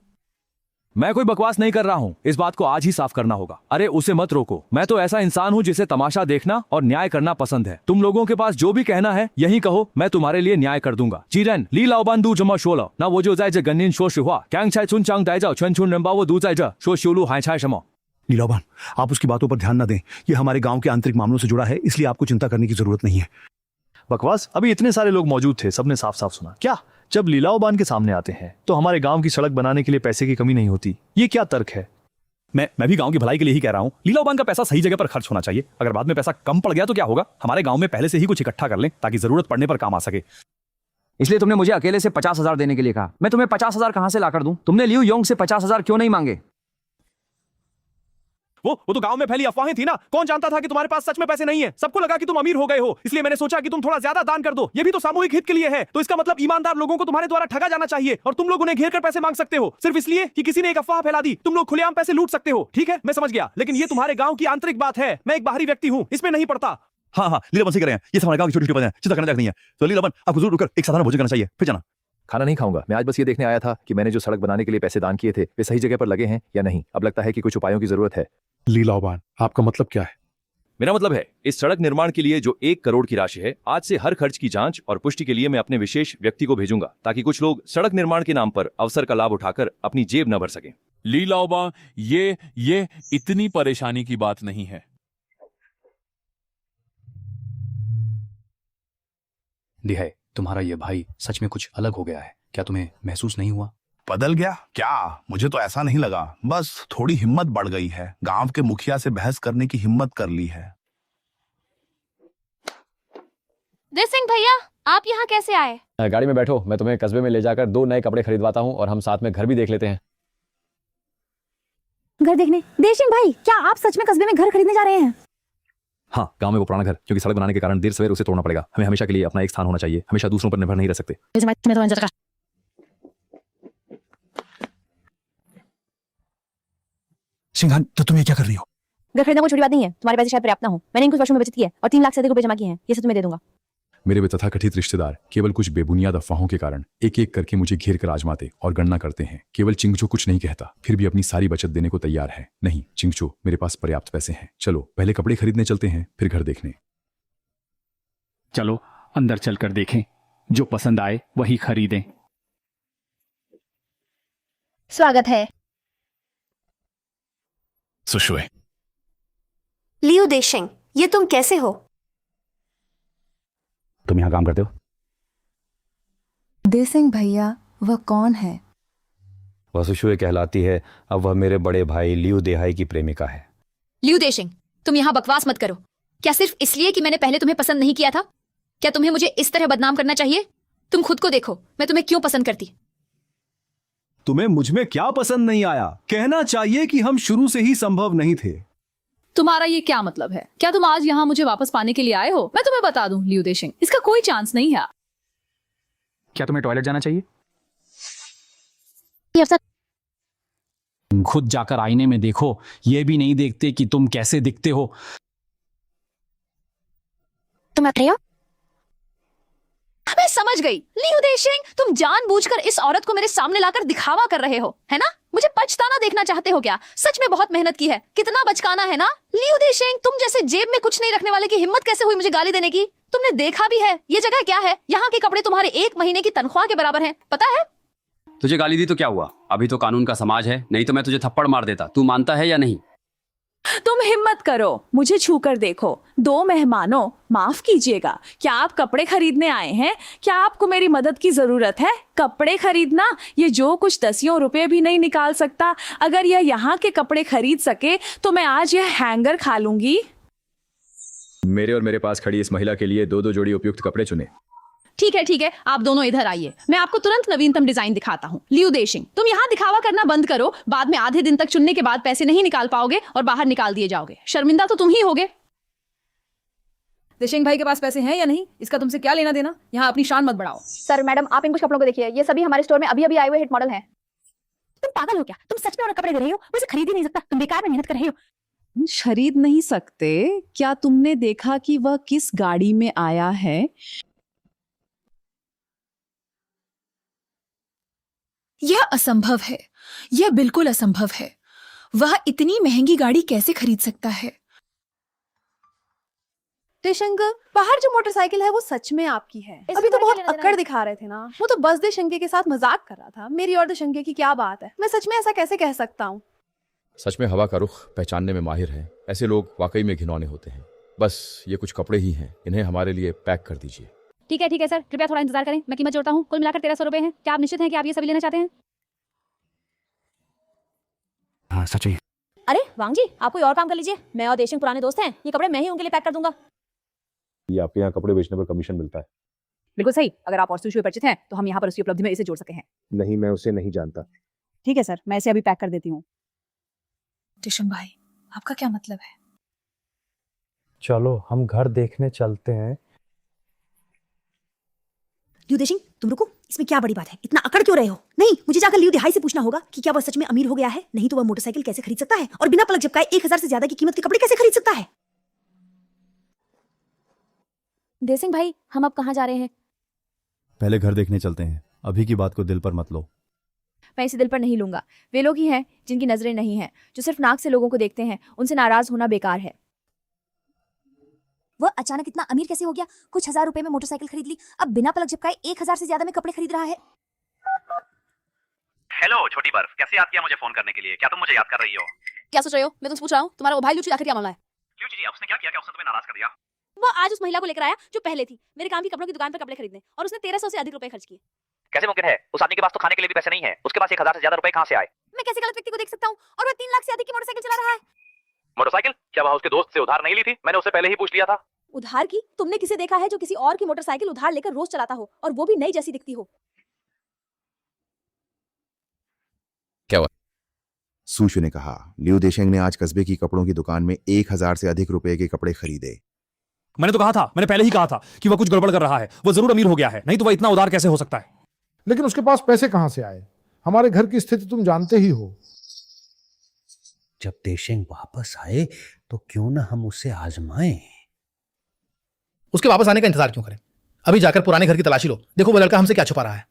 मैं कोई बकवास नहीं कर रहा हूँ, इस बात को आज ही साफ करना होगा। अरे उसे मत रोको, मैं तो ऐसा इंसान हूँ जिसे तमाशा देखना और न्याय करना पसंद है। तुम लोगों के पास जो भी कहना है यही कहो, मैं तुम्हारे लिए न्याय कर दूंगा। जीरन ली लाओबान दू जमा शोलो ना वो जो जाए गन्निन शो शुआ कैंग छाई चुन चांग दाई जाओ छन छुन रंबा वो दू जाए शो शिवलू हाई छाई शमो। लीलाबान, आप उसकी बातों पर ध्यान न दें। ये हमारे गांव के आंतरिक मामलों से जुड़ा है, इसलिए आपको चिंता करने की जरूरत नहीं है। बकवास, अभी इतने सारे लोग मौजूद थे, सबने साफ साफ सुना। क्या जब लीलाओबान के सामने आते हैं तो हमारे गांव की सड़क बनाने के लिए पैसे की कमी नहीं होती? ये क्या तर्क है? मैं भी गांव की भलाई के लिए ही कह रहा हूँ। लीलाओबान का पैसा सही जगह पर खर्च होना चाहिए। अगर बाद में पैसा कम पड़ गया तो क्या होगा? हमारे गांव में पहले से ही कुछ इकट्ठा कर लें ताकि जरूरत पड़ने पर काम आ सके। इसलिए तुमने मुझे अकेले से 50,000 देने के लिए कहा। मैं तुम्हें 50,000 कहां से लाकर दूं? तुमने लियू योंग से 50,000 क्यों नहीं मांगे? वो तो गांव में फैली अफवाहें थी ना। कौन जानता था कि तुम्हारे पास सच में पैसे नहीं है। सबको लगा कि तुम अमीर हो गए हो, इसलिए मैंने सोचा कि तुम थोड़ा ज्यादा दान कर दो। ये भी तो सामूहिक हित के लिए है। तो इसका मतलब ईमानदार लोगों को तुम्हारे द्वारा ठगा जाना चाहिए और तुम लोग उन्हें घेर कर पैसे मांग सकते हो सिर्फ इसलिए कि किसी ने एक अफवाह फैला दी। तुम लोग खुलेआम पैसे लूट सकते हो। ठीक है, मैं समझ गया, लेकिन ये तुम्हारे गांव की आंतरिक बात है। मैं एक बाहरी व्यक्ति हूँ, इसमें नहीं पड़ता। हाँ, लीलाबन से कह रहे हैं। ये हमारे गांव की छोटी छोटी बातें हैं, चिंता करने लायक नहीं है। तो लीलाबन, आपको जरूर रुककर एक साधारण भोजन करना चाहिए, फिर जाना। खाना नहीं खाऊंगा। मैं आज बस ये देखने आया था कि मैंने जो सड़क बनाने के लिए पैसे दान किए थे वे सही जगह पर लगे हैं या नहीं। अब लगता है कि कुछ उपायों की जरूरत है। लीलाबान, आपका मतलब क्या है? मेरा मतलब है इस सड़क निर्माण के लिए जो 1 करोड़ की राशि है, आज से हर खर्च की जांच और पुष्टि के लिए मैं अपने विशेष व्यक्ति को भेजूंगा ताकि कुछ लोग सड़क निर्माण के नाम पर अवसर का लाभ उठाकर अपनी जेब न भर सकें। लीलाओबा, ये इतनी परेशानी की बात नहीं है। दिहाई, तुम्हारा ये भाई सच में कुछ अलग हो गया है। क्या तुम्हें महसूस नहीं हुआ? बदल गया क्या? मुझे तो ऐसा नहीं लगा, बस थोड़ी हिम्मत बढ़ गई है। गांव के मुखिया से बहस करने की हिम्मत कर ली है। देसिंग भैया, आप यहाँ कैसे आए? गाड़ी में बैठो, मैं तुम्हें कस्बे में ले जाकर 2 नए कपड़े खरीदवाता हूँ और हम साथ में घर भी देख लेते हैं। घर देखने? देशिंग भाई, क्या आप सच में कस्बे में घर खरीदने जा रहे हैं? हाँ, गांव में वो पुराना घर, क्योंकि सड़क बनाने के कारण देर सवेर उसे तोड़ना पड़ेगा। हमें हमेशा के लिए अपना एक स्थान होना चाहिए। हमेशा दूसरों पर निर्भर नहीं रह सकते। सिंघान, तो तुम ये क्या कर रही हो? घर खरीदना कोई छोटी बात नहीं है। तुम्हारे पैसे शायद पर्याप्त ना हो। मैंने इन कुछ वर्षों में बचत की है और 3 लाख से अधिक रुपए जमा किए हैं। ये सब तुम्हें दे दूंगा। मेरे वे तथाकथित रिश्तेदार केवल कुछ बेबुनियाद अफवाहों के कारण एक एक करके मुझे घेर कर आजमाते और गणना करते हैं। केवल चिंगचो कुछ नहीं कहता, फिर भी अपनी सारी बचत देने को तैयार है। नहीं चिंगचो, मेरे पास पर्याप्त पैसे हैं। चलो पहले कपड़े खरीदने चलते हैं, फिर घर देखने। चलो अंदर चलकर देखें, जो पसंद आए वही खरीदें। स्वागत है। सुशुए। लियू देशिंग, ये तुम कैसे हो? तुम यहाँ काम करते हो? देसिंग भैया, वह कौन है? वह सुशुए कहलाती है। अब वह मेरे बड़े भाई लियू देहाई की प्रेमिका है। लियू देशिंग, तुम यहाँ बकवास मत करो। क्या सिर्फ इसलिए कि मैंने पहले तुम्हें पसंद नहीं किया था? क्या तुम्हें मुझे इस तरह बदनाम करना चाहिए? तुम खुद को देखो, मैं तुम्हें क्यों पसंद करती। तुम्हें मुझमें क्या पसंद नहीं आया? कहना चाहिए कि हम शुरू से ही संभव नहीं थे। तुम्हारा ये क्या मतलब है? क्या तुम आज यहाँ मुझे वापस पाने के लिए आए हो? मैं तुम्हें बता दूं लियू देशिंग, इसका कोई चांस नहीं है। क्या तुम्हें टॉयलेट जाना चाहिए? खुद जाकर आईने में देखो, ये भी नहीं देखते कि तुम कैसे दिखते हो। तुम रहे हो? मैं समझ गई। लियू देशिंग, तुम जानबूझकर इस औरत को मेरे सामने लाकर दिखावा कर रहे हो, है ना? मुझे पछताना देखना चाहते हो क्या? सच में बहुत मेहनत की है, कितना बचकाना है ना? लियू देशिंग, तुम जैसे जेब में कुछ नहीं रखने वाले की हिम्मत कैसे हुई मुझे गाली देने की? तुमने देखा भी है ये जगह क्या है? यहाँ के कपड़े तुम्हारे 1 महीने की तनख्वाह के बराबर हैं, पता है? तुझे गाली दी तो क्या हुआ? अभी तो कानून का समाज है, नहीं तो मैं तुझे थप्पड़ मार देता। तू मानता है या नहीं? तुम हिम्मत करो, मुझे छू कर देखो। 2 मेहमानों, माफ कीजिएगा, क्या आप कपड़े खरीदने आए हैं? क्या आपको मेरी मदद की जरूरत है? कपड़े खरीदना, ये जो कुछ 10 रुपए भी नहीं निकाल सकता। अगर यह यहाँ के कपड़े खरीद सके तो मैं आज यह हैंगर खा लूंगी। मेरे और मेरे पास खड़ी इस महिला के लिए 2-2 जोड़ी उपयुक्त कपड़े चुने। ठीक है, आप दोनों इधर आइए, मैं आपको तुरंत नवीनतम डिजाइन दिखाता हूँ। लियू देशिंग, तुम यहाँ दिखावा करना बंद करो। बाद में आधे दिन तक चुनने के बाद पैसे नहीं निकाल पाओगे और बाहर निकाल दिए जाओगे। शर्मिंदा तो तुम ही होगे। देशिंग भाई के पास पैसे हैं या नहीं, इसका तुमसे क्या लेना देना। यहाँ अपनी शान मत बढ़ाओ। सर मैडम, आप इन कुछ कपड़ों को देखिए, ये सभी हमारे स्टोर में अभी अभी आए हुए हिट मॉडल हैं। तुम पागल हो क्या? तुम सच में और कपड़े दे रहे हो? मुझे खरीद ही नहीं सकता, तुम बेकार में मेहनत कर रहे हो। खरीद नहीं सकते? क्या तुमने देखा कि वह किस गाड़ी में आया है? यह असंभव है, यह बिल्कुल असंभव है। वह इतनी महंगी गाड़ी कैसे खरीद सकता है? देशंग, बाहर जो मोटरसाइकिल है वो सच में आपकी है। अभी तो बहुत अक्कड़ दिखा रहे थे ना। वो तो बस देशंगे के साथ मजाक कर रहा था। मेरी और देशंगे की क्या बात है? मैं सच में ऐसा कैसे कह सकता हूँ? सच में हवा का रुख पहचानने में माहिर है। ऐसे लोग वाकई में घिनौने होते हैं। बस ये कुछ कपड़े ही हैं, इन्हें हमारे लिए पैक कर दीजिए। ठीक है सर, कृपया थोड़ा इंतजार करें, मैं कीमत जोड़ता हूँ। कुल मिलाकर 1300 रुपए हैं। क्या आप निश्चित हैं कि आप ये सभी लेना चाहते हैं? हाँ, सच है। अरे वांग जी, आप कोई और काम कर लीजिए। मैं और देशंग पुराने दोस्त हैं, ये कपड़े मैं ही उनके लिए पैक कर दूंगा। ये आपके यहाँ कपड़े बेचने पर कमीशन मिलता है? बिल्कुल सही। अगर आप और सुशी परिचित हैं तो हम यहाँ पर उसकी उपलब्धि में इसे जोड़ सके हैं। नहीं, मैं उसे नहीं जानता। ठीक है सर, मैं इसे अभी पैक कर देती हूँ। देशंग भाई, आपका क्या मतलब है? चलो हम घर देखने चलते हैं। लियू देशिंग, तुम रुको, इसमें क्या बड़ी बात है? इतना अकड़ क्यों रहे हो? नहीं, मुझे जाकर लियू दिहाई से पूछना होगा कि क्या वह सच में अमीर हो गया है। नहीं तो वह मोटरसाइकिल कैसे खरीद सकता है और बिना पलक झपकाए 1000 से ज्यादा की कीमत के कपड़े कैसे खरीद सकता है? देसिंग भाई, हम अब कहाँ जा रहे हैं? पहले घर देखने चलते हैं। अभी की बात को दिल पर मत लो। मैं इसे दिल पर नहीं लूंगा। वे लोग ही हैं जिनकी नजरें नहीं हैं, जो सिर्फ नाक से लोगों को देखते हैं। उनसे नाराज होना बेकार है। वह अचानक इतना अमीर कैसे हो गया? कुछ 1000 रुपए में मोटरसाइकिल खरीद ली, अब बिना पलक झपकाए 1000 से ज्यादा में कपड़े खरीद रहा है। हेलो छोटी बर्फ, कैसे याद किया मुझे फोन करने के लिए? क्या तुम मुझे याद कर रही हो? क्या सोच रहे हो? मैं तुमसे पूछ रहा हूँ, तुम्हारा वो भाई लूची आखिर क्या मामला है? लूची जी, उसने क्या किया? क्या उसने तुम्हें नाराज कर दिया? वो आज उस महिला को लेकर आया जो पहले थी मेरे काम की कपड़ों की दुकान पर कपड़े खरीदने, और उसने 1300 से अधिक रुपए खर्च किए। कैसे मुमकिन है? उस आदमी के पास तो खाने के लिए भी पैसे नहीं है। उसके पास 1000 से ज्यादा रुपए कहाँ से आए? मैं कैसे गलत व्यक्ति को देख सकता हूँ? और वह 3 लाख से अधिक की मोटरसाइकिल चला रहा है। मोटरसाइकिल? क्या वह उसके दोस्त से उधार नहीं ली थी? मैंने उससे पहले ही पूछ लिया था। उधार की? तुमने किसे देखा है जो किसी और की मोटरसाइकिल उधार लेकर रोज चलाता हो, और वो भी नई जैसी दिखती हो? क्या हुआ? सूशु ने कहा, लियू देशेंग ने आज कस्बे की कपड़ों की दुकान में 1000 से अधिक रुपए के कपड़े खरीदे। मैंने तो कहा था, मैंने पहले ही कहा था कि वह कुछ गड़बड़ कर रहा है। वो जरूर अमीर हो गया है, नहीं तो वह इतना उदार कैसे हो सकता है? लेकिन उसके पास पैसे कहां से आए? हमारे घर की स्थिति तुम जानते ही हो। जब देशेंग वापस आए तो क्यों ना हम उसे आजमाएं। उसके वापस आने का इंतजार क्यों करें? अभी जाकर पुराने घर की तलाशी लो। देखो वो लड़का हमसे क्या छुपा रहा है।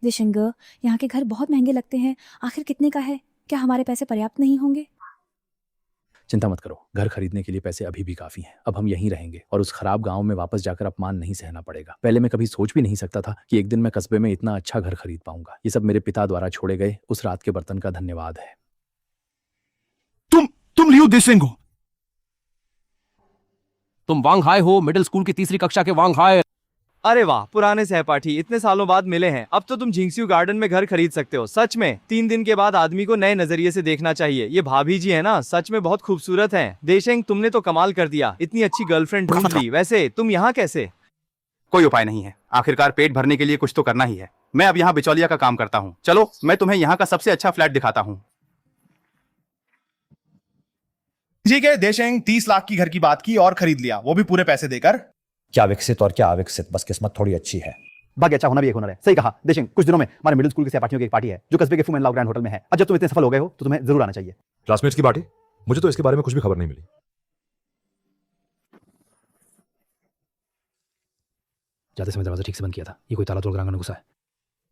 देशंग, यहाँ के घर बहुत महंगे लगते हैं। आखिर कितने का है? क्या हमारे पैसे पर्याप्त नहीं होंगे? चिंता मत करो, घर खरीदने के लिए पैसे अभी भी काफी हैं। अब हम यहीं रहेंगे और उस खराब गांव में वापस जाकर अपमान नहीं सहना पड़ेगा। पहले मैं कभी सोच भी नहीं सकता था कि एक दिन मैं कस्बे में इतना अच्छा घर खरीद पाऊंगा। ये सब मेरे पिता द्वारा छोड़े गए उस रात के बर्तन का धन्यवाद है। तुम लियू देशेंग हो? तुम वांग हाय हो, मिडिल स्कूल की 3री कक्षा के वांग हाय। अरे वाह, पुराने सहपाठी, इतने सालों बाद मिले हैं। अब तो तुम झिंगसियू गार्डन में घर खरीद सकते हो। सच में 3 दिन के बाद आदमी को नए नजरिए से देखना चाहिए। ये भाभी जी है ना, सच में बहुत खूबसूरत हैं। देशेंग, तुमने तो कमाल कर दिया, इतनी अच्छी गर्लफ्रेंड ढूंढ ली। वैसे तुम यहाँ कैसे? कोई उपाय नहीं है, आखिरकार पेट भरने के लिए कुछ तो करना ही है। मैं अब यहाँ बिचौलिया का काम करता हूँ। चलो मैं तुम्हें यहाँ का सबसे अच्छा फ्लैट दिखाता हूँ। ठीक है, देशेंग 30 लाख की घर की बात की और खरीद लिया, वो भी पूरे पैसे देकर। क्या विकसित और क्या अविकसित, बस किस्मत थोड़ी अच्छी है। भाग्य अच्छा होना भी एक हुनर है। सही कहा देशेंग। कुछ दिनों में हमारे मिडिल स्कूल के सहपाठियों की एक पार्टी है जो कस्बे के फू एंड लाओ ग्रैंड होटल में है। अब जब तुम इतने सफल हो गए हो तो तुम्हें जरूर आना चाहिए। क्लासमेट्स की पार्टी? मुझे तो इसके बारे में कुछ भी खबर नहीं मिली। जाते समय दरवाजा ठीक से बंद किया था। ये कोई ताला तोड़ कर आंगन में घुसा है।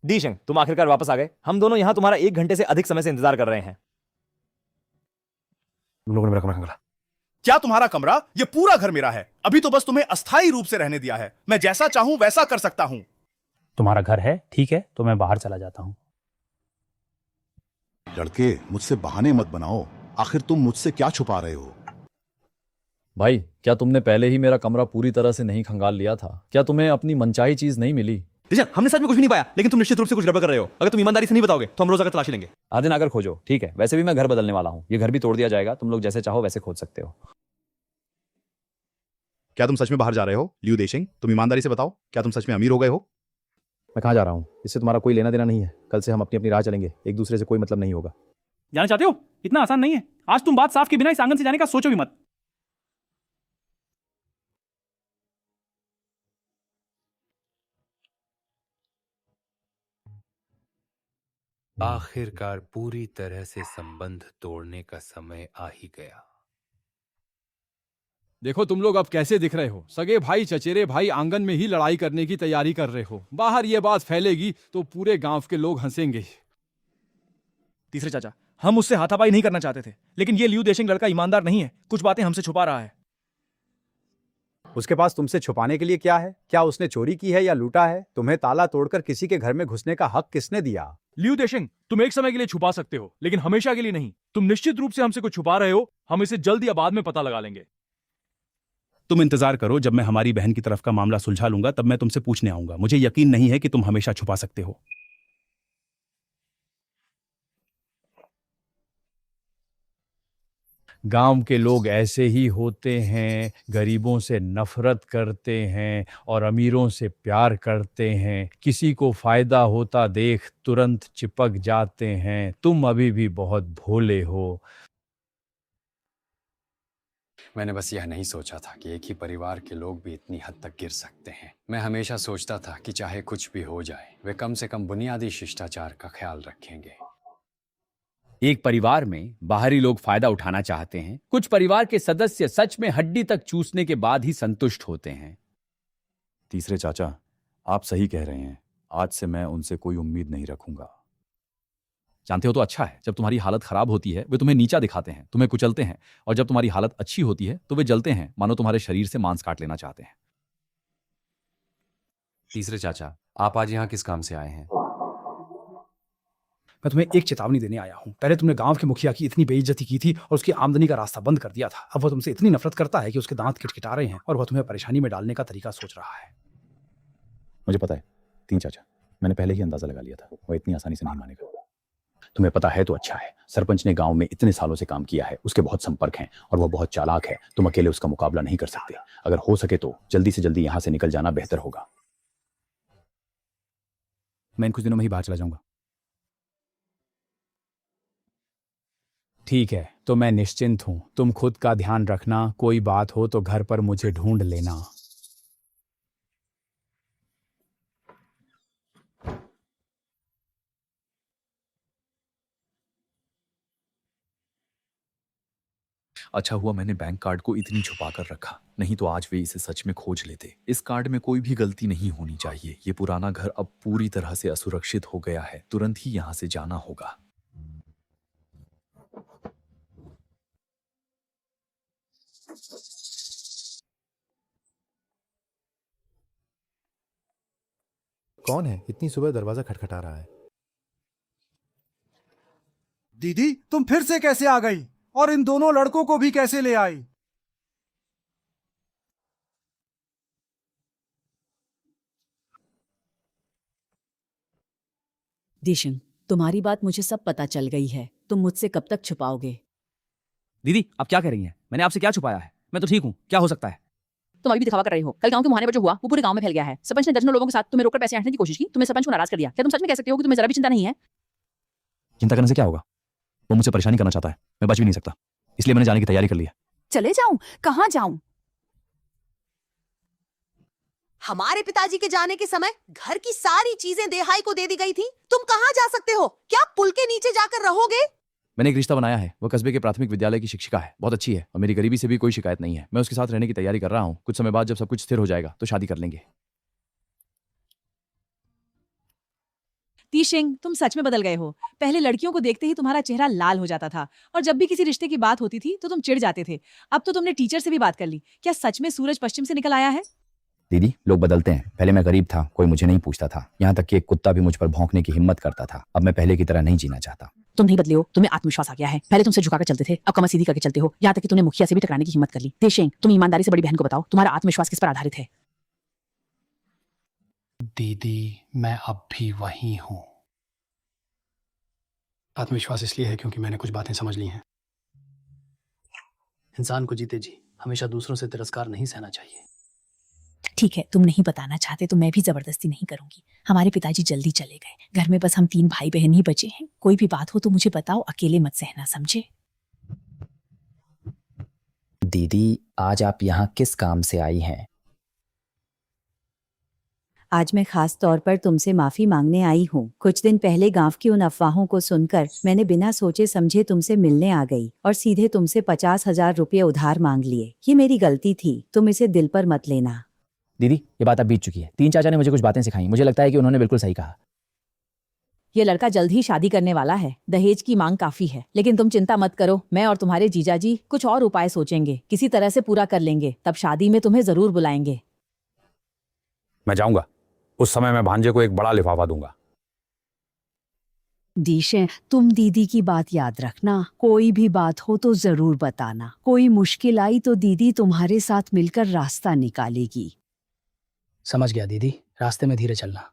दीशंग, तुम आखिरकार वापस आ गए। हम दोनों यहाँ तुम्हारा 1 घंटे से अधिक समय से इंतजार कर रहे हैं। तुम लोगों ने मेरा कमरा खंगाला। क्या तुम्हारा कमरा? ये पूरा घर मेरा है। अभी तो बस तुम्हें अस्थायी रूप से रहने दिया है। मैं जैसा चाहूं वैसा कर सकता हूं। तुम्हारा घर है, ठीक है, तो मैं बाहर चला जाता हूँ। लड़के मुझसे बहाने मत बनाओ, आखिर तुम मुझसे क्या छुपा रहे हो? भाई क्या तुमने पहले ही मेरा कमरा पूरी तरह से नहीं खंगाल लिया था? क्या तुम्हें अपनी मनचाही चीज नहीं मिली? हमने सच में कुछ भी नहीं पाया, लेकिन तुम निश्चित रूप से कुछ गड़बड़ कर रहे हो। अगर तुम ईमानदारी से नहीं बताओगे तो हम रोज आकर तलाशी लेंगे। आधे नागर खोजो, ठीक है? वैसे भी मैं घर बदलने वाला हूँ, ये घर भी तोड़ दिया जाएगा, तुम लोग जैसे चाहो वैसे खोज सकते हो। क्या तुम सच में बाहर जा रहे हो लियू देशिंग? तुम ईमानदारी से बताओ, क्या तुम सच में अमीर हो गए हो? मैं कहाँ जा रहा हूँ, इससे तुम्हारा कोई लेना देना नहीं है। कल से हम अपनी अपनी राह चलेंगे, एक दूसरे से कोई मतलब नहीं होगा। जाना चाहते हो? इतना आसान नहीं है। आज तुम बात साफ के बिना इस आंगन से जाने का सोचो भी मत। आखिरकार पूरी तरह से संबंध तोड़ने का समय आ ही गया। देखो तुम लोग अब कैसे दिख रहे हो। सगे भाई चचेरे भाई आंगन में ही लड़ाई करने की तैयारी कर रहे हो। बाहर ये बात फैलेगी तो पूरे गांव के लोग हंसेंगे। तीसरे चाचा, हम उससे हाथापाई नहीं करना चाहते थे, लेकिन ये लियू देशिंग लड़का ईमानदार नहीं है, कुछ बातें हमसे छुपा रहा है। उसके पास तुमसे छुपाने के लिए क्या है? क्या उसने चोरी की है या लूटा है? तुम्हें ताला तोड़कर किसी के घर में घुसने का हक किसने दिया? लियू देशिंग, तुम एक समय के लिए छुपा सकते हो, लेकिन हमेशा के लिए नहीं। तुम निश्चित रूप से हमसे कुछ छुपा रहे हो, हम इसे जल्द या बाद में पता लगा लेंगे। तुम इंतजार करो, जब मैं हमारी बहन की तरफ का मामला सुलझा लूंगा तब मैं तुमसे पूछने आऊंगा। मुझे यकीन नहीं है कि तुम हमेशा छुपा सकते हो। गांव के लोग ऐसे ही होते हैं, गरीबों से नफरत करते हैं और अमीरों से प्यार करते हैं। किसी को फायदा होता देख तुरंत चिपक जाते हैं। तुम अभी भी बहुत भोले हो। मैंने बस यह नहीं सोचा था कि एक ही परिवार के लोग भी इतनी हद तक गिर सकते हैं। मैं हमेशा सोचता था कि चाहे कुछ भी हो जाए, वे कम से कम बुनियादी शिष्टाचार का ख्याल रखेंगे। एक परिवार में बाहरी लोग फायदा उठाना चाहते हैं, कुछ परिवार के सदस्य सच में हड्डी तक चूसने के बाद ही संतुष्ट होते हैं। तीसरे चाचा, आप सही कह रहे हैं। आज से मैं उनसे कोई उम्मीद नहीं रखूंगा। जानते हो तो अच्छा है। जब तुम्हारी हालत खराब होती है वे तुम्हें नीचा दिखाते हैं, तुम्हें कुचलते हैं, और जब तुम्हारी हालत अच्छी होती है तो वे जलते हैं, मानो तुम्हारे शरीर से मांस काट लेना चाहते हैं। तीसरे चाचा, आप आज यहाँ किस काम से आए हैं? मैं तुम्हें एक चेतावनी देने आया हूँ। पहले तुमने गांव के मुखिया की इतनी बेइज्जती की थी और उसकी आमदनी का रास्ता बंद कर दिया था। अब वह तुमसे इतनी नफरत करता है कि उसके दांत किटकिटा रहे हैं और वह तुम्हें परेशानी में डालने का तरीका सोच रहा है। मुझे पता है तीन चाचा, मैंने पहले ही अंदाजा लगा लिया था, वह इतनी आसानी से नहीं मानेगा। तुम्हें पता है तो अच्छा है, सरपंच ने गांव में इतने सालों से काम किया है, उसके बहुत संपर्क हैं और वह बहुत चालाक है। तुम अकेले उसका मुकाबला नहीं कर सकते। अगर हो सके तो जल्दी से जल्दी यहां से निकल जाना बेहतर होगा। मैं इन कुछ दिनों में ही बाहर चला जाऊंगा। ठीक है, तो मैं निश्चिंत हूं। तुम खुद का ध्यान रखना। कोई बात हो तो घर पर मुझे ढूंढ लेना। अच्छा हुआ मैंने बैंक कार्ड को इतनी छुपा कर रखा, नहीं तो आज वे इसे सच में खोज लेते। इस कार्ड में कोई भी गलती नहीं होनी चाहिए। ये पुराना घर अब पूरी तरह से असुरक्षित हो गया है। तुरंत ही यहां से जाना होगा। कौन है? इतनी सुबह दरवाजा खटखटा रहा है। दीदी, तुम फिर से कैसे आ गई? और इन दोनों लड़कों को भी कैसे ले आई? देशिंग, तुम्हारी बात मुझे सब पता चल गई है। तुम मुझसे कब तक छुपाओगे? दीदी, आप क्या कह रही हैं? मैंने आपसे क्या छुपाया है? मैं तो ठीक हूँ, क्या हो सकता है? तुम अभी भी दिखावा कर रही हो। कल गांव के मुहाने पर जो हुआ वो पूरे गांव में फैल गया है। सरपंच ने दर्जनों लोगों के साथ तुम्हें रोककर पैसे ऐंठने की कोशिश की। तुमने सरपंच को नाराज कर दिया। क्या तुम सच में कह सकते हो कि तुम्हें जरा भी चिंता नहीं है? चिंता करने से क्या होगा? वो मुझसे परेशानी करना चाहता है, मैं बच भी नहीं सकता, इसलिए मैंने जाने की तैयारी कर ली है। चले जाऊं? कहाँ जाऊं? हमारे पिताजी के जाने के समय घर की सारी चीजें देहाई को दे दी गई थी। तुम कहाँ जा सकते हो? क्या पुल के नीचे जाकर रहोगे? मैंने एक रिश्ता बनाया है। वो कस्बे के प्राथमिक विद्यालय की शिक्षिका है, बहुत अच्छी है और मेरी गरीबी से भी कोई शिकायत नहीं है। मैं उसके साथ रहने की तैयारी कर रहा हूँ। कुछ समय बाद जब सब कुछ स्थिर हो जाएगा तो शादी कर लेंगे। तीशिंग, तुम सच में बदल गए हो। पहले लड़कियों को देखते ही तुम्हारा चेहरा लाल हो जाता था और जब भी किसी रिश्ते की बात होती थी तो तुम चिढ़ जाते थे। अब तो तुमने टीचर से भी बात कर ली। क्या सच में सूरज पश्चिम से निकल आया है? दीदी, लोग बदलते हैं। पहले मैं गरीब था, कोई मुझे नहीं पूछता था, यहाँ तक कि एक कुत्ता भी मुझ पर भौंकने की हिम्मत करता था। अब मैं पहले की तरह नहीं जीना चाहता। तुम नहीं बदले हो, तुम्हें आत्मविश्वास आ गया है। पहले तुमसे झुकाकर चलते थे, अब कमर सीधी करके चलते हो, यहाँ तक कि तुमने मुखिया से भी टकराने की हिम्मत कर ली। देशेंग, तुम ईमानदारी से बड़ी बहन को बताओ, तुम्हारा आत्मविश्वास किस पर आधारित है? दीदी, मैं अब भी वही हूं। आत्मविश्वास इसलिए है क्योंकि मैंने कुछ बातें समझ ली हैं। इंसान को जीते जी हमेशा दूसरों से तिरस्कार नहीं सहना चाहिए। ठीक है, तुम नहीं बताना चाहते तो मैं भी जबरदस्ती नहीं करूंगी। हमारे पिताजी जल्दी चले गए, घर में बस हम 3 भाई बहन ही बचे हैं। कोई भी बात हो तो मुझे बताओ, अकेले मत सहना, समझे? दीदी, आज आप यहाँ किस काम से आई हैं? आज मैं खास तौर पर तुमसे माफी मांगने आई हूँ। कुछ दिन पहले गांव की उन अफवाहों को सुनकर मैंने बिना सोचे समझे तुमसे मिलने आ गई और सीधे तुमसे 50,000 रुपये उधार मांग लिए। ये मेरी गलती थी, तुम इसे दिल पर मत लेना। दीदी, ये बात अब बीत चुकी है। 3 चाचा ने मुझे कुछ बातें सिखाई, मुझे लगता है कि उन्होंने बिल्कुल सही कहा। ये लड़का जल्द ही शादी करने वाला है, दहेज की मांग काफी है, लेकिन तुम चिंता मत करो, मैं और तुम्हारे जीजाजी कुछ और उपाय सोचेंगे, किसी तरह से पूरा कर लेंगे, तब शादी में तुम्हें जरूर बुलाएंगे। मैं जाऊंगा, उस समय मैं भांजे को एक बड़ा लिफाफा दूंगा। दीशे, तुम दीदी की बात याद रखना, कोई भी बात हो तो जरूर बताना। कोई मुश्किल आई तो दीदी तुम्हारे साथ मिलकर रास्ता निकालेगी। समझ गया दीदी, रास्ते में धीरे चलना।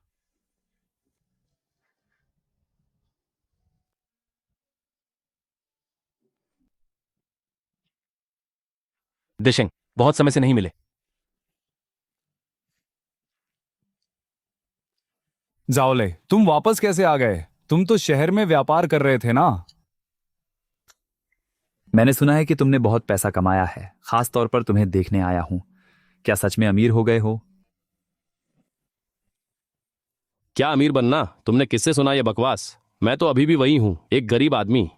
देशेंग, बहुत समय से नहीं मिले। जाओले, तुम वापस कैसे आ गए? तुम तो शहर में व्यापार कर रहे थे ना? मैंने सुना है कि तुमने बहुत पैसा कमाया है, खास तौर पर तुम्हें देखने आया हूं। क्या सच में अमीर हो गए हो? क्या अमीर बनना? तुमने किससे सुना ये बकवास? मैं तो अभी भी वही हूं, एक गरीब आदमी।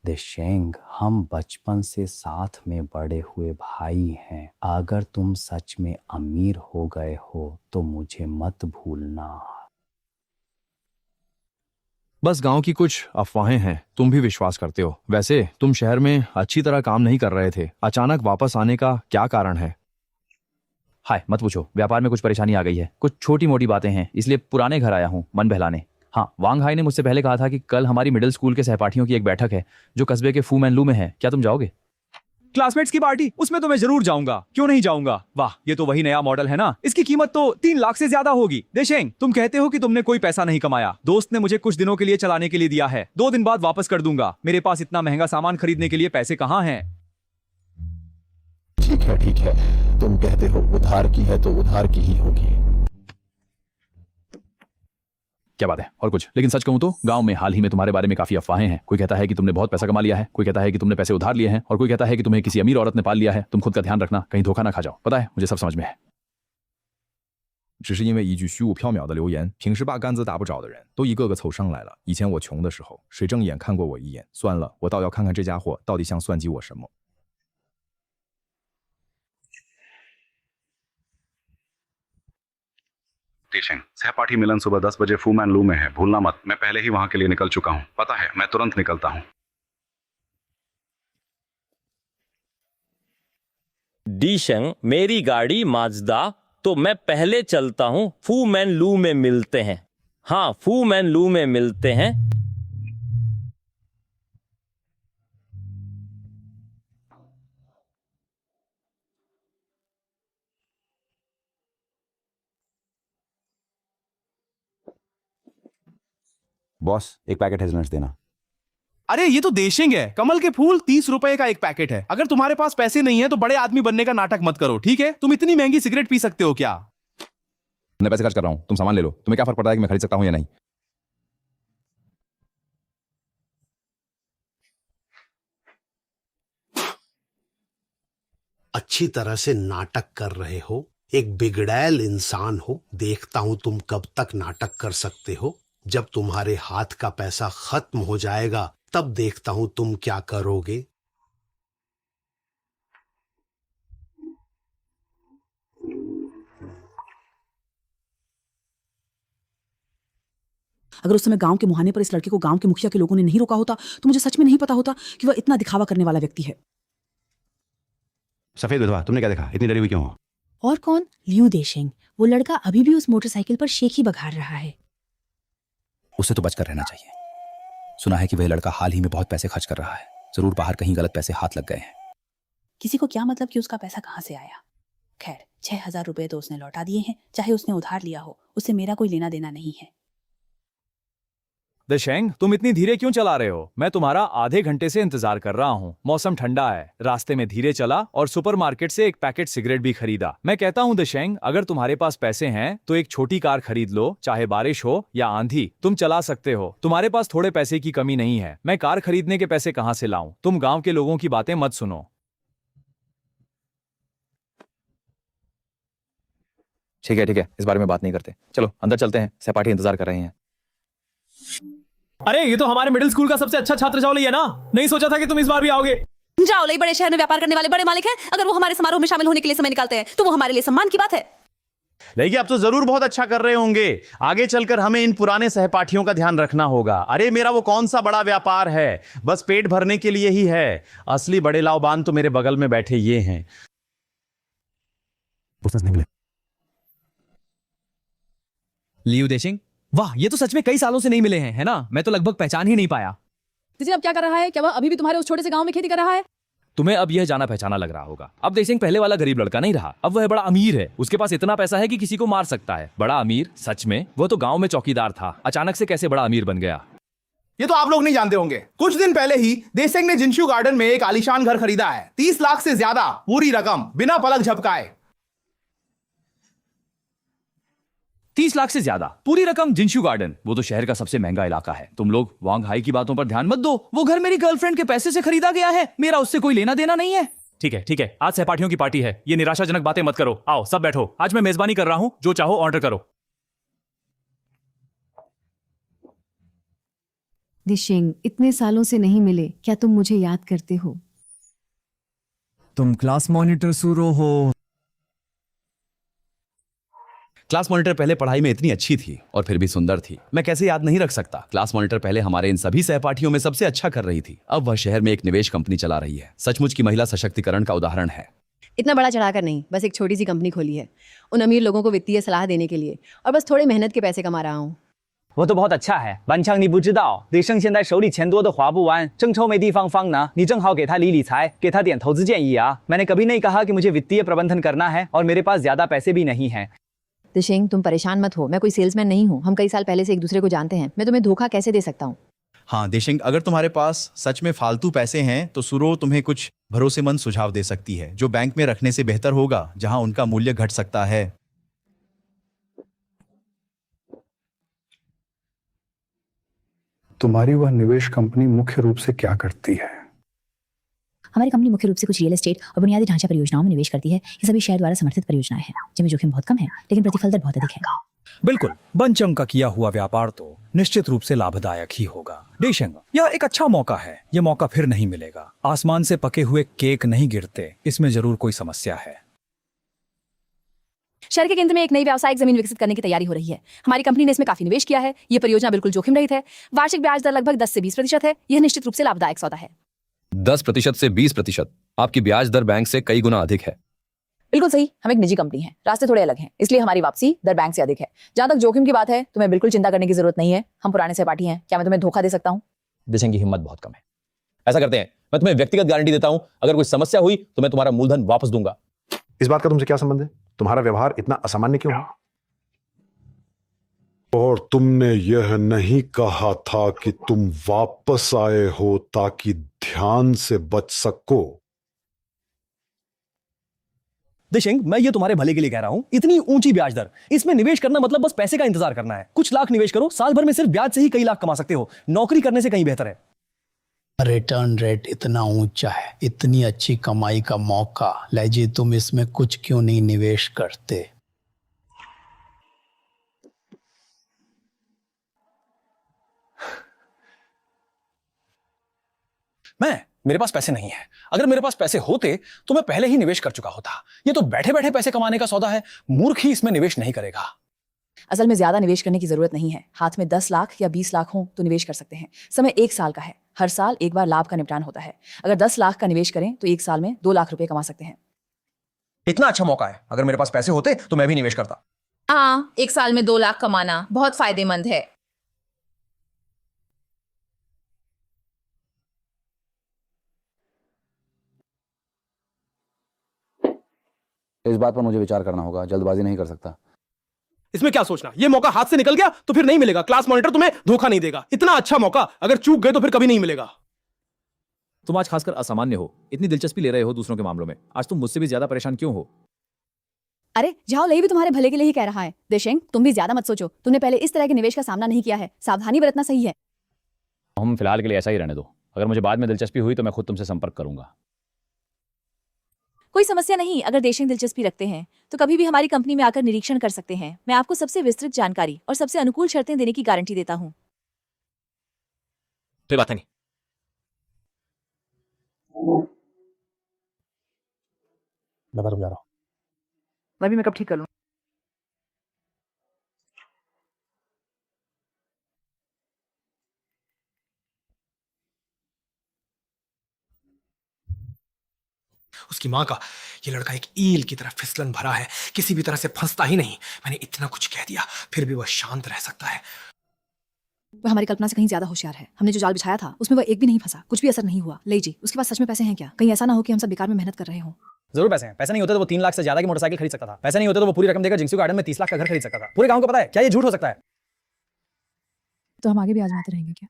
देशेंग, हम बचपन से साथ में बड़े हुए भाई हैं। अगर तुम सच में अमीर हो गए हो तो मुझे मत भूलना। बस गांव की कुछ अफवाहें हैं, तुम भी विश्वास करते हो। वैसे तुम शहर में अच्छी तरह काम नहीं कर रहे थे, अचानक वापस आने का क्या कारण है? हाय, मत पूछो, व्यापार में कुछ परेशानी आ गई है, कुछ छोटी मोटी बातें हैं, इसलिए पुराने घर आया हूं मन बहलाने। हाँ, वांग हाई ने मुझसे पहले कहा था कि कल हमारी मिडिल स्कूल के सहपाठियों की एक बैठक है जो कस्बे के फू मैन लू में है। क्या तुम जाओगे? क्लासमेट्स की पार्टी, उसमें तो मैं जरूर जाऊंगा, क्यों नहीं जाऊंगा। वाह, ये तो वही नया मॉडल है ना, इसकी कीमत तो 3 लाख से ज्यादा होगी। देशेंग, तुम कहते हो कि तुमने कोई पैसा नहीं कमाया, दोस्त ने मुझे कुछ दिनों के लिए चलाने के लिए दिया है, 2 दिन बाद वापस कर दूंगा। मेरे पास इतना महंगा सामान खरीदने के लिए पैसे कहाँ हैं? ठीक है, तुम कहते हो उधार की है तो उधार की ही होगी। क्या बात है, और कुछ? लेकिन सच कहूं तो गांव में हाल ही में तुम्हारे बारे में काफी अफवाहें हैं। कोई कहता है कि तुमने बहुत पैसा कमा लिया है, कोई कहता है कि तुमने पैसे उधार लिए हैं, और कोई कहता है कि तुम्हें किसी अमीर औरत ने पाल लिया है। तुम खुद का ध्यान रखना, कहीं धोखा ना खा जाओ। पता है, मुझे सब समझ में है। 只是因为一句虚无缥缈的留言，平时八竿子打不着的人都一个个凑上来了。以前我穷的时候，谁正眼看过我一眼？算了，我倒要看看这家伙到底想算计我什么。 सहपाठी मिलन सुबह 10 बजे फू मैन लू में है, भूलना मत। मैं पहले ही वहां के लिए निकल चुका हूं, पता है, मैं तुरंत निकलता हूं। डीशंग, मेरी गाड़ी माजदा, तो मैं पहले चलता हूं। फू मैन लू में मिलते हैं। हाँ, फू मैन लू में मिलते हैं। बॉस, एक पैकेट हेजलनट्स देना। अरे ये तो देशेंग है, कमल के फूल 30 रुपए का एक पैकेट है। अगर तुम्हारे पास पैसे नहीं है तो बड़े आदमी बनने का नाटक मत करो, ठीक है? तुम इतनी महंगी सिगरेट पी सकते हो क्या? मैं पैसे खर्च कर रहा हूं, तुम सामान ले लो। तुम्हें क्या फर्क पड़ता है कि मैं खरीद सकता हूं या नहीं? अच्छी तरह से नाटक कर रहे हो, एक बिगड़ैल इंसान हो। देखता हूं तुम कब तक नाटक कर सकते हो। जब तुम्हारे हाथ का पैसा खत्म हो जाएगा तब देखता हूं तुम क्या करोगे। अगर उस समय गांव के मुहाने पर इस लड़के को गांव के मुखिया के लोगों ने नहीं रोका होता तो मुझे सच में नहीं पता होता कि वह इतना दिखावा करने वाला व्यक्ति है। सफेद विधवा, तुमने क्या देखा? इतनी डरी हुई क्यों हो? और कौन? लियू देशेंग। वो लड़का अभी भी उस मोटरसाइकिल पर शेख ही बघार रहा है। उससे तो बचकर रहना चाहिए। सुना है कि वह लड़का हाल ही में बहुत पैसे खर्च कर रहा है। जरूर बाहर कहीं गलत पैसे हाथ लग गए हैं। किसी को क्या मतलब कि उसका पैसा कहाँ से आया। खैर 6,000 रुपए तो उसने लौटा दिए हैं, चाहे उसने उधार लिया हो, उससे मेरा कोई लेना देना नहीं है। देशेंग, तुम इतनी धीरे क्यों चला रहे हो? मैं तुम्हारा आधे घंटे से इंतजार कर रहा हूँ। मौसम ठंडा है, रास्ते में धीरे चला और सुपरमार्केट से एक पैकेट सिगरेट भी खरीदा। मैं कहता हूँ देशेंग, अगर तुम्हारे पास पैसे हैं तो एक छोटी कार खरीद लो, चाहे बारिश हो या आंधी, तुम चला सकते हो। तुम्हारे पास थोड़े पैसे की कमी नहीं है। मैं कार खरीदने के पैसे कहाँ से लाऊं? तुम गाँव के लोगों की बातें मत सुनो। ठीक है, इस बारे में बात नहीं करते। चलो अंदर चलते हैं, सहपाठी इंतजार कर रहे हैं। अरे ये तो हमारे मिडिल स्कूल का सबसे अच्छा छात्र जाओली है ना। नहीं सोचा था कि तुम इस बार भी आओगे। जाओली बड़े शहर में व्यापार करने वाले बड़े मालिक हैं। अगर वो हमारे समारोह में शामिल होने के लिए समय निकालते हैं तो वो हमारे लिए सम्मान की बात है। देखिए, आप तो जरूर बहुत अच्छा कर रहे होंगे। आगे चलकर हमें इन पुराने सहपाठियों का ध्यान रखना होगा। अरे मेरा वो कौन सा बड़ा व्यापार है, बस पेट भरने के लिए ही है। असली बड़े लाओबान तो मेरे बगल में बैठे ये हैं। लियू देशिंग, वाह, ये तो सच में कई सालों से नहीं मिले हैं, है ना? मैं तो लगभग पहचान ही नहीं पाया। अब क्या कर रहा है? क्या वह अभी भी तुम्हारे उस छोटे से गांव में खेती कर रहा है? तुम्हें अब यह जाना पहचाना लग रहा होगा। अब देसिंग पहले वाला गरीब लड़का नहीं रहा, अब वह बड़ा अमीर है। उसके पास इतना पैसा है कि किसी को मार सकता है। बड़ा अमीर? सच में? वो तो गांव में चौकीदार था, अचानक से कैसे बड़ा अमीर बन गया? ये तो आप लोग नहीं जानते होंगे। कुछ दिन पहले ही देसिंग ने जिनशू गार्डन में एक आलीशान घर खरीदा है। 30 लाख से ज्यादा, पूरी रकम बिना पलक झपकाए। 30 लाख से ज्यादा पूरी रकम? जिनशू गार्डन वो तो शहर का सबसे महंगा इलाका है। तुम लोग वांग हाई की बातों पर ध्यान मत दो। वो घर मेरी गर्लफ्रेंड के पैसे से खरीदा गया है, मेरा उससे कोई लेना देना नहीं है। ठीक है, आज सहपाठियों की पार्टी है, ये निराशाजनक बातें मत करो। आओ सब बैठो, आज मैं मेजबानी कर रहा हूं, जो चाहो ऑर्डर करो। दिशिंग, इतने सालों से नहीं मिले, क्या तुम मुझे याद करते हो? तुम क्लास मॉनिटर सूरो हो। क्लास मॉनिटर पहले पढ़ाई में इतनी अच्छी थी और फिर भी सुंदर थी, मैं कैसे याद नहीं रख सकता। क्लास मॉनिटर पहले हमारे इन सभी सहपाठियों में सबसे अच्छा कर रही थी। अब वह शहर में एक निवेश कंपनी चला रही है। सचमुच की महिला सशक्तिकरण का उदाहरण है। इतना बड़ा चढ़ाकर नहीं, बस एक छोटी सी कंपनी खोली है उन अमीर लोगों को वित्तीय सलाह देने के लिए, और बस थोड़े मेहनत के पैसे कमा रहा हूँ। वो तो बहुत अच्छा है। बंचंग,你不知道，李生现在手里钱多的花不完，正愁没地方放呢。你正好给他理理财，给他点投资建议啊。मैंने कभी नहीं कहा कि मुझे वित्तीय प्रबंधन करना है और मेरे पास ज्यादा पैसे भी नहीं हैं। दिशिंग, तुम परेशान मत हो, मैं कोई सेल्समैन नहीं हूँ। हम कई साल पहले से एक दूसरे को जानते हैं। मैं तुम्हें धोखा कैसे दे सकता हूँ? हाँ देशिंग, अगर तुम्हारे पास सच में फालतू पैसे हैं तो सुरो तुम्हें कुछ भरोसेमंद सुझाव दे सकती है, जो बैंक में रखने से बेहतर होगा, जहां उनका मूल्य घट सकता है। तुम्हारी वह निवेश कंपनी मुख्य रूप से क्या करती है? हमारी कंपनी मुख्य रूप से कुछ रियल एस्टेट और बुनियादी ढांचा परियोजनाओं में निवेश करती है। ये सभी शेयर द्वारा समर्थित परियोजनाएं हैं, जिनमें जोखिम बहुत कम है लेकिन प्रतिफल दर बहुत अधिक है। बिल्कुल, बंचंग का किया हुआ व्यापार तो निश्चित रूप से लाभदायक ही होगा। देशंग, यह एक अच्छा मौका है, यह मौका फिर नहीं मिलेगा। आसमान से पके हुए केक नहीं गिरते, इसमें जरूर कोई समस्या है। शहर के केंद्र में एक नई व्यावसायिक जमीन विकसित करने की तैयारी हो रही है। हमारी कंपनी ने इसमें काफी निवेश किया है। यह परियोजना बिल्कुल जोखिम रहित है। वार्षिक ब्याज दर लगभग 10 से 20% है। यह निश्चित रूप से लाभदायक सौदा है। 10% से 20%? आपकी ब्याज दर बैंक से कई गुना अधिक है। बिल्कुल सही, हम एक निजी कंपनी है, रास्ते थोड़े अलग हैं, इसलिए हमारी वापसी दर बैंक से अधिक है। जहां तक जोखिम की बात है, तुम्हें बिल्कुल चिंता करने की जरूरत नहीं है। हम पुराने सहपाठी हैं, क्या मैं तुम्हें धोखा दे सकता हूँ? देशंग की हिम्मत बहुत कम है। ऐसा करते हैं, मैं तुम्हें व्यक्तिगत गारंटी देता हूं, अगर कोई समस्या हुई तो मैं तुम्हारा मूलधन वापस दूंगा। इस बात का तुमसे क्या संबंध है? तुम्हारा व्यवहार इतना असामान्य क्यों है? और तुमने यह नहीं कहा था कि तुम वापस आए हो ताकि ध्यान से बच सको। दिशिंग, मैं ये तुम्हारे भले के लिए कह रहा हूं। इतनी ऊंची ब्याज दर, इसमें निवेश करना मतलब बस पैसे का इंतजार करना है। कुछ लाख निवेश करो, साल भर में सिर्फ ब्याज से ही कई लाख कमा सकते हो। नौकरी करने से कहीं बेहतर है। रिटर्न रेट इतना ऊंचा है, इतनी अच्छी कमाई का मौका, लीजिए तुम इसमें कुछ क्यों नहीं निवेश करते? मेरे पास पैसे नहीं है। अगर मेरे पास पैसे होते तो मैं पहले ही निवेश कर चुका होता। ये तो बैठे बैठे पैसे कमाने का सौदा है, मूर्ख ही इसमें निवेश नहीं करेगा। असल में ज्यादा निवेश करने की जरूरत नहीं है। हाथ में 10 लाख या 20 लाख हो तो निवेश कर सकते हैं। समय 1 साल का है, हर साल एक बार लाभ का निपटान होता है। अगर 10 लाख का निवेश करें तो 1 साल में 2 लाख रुपए कमा सकते हैं। इतना अच्छा मौका है, अगर मेरे पास पैसे होते तो मैं भी निवेश करता। हाँ, 1 साल में 2 लाख कमाना बहुत फायदेमंद है। इस बात पर मुझे विचार करना होगा, जल्दबाजी नहीं कर सकता। इसमें क्या सोचना, ये मौका हाथ से निकल गया तो फिर नहीं मिलेगा। क्लास मॉनिटर तुम्हें धोखा नहीं देगा। इतना अच्छा मौका अगर चूक गए तो फिर कभी नहीं मिलेगा। तुम आज खासकर असामान्य हो, इतनी दिलचस्पी ले रहे हो दूसरों के मामलों में। आज तुम मुझसे भी ज्यादा परेशान क्यों हो? अरे जाओ, लई भी तुम्हारे भले के लिए ही कह रहा है। देशेंग, तुम भी ज्यादा मत सोचो। तुमने पहले इस तरह के निवेश का सामना नहीं किया है। सावधानी बरतना सही है। हम फिलहाल के लिए ऐसा ही रहने दो। अगर मुझे बाद में दिलचस्पी हुई तो मैं खुद तुमसे संपर्क करूंगा। कोई समस्या नहीं। अगर देशेंग दिलचस्पी रखते हैं तो कभी भी हमारी कंपनी में आकर निरीक्षण कर सकते हैं। मैं आपको सबसे विस्तृत जानकारी और सबसे अनुकूल शर्तें देने की गारंटी देता हूँ। कोई बात नहीं। मैं बाथरूम जा रहा हूँ। मैं भी मेकअप ठीक कर लूँ। उसकी माँ का ये लड़का एक ईल की तरह फिसलन भरा है, किसी भी तरह से फंसता ही नहीं। मैंने इतना कुछ कह दिया फिर भी वह शांत रह सकता है। वह हमारी कल्पना से कहीं ज्यादा होशियार है। हमने जो जाल बिछाया था उसमें वह एक भी नहीं फंसा, कुछ भी असर नहीं हुआ। ले जी, उसके पास सच में पैसे हैं क्या? कहीं ऐसा ना हो कि हम सब बेकार में मेहनत कर रहे हो। जरूर पैसे हैं। पैसे नहीं होते तो वो 3 लाख से ज्यादा की मोटरसाइकिल खरीद सकता था। पैसे नहीं होते तो वो पूरी रकम देकर जिंक्सू गार्डन में 30 लाख का घर खरीद सकता था। पूरे गांव को पता है। क्या ये झूठ हो सकता है? तो हम आगे भी आजमाते रहेंगे क्या?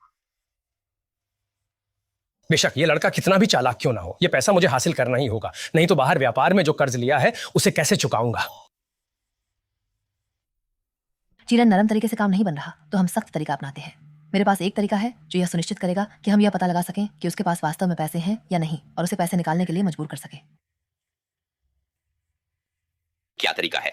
बेशक ये लड़का कितना भी चालाक क्यों ना हो, ये पैसा मुझे हासिल करना ही होगा। नहीं तो बाहर व्यापार में जो कर्ज लिया है उसे कैसे चुकाऊंगा? चीरन नरम तरीके से काम नहीं बन रहा तो हम सख्त तरीका अपनाते हैं। मेरे पास एक तरीका है जो यह सुनिश्चित करेगा कि हम यह पता लगा सकें कि उसके पास वास्तव में पैसे हैं या नहीं, और उसे पैसे निकालने के लिए मजबूर कर सके। क्या तरीका है?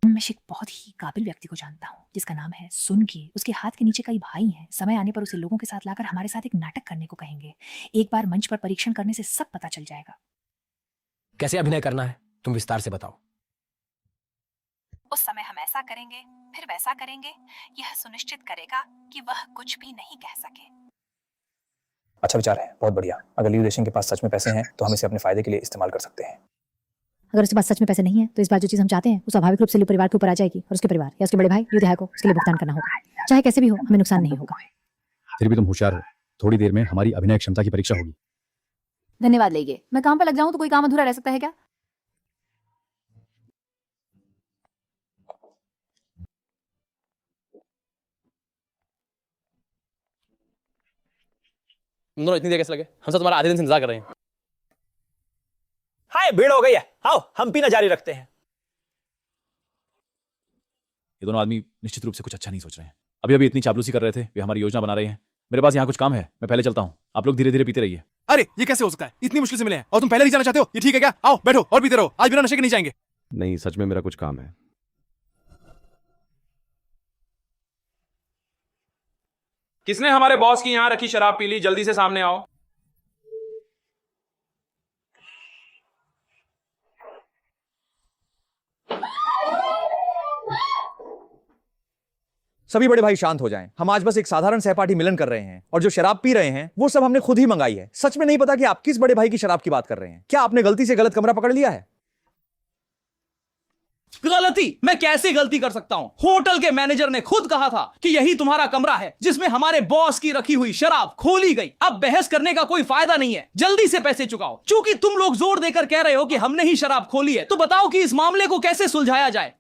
मैं एक बहुत ही काबिल व्यक्ति को जानता हूँ जिसका नाम है सुनगी। उसके हाथ के नीचे कई भाई हैं। समय आने पर उसे लोगों के साथ लाकर हमारे साथ एक नाटक करने को कहेंगे। एक बार मंच पर परीक्षण करने से सब पता चल जाएगा। कैसे अभिनय करना है तुम विस्तार से बताओ। उस समय हम ऐसा करेंगे, फिर वैसा करेंगे। यह सुनिश्चित करेगा कि वह कुछ भी नहीं कह सके। अच्छा विचार है, बहुत बढ़िया। अगर लियू देशिंग के पास सच में पैसे हैं तो हम इसे अपने फायदे के लिए इस्तेमाल कर सकते हैं। अगर उसके पास सच में पैसे नहीं है तो इस बार जो चीज हम चाहते हैं वो स्वाभाविक रूप से लियू परिवार के ऊपर आ जाएगी, और उसके परिवार या उसके बड़े भाई लियू तिहाई को उसके लिए भुगतान करना होगा। चाहे कैसे भी हो, हमें नुकसान नहीं होगा। फिर भी तुम होशियार हो। थोड़ी देर में हमारी अभिनय क्षमता की परीक्षा होगी। धन्यवाद लेंगे। मैं काम पर लग जाऊं तो कोई काम अधूरा रह सकता है क्या? तुम दोनों इतनी देर कैसे लगे? हम सब तुम्हारा आधे दिन से इंतजार कर रहे हैं। हाय, भीड़ हो गई है। आओ हम पीना जारी रखते हैं। ये दोनों आदमी निश्चित रूप से कुछ अच्छा नहीं सोच रहे हैं। अभी अभी इतनी चापलूसी कर रहे थे, वे हमारी योजना बना रहे हैं। मेरे पास यहाँ कुछ काम है, मैं पहले चलता हूँ। आप लोग धीरे धीरे पीते रहिए। अरे ये कैसे हो सकता है? इतनी मुश्किल से मिले हैं और तुम पहले नहीं जाना चाहते हो? ये ठीक है क्या? आओ बैठो और पीते रहो। आज बिना नशे के नहीं जाएंगे। नहीं, सच में मेरा कुछ काम है। किसने हमारे बॉस की यहां रखी शराब पी ली? जल्दी से सामने आओ। सभी बड़े भाई शांत हो जाएं। हम आज बस एक साधारण सहपाठी मिलन कर रहे हैं, और जो शराब पी रहे हैं वो सब हमने खुद ही मंगाई है। सच में नहीं पता कि आप किस बड़े भाई की शराब की बात कर रहे हैं। क्या आपने गलती से गलत कमरा पकड़ लिया है? गलती? मैं कैसे गलती कर सकता हूं? होटल के मैनेजर ने खुद कहा था कि यही तुम्हारा कमरा है जिसमें हमारे बॉस की रखी हुई शराब खोली गई। अब बहस करने का कोई फायदा नहीं है, जल्दी से पैसे चुकाओ। चूंकि तुम लोग जोर देकर कह रहे हो कि हमने ही शराब खोली है, तो बताओ कि इस मामले को कैसे सुलझाया जाए।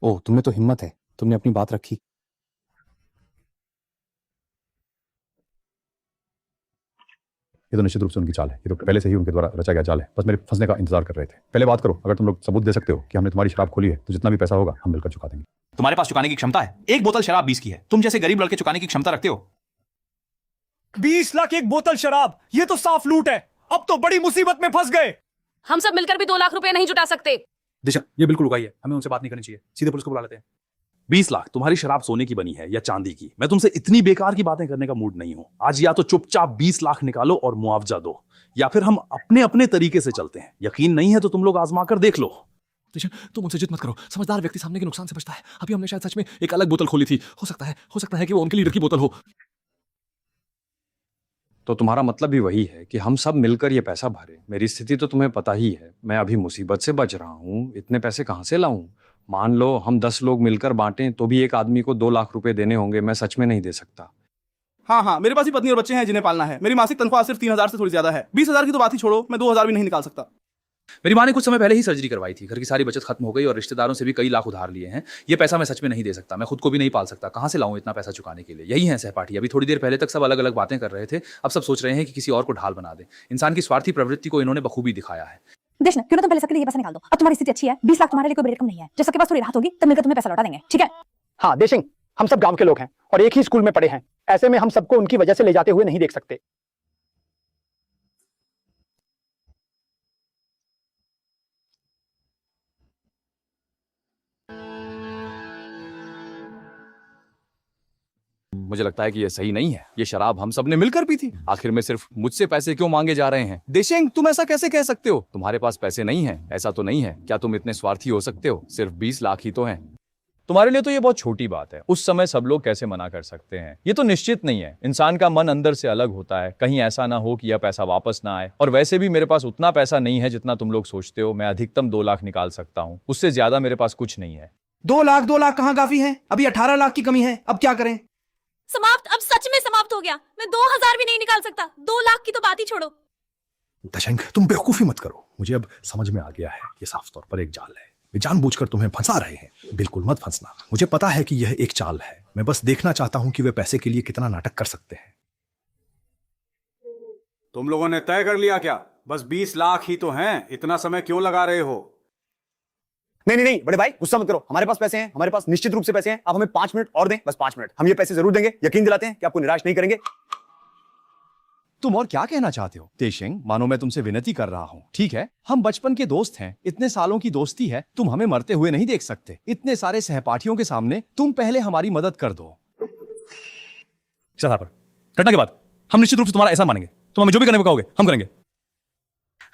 ओह, तुम्हें तो हिम्मत है, तुमने अपनी बात रखी। ये तो निश्चित रूप से उनकी चाल है। ये तो पहले से ही उनके द्वारा रचा गया चाल है। बस मेरे फंसने का इंतजार कर रहे थे। पहले बात करो। अगर तुम लोग सबूत दे सकते हो कि हमने तुम्हारी शराब खोली है तो जितना भी पैसा होगा हम मिलकर चुका देंगे। तुम्हारे पास चुकाने की क्षमता है? एक बोतल शराब 20 की है। तुम जैसे गरीब लड़के चुकाने की क्षमता रखते हो? 20 लाख एक बोतल शराब, ये तो साफ लूट है। अब तो बड़ी मुसीबत में फंस गए। हम सब मिलकर भी 2 लाख रुपए नहीं जुटा सकते। दिशा, ये बिल्कुल उगाई है। हमें उनसे बात नहीं करनी चाहिए। सीधे पुलिस को बुला लेते हैं। 20 लाख? तुम्हारी शराब सोने की बनी है या चांदी की? मैं तुमसे इतनी बेकार की बातें करने का मूड नहीं हूं। आज या तो चुपचाप 20 लाख निकालो और मुआवजा दो, या फिर हम अपने अपने तरीके से चलते हैं। यकीन नहीं है तो तुम लोग आजमा कर देख लो। तुम उनसे जिद मत करो। समझदार व्यक्ति सामने के नुकसान से बचता है। अभी हमने शायद सच में एक अलग बोतल खोली थी। हो सकता है कि वो उनके लीडर की बोतल हो। तो तुम्हारा मतलब भी वही है कि हम सब मिलकर ये पैसा भरे। मेरी स्थिति तो तुम्हें पता ही है। मैं अभी मुसीबत से बच रहा हूँ। इतने पैसे कहाँ से लाऊं? मान लो हम 10 लोग मिलकर बांटें तो भी एक आदमी को 2 लाख रुपए देने होंगे। मैं सच में नहीं दे सकता। हाँ हाँ, मेरे पास भी पत्नी और बच्चे हैं जिन्हें पालना है। मेरी मासिक तनख्वाह सिर्फ 3,000 से थोड़ी ज्यादा है। 20,000 की तो बात ही छोड़ो, मैं 2,000 भी नहीं निकाल सकता। मेरी माँ ने कुछ समय पहले ही सर्जरी करवाई थी। घर की सारी बचत खत्म हो गई और रिश्तेदारों से भी कई लाख उधार लिए हैं। ये पैसा मैं सच में नहीं दे सकता। मैं खुद को भी नहीं पाल सकता। कहाँ से लाऊं इतना पैसा चुकाने के लिए? यही है सहपाठी। अभी थोड़ी देर पहले तक सब अलग अलग बातें कर रहे थे, अब सब सोच रहे हैं कि किसी और को ढाल बना दें। इंसान की स्वार्थी प्रवृत्ति को इन्होंने बखूबी दिखाया है। देखना, क्यों ना तुम पहले सबके लिए ये पैसा निकाल दो। अब तुम्हारी स्थिति अच्छी है, 20 लाख तुम्हारे लिए कोई बड़ी रकम नहीं है। जब सबके पास थोड़ी राहत होगी तब मिलकर तुम्हें पैसा लौटा देंगे, ठीक है? हाँ देशिंग, हम सब गांव के लोग हैं और एक ही स्कूल में पढ़े हैं। ऐसे में हम सबको उनकी वजह से ले जाते हुए नहीं देख सकते। मुझे लगता है कि ये सही नहीं है। ये शराब हम सब ने मिलकर पी थी। आखिर में सिर्फ मुझसे पैसे क्यों मांगे जा रहे हैं? देशेंग, तुम ऐसा कैसे कह सकते हो? तुम्हारे पास पैसे नहीं है, ऐसा तो नहीं है। क्या तुम इतने स्वार्थी हो सकते हो? सिर्फ 20 लाख ही तो हैं। तुम्हारे लिए तो ये बहुत छोटी बात है। उस समय सब लोग कैसे मना कर सकते हैं? ये तो निश्चित नहीं है। इंसान का मन अंदर से अलग होता है। कहीं ऐसा ना हो कि यह पैसा वापस ना आए। और वैसे भी मेरे पास उतना पैसा नहीं है जितना तुम लोग सोचते हो। मैं अधिकतम 2 लाख निकाल सकता हूँ, उससे ज्यादा मेरे पास कुछ नहीं है। 2 लाख कहाँ काफी है? अभी 18 लाख की कमी है। अब क्या करें? समाप्त, अब सच में समाप्त हो गया। मैं 2,000 भी नहीं निकाल सकता। 2 लाख की तो बात ही छोड़ो। दशंक, तुम बेवकूफी मत करो। मुझे अब समझ में आ गया है, ये साफ तौर पर एक जाल है। वे जानबूझकर तुम्हें फंसा रहे हैं। बिल्कुल मत फंसना। मुझे पता है कि यह एक चाल है। मैं बस देखना चाहता हूं कि वे पैसे के लिए कितना नाटक कर सकते हैं। तुम लोगों ने तय कर लिया क्या? बस 20 लाख ही तो हैं, इतना समय क्यों लगा रहे हो? नहीं बड़े भाई, गुस्सा मत करो। हमारे पास पैसे हैं, हमारे पास निश्चित रूप से पैसे हैं। आप हमें 5 मिनट और दें, बस 5 मिनट। हम ये पैसे जरूर देंगे। यकीन दिलाते हैं कि आपको निराश नहीं करेंगे। तुम और क्या कहना चाहते हो? तेशिंग, मानो मैं तुमसे विनती कर रहा हूँ। ठीक है, हम बचपन के दोस्त हैं, इतने सालों की दोस्ती है। तुम हमें मरते हुए नहीं देख सकते। इतने सारे सहपाठियों के सामने तुम पहले हमारी मदद कर दो। पर घटना के बाद हम निश्चित रूप से तुम्हारा ऐसा मानेंगे। तुम हमें जो भी करने को कहोगे हम करेंगे।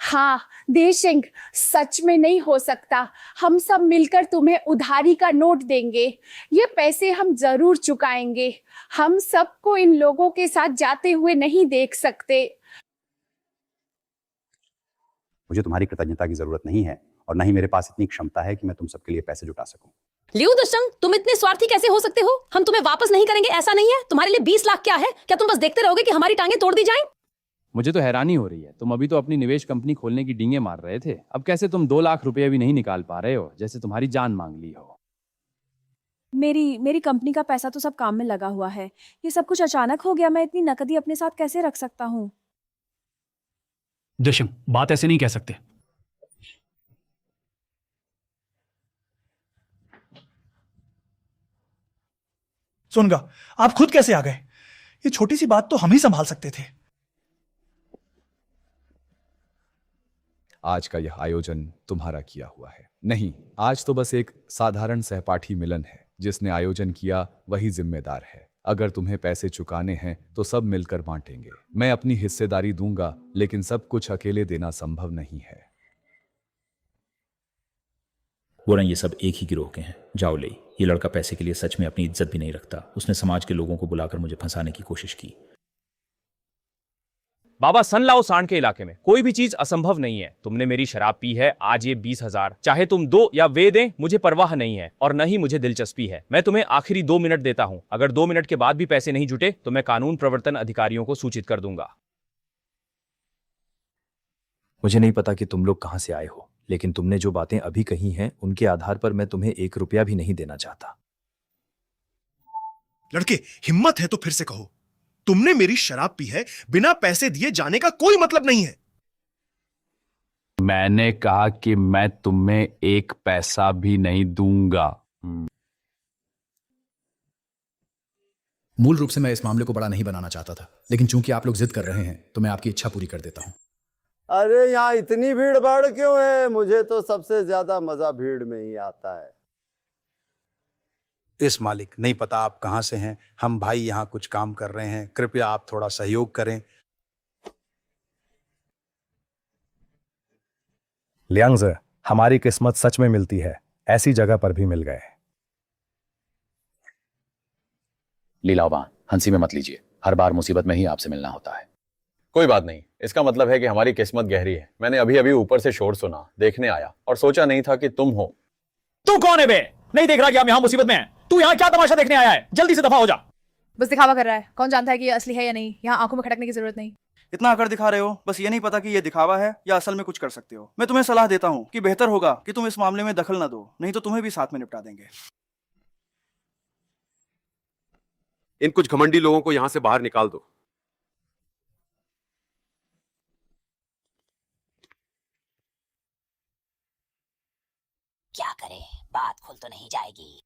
हाँ देशिंग, सच में नहीं हो सकता। हम सब मिलकर तुम्हें उधारी का नोट देंगे। ये पैसे हम जरूर चुकाएंगे। हम सबको इन लोगों के साथ जाते हुए नहीं देख सकते। मुझे तुम्हारी कृतज्ञता की जरूरत नहीं है और न ही मेरे पास इतनी क्षमता है कि मैं तुम सबके लिए पैसे जुटा सकूं। लियो दशंग, तुम इतने स्वार्थी कैसे हो सकते हो? हम तुम्हें वापस नहीं करेंगे ऐसा नहीं है। तुम्हारे लिए 20 लाख क्या है? क्या तुम बस देखते रहोगे कि हमारी टांगे तोड़ दी जाएं? मुझे तो हैरानी हो रही है। तुम अभी तो अपनी निवेश कंपनी खोलने की डींगे मार रहे थे। अब कैसे तुम 2 लाख रुपए भी नहीं निकाल पा रहे हो? जैसे तुम्हारी जान मांग ली हो। मेरी कंपनी का पैसा तो सब काम में लगा हुआ है। ये सब कुछ अचानक हो गया। मैं इतनी नकदी अपने साथ कैसे रख सकता हूँ? दशम, बात ऐसे नहीं कह सकते। सुनगा, आप खुद कैसे आ गए? ये छोटी सी बात तो हम ही संभाल सकते थे। आज का यह आयोजन तुम्हारा किया हुआ है। नहीं, आज तो बस एक साधारण सहपाठी मिलन है। जिसने आयोजन किया वही जिम्मेदार है। अगर तुम्हें पैसे चुकाने हैं तो सब मिलकर बांटेंगे। मैं अपनी हिस्सेदारी दूंगा, लेकिन सब कुछ अकेले देना संभव नहीं है। वो ये सब एक ही गिरोह के हैं। जाओ ले। ये लड़का पैसे के लिए सच में अपनी इज्जत भी नहीं रखता। उसने समाज के लोगों को बुलाकर मुझे फंसाने की कोशिश की। बाबा सनलाओ सांड के इलाके में कोई भी चीज असंभव नहीं है। तुमने मेरी शराब पी है, आज ये 20,000, चाहे तुम दो या वे दें, मुझे परवाह नहीं है और न ही मुझे दिलचस्पी है। मैं तुम्हें आखिरी 2 मिनट देता हूं। अगर 2 मिनट के बाद भी पैसे नहीं जुटे तो मैं कानून प्रवर्तन अधिकारियों को सूचित कर दूंगा। मुझे नहीं पता कि तुम लोग कहां से आए हो, लेकिन तुमने जो बातें अभी कही हैं उनके आधार पर मैं तुम्हें 1 रुपया भी नहीं देना चाहता। लड़के, हिम्मत है तो फिर से कहो। तुमने मेरी शराब पी है, बिना पैसे दिए जाने का कोई मतलब नहीं है। मैंने कहा कि मैं तुम्हें 1 पैसा भी नहीं दूंगा। मूल रूप से मैं इस मामले को बड़ा नहीं बनाना चाहता था, लेकिन चूंकि आप लोग जिद कर रहे हैं तो मैं आपकी इच्छा पूरी कर देता हूं। अरे यहाँ इतनी भीड़ भाड़ क्यों है? मुझे तो सबसे ज्यादा मजा भीड़ में ही आता है। इस मालिक, नहीं पता आप कहां से हैं। हम भाई यहाँ कुछ काम कर रहे हैं, कृपया आप थोड़ा सहयोग करें। लियांगज़े, हमारी किस्मत सच में मिलती है। ऐसी जगह पर भी मिल गए। लीलाओबान, हंसी में मत लीजिए। हर बार मुसीबत में ही आपसे मिलना होता है। कोई बात नहीं, इसका मतलब है कि हमारी किस्मत गहरी है। मैंने अभी अभी ऊपर से शोर सुना, देखने आया और सोचा नहीं था कि तुम हो। तू कौन है बे? नहीं देख रहा कि हम यहाँ मुसीबत में हैं? तू यहाँ क्या तमाशा देखने आया है? जल्दी से दफा हो जा। बस दिखावा कर रहा है, कौन जानता है कि ये असली है या नहीं। यहाँ आंखों में खटकने की जरूरत नहीं। इतना अकड़ दिखा रहे हो, बस ये नहीं पता कि ये दिखावा है या असल में कुछ कर सकते हो। मैं तुम्हें सलाह देता हूँ कि बेहतर होगा कि तुम इस मामले में दखल ना दो, नहीं तो तुम्हें भी साथ में निपटा देंगे। इन कुछ घमंडी लोगों को यहां से बाहर निकाल दो। क्या करें, बात खुल तो नहीं जाएगी।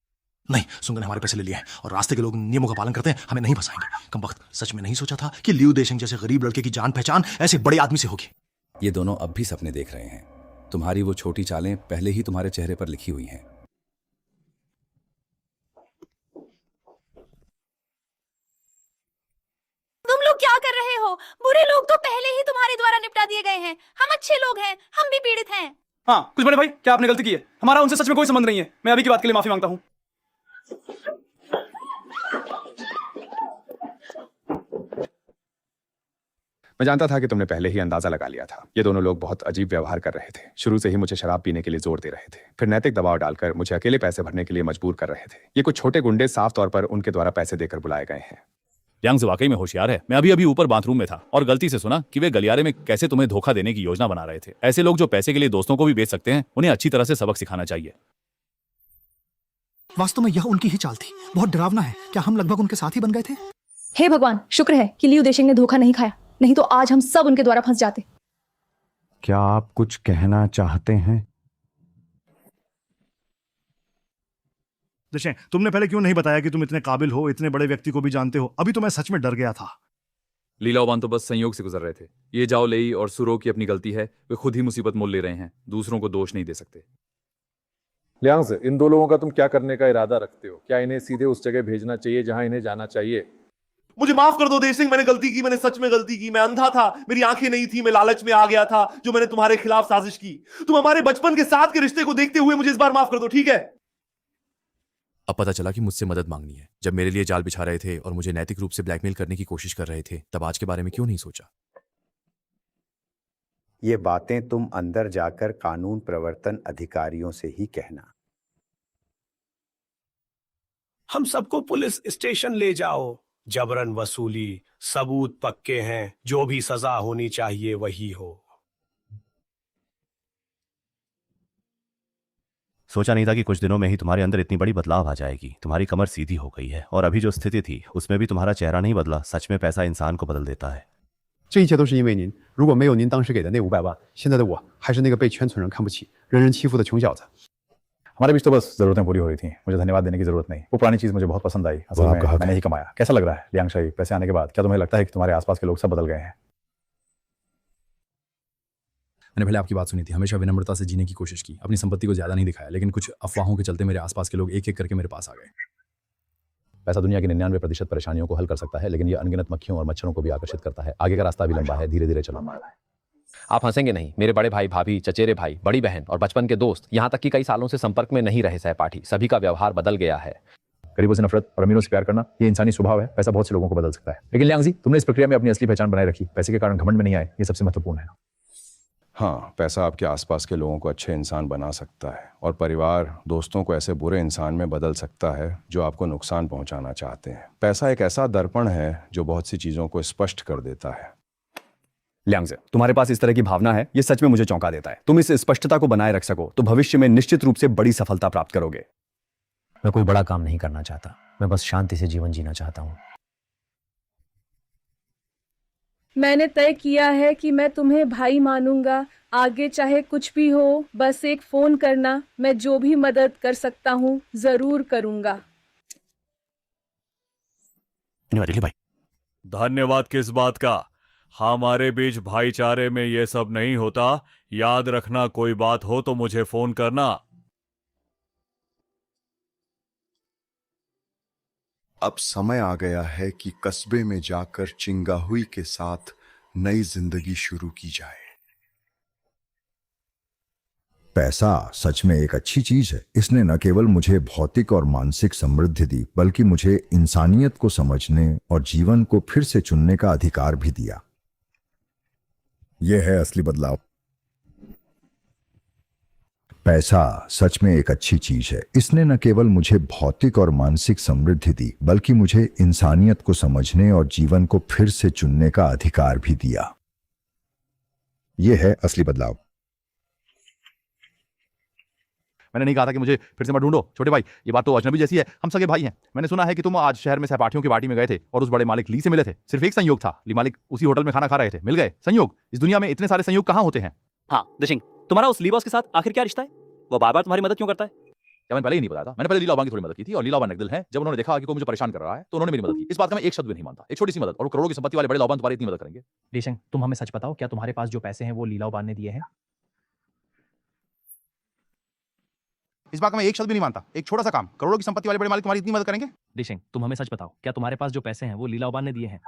नहीं, सुंग ने हमारे पैसे ले लिए हैं और रास्ते के लोग नियमों का पालन करते हैं, हमें नहीं फंसाएंगे। कम वक्त, सच में नहीं सोचा था कि लियू देशिंग जैसे गरीब लड़के की जान पहचान ऐसे बड़े आदमी से होगी। ये दोनों अब भी सपने देख रहे हैं। तुम्हारी वो छोटी चालें पहले ही तुम्हारे चेहरे पर लिखी हुई हैं। तुम लोग क्या कर रहे हो? बुरे लोग तो पहले ही तुम्हारे द्वारा निपटा दिए गए हैं। हम अच्छे लोग हैं, हम भी पीड़ित हैं। हाँ, कुछ बड़े भाई, क्या आपने गलती की है? हमारा उनसे सच में कोई संबंध नहीं है। मैं अभी की बात के लिए माफी मांगता हूँ। मैं जानता था कि तुमने पहले ही अंदाजा लगा लिया था। ये दोनों लोग बहुत अजीब व्यवहार कर रहे थे। शुरू से ही मुझे शराब पीने के लिए जोर दे रहे थे, फिर नैतिक दबाव डालकर मुझे अकेले पैसे भरने के लिए मजबूर कर रहे थे। ये कुछ छोटे गुंडे साफ तौर पर उनके द्वारा पैसे देकर बुलाए गए हैं। यांग वाकई में होशियार है। मैं अभी ऊपर बाथरूम में था और गलती से सुना कि वे गलियारे में कैसे तुम्हें धोखा देने की योजना बना रहे थे। ऐसे लोग जो पैसे के लिए दोस्तों को भी बेच सकते हैं, उन्हें अच्छी तरह से सबक सिखाना चाहिए। वास्तव में यह उनकी ही चाल थी। बहुत डरावना है। क्या हम लगभग उनके साथ ही बन गए थे? हे भगवान, शुक्र है कि लियू देशिंग ने धोखा नहीं खाया, नहीं तो आज हम सब उनके द्वारा फंस जाते। क्या आप कुछ कहना चाहते हैं? देशिंग, तुमने पहले क्यों नहीं बताया कि तुम इतने काबिल हो, इतने बड़े व्यक्ति को भी जानते हो? अभी तो मैं सच में डर गया था। लीलाओबान तो बस संयोग से गुजर रहे थे। ये जाओ लेई और सुरो की अपनी गलती है, वे खुद ही मुसीबत मोल ले रहे हैं, दूसरों को दोष नहीं दे सकते। लियांग, इन दो लोगों का तुम क्या करने का इरादा रखते हो? क्या इन्हें सीधे उस जगह भेजना चाहिए जहां इन्हें जाना चाहिए? मुझे माफ कर दो देशिंग, मैंने गलती की, मैंने सच में गलती की। मैं अंधा था, मेरी आंखें नहीं थी, मैं लालच में आ गया था जो मैंने तुम्हारे खिलाफ साजिश की। तुम हमारे बचपन के साथ के रिश्ते को देखते हुए मुझे इस बार माफ कर दो, ठीक है? अब पता चला कि मुझसे मदद मांगनी है। जब मेरे लिए जाल बिछा रहे थे और मुझे नैतिक रूप से ब्लैकमेल करने की कोशिश कर रहे थे, तब आज के बारे में क्यों नहीं सोचा? ये बातें तुम अंदर जाकर कानून प्रवर्तन अधिकारियों से ही कहना। हम सबको पुलिस स्टेशन ले जाओ। जबरन वसूली, सबूत पक्के हैं, जो भी सजा होनी चाहिए वही हो। सोचा नहीं था कि कुछ दिनों में ही तुम्हारे अंदर इतनी बड़ी बदलाव आ जाएगी। तुम्हारी कमर सीधी हो गई है और अभी जो स्थिति थी उसमें भी तुम्हारा चेहरा नहीं बदला। सच में पैसा इंसान को बदल देता है। 这一切都是因为您，如果没有您当时给的那500万，现在的我还是那个被全村人看不起、人人欺负的穷小子。 हमारे बीच तो बस जरूरतें पूरी हो रही थी। मुझे धन्यवाद देने की जरूरत नहीं। वो पुरानी चीज मुझे बहुत पसंद आई। असल में मैंने ही कमाया। कैसा लग रहा है लियांग शाही, पैसे आने के बाद? क्या तुम्हें लगता है कि तुम्हारे आसपास के लोग सब बदल गए हैं? मैंने पहले आपकी बात सुनी थी, हमेशा विनम्रता से जीने की कोशिश की, अपनी संपत्ति को ज्यादा नहीं दिखाया, लेकिन कुछ अफवाहों के चलते मेरे आसपास के लोग एक एक करके मेरे पास आ गए। पैसा दुनिया की 99% परेशानियों को हल कर सकता है, लेकिन ये अनगिनत मक्खियों और मच्छरों को भी आकर्षित करता है। आगे का रास्ता भी लंबा है, धीरे धीरे चलो। आप हंसेंगे नहीं। मेरे बड़े भाई, भाभी, चचेरे भाई, बड़ी बहन और बचपन के दोस्त, यहाँ तक कि कई सालों से संपर्क में नहीं रहे सहपाठी, सभी का व्यवहार बदल गया है। गरीबों से नफरत और अमीरों से प्यार करना ये इंसानी स्वभाव है। पैसा बहुत से लोगों को बदल सकता है, लेकिन लियांग जी, तुमने इस प्रक्रिया में अपनी असली पहचान बनाए रखी। पैसे के कारण घमंड में नहीं आए, ये सबसे महत्वपूर्ण है। हाँ, पैसा आपके आसपास के लोगों को अच्छे इंसान बना सकता है और परिवार, दोस्तों को ऐसे बुरे इंसान में बदल सकता है जो आपको नुकसान पहुंचाना चाहते हैं। पैसा एक ऐसा दर्पण है जो बहुत सी चीजों को स्पष्ट कर देता है। लियांग से, तुम्हारे पास इस तरह की भावना है, ये सच में मुझे चौंका देता है। तुम इस स्पष्टता को बनाए रख सको तो भविष्य में निश्चित रूप से बड़ी सफलता प्राप्त करोगे। मैं कोई बड़ा काम नहीं करना चाहता, मैं बस शांति से जीवन जीना चाहता हूँ। मैंने तय किया है कि मैं तुम्हें भाई मानूंगा। आगे चाहे कुछ भी हो, बस एक फोन करना। मैं जो भी मदद कर सकता हूँ जरूर करूंगा। भाई, धन्यवाद किस बात का? हमारे बीच भाईचारे में ये सब नहीं होता। याद रखना, कोई बात हो तो मुझे फोन करना। अब समय आ गया है कि कस्बे में जाकर चिंगाहुई के साथ नई जिंदगी शुरू की जाए। पैसा सच में एक अच्छी चीज है। इसने न केवल मुझे भौतिक और मानसिक समृद्धि दी, बल्कि मुझे इंसानियत को समझने और जीवन को फिर से चुनने का अधिकार भी दिया। यह है असली बदलाव। पैसा सच में एक अच्छी चीज है। इसने न केवल मुझे भौतिक और मानसिक समृद्धि दी, बल्कि मुझे इंसानियत को समझने और जीवन को फिर से चुनने का अधिकार भी दिया। यह है असली बदलाव। मैंने नहीं कहा था कि मुझे फिर से मत ढूंढो। छोटे भाई, ये बात तो अजनबी जैसी है, हम सगे भाई हैं। मैंने सुना है कि तुम आज शहर में सहपाठियों की पार्टी में गए थे और उस बड़े मालिक ली से मिले थे। सिर्फ एक संयोग था, ली मालिक उसी होटल में खाना खा रहे थे, मिल गए। संयोग? इस दुनिया में इतने सारे संयोग कहाँ होते हैं। हाँ दिशिंग, तुम्हारा उस ली बॉस के साथ आखिर क्या रिश्ता है? वो बार बार तुम्हारी मदद क्यों करता है? क्या मैंने पहले ही नहीं बताया था? मैंने पहले लीलाबान की थोड़ी मदद की थी और लीलाबान नकदिल है। जब उन्होंने देखा कि कोई मुझे परेशान कर रहा है तो उन्होंने मेरी मदद की। इस बात का मैं एक शब्द भी नहीं मानता। एक छोटी सी मदद और करोड़ों की संपत्ति वाले बड़े लौबान तुम्हारी इतनी मदद करेंगे। दिशिंग, तुम हमें सच बताओ, क्या तुम्हारे पास जो पैसे हैं वो लीलाबान ने दिए हैं? इस बात का मैं एक शब्द भी नहीं मानता। एक छोटा सा काम, करोड़ों की संपत्ति वाले बड़े मालिक तुम्हारी इतनी मदद करेंगे। दिशिंग, तुम हमें सच बताओ, क्या तुम्हारे पास जो पैसे हैं वो लीलाबान ने दिए हैं?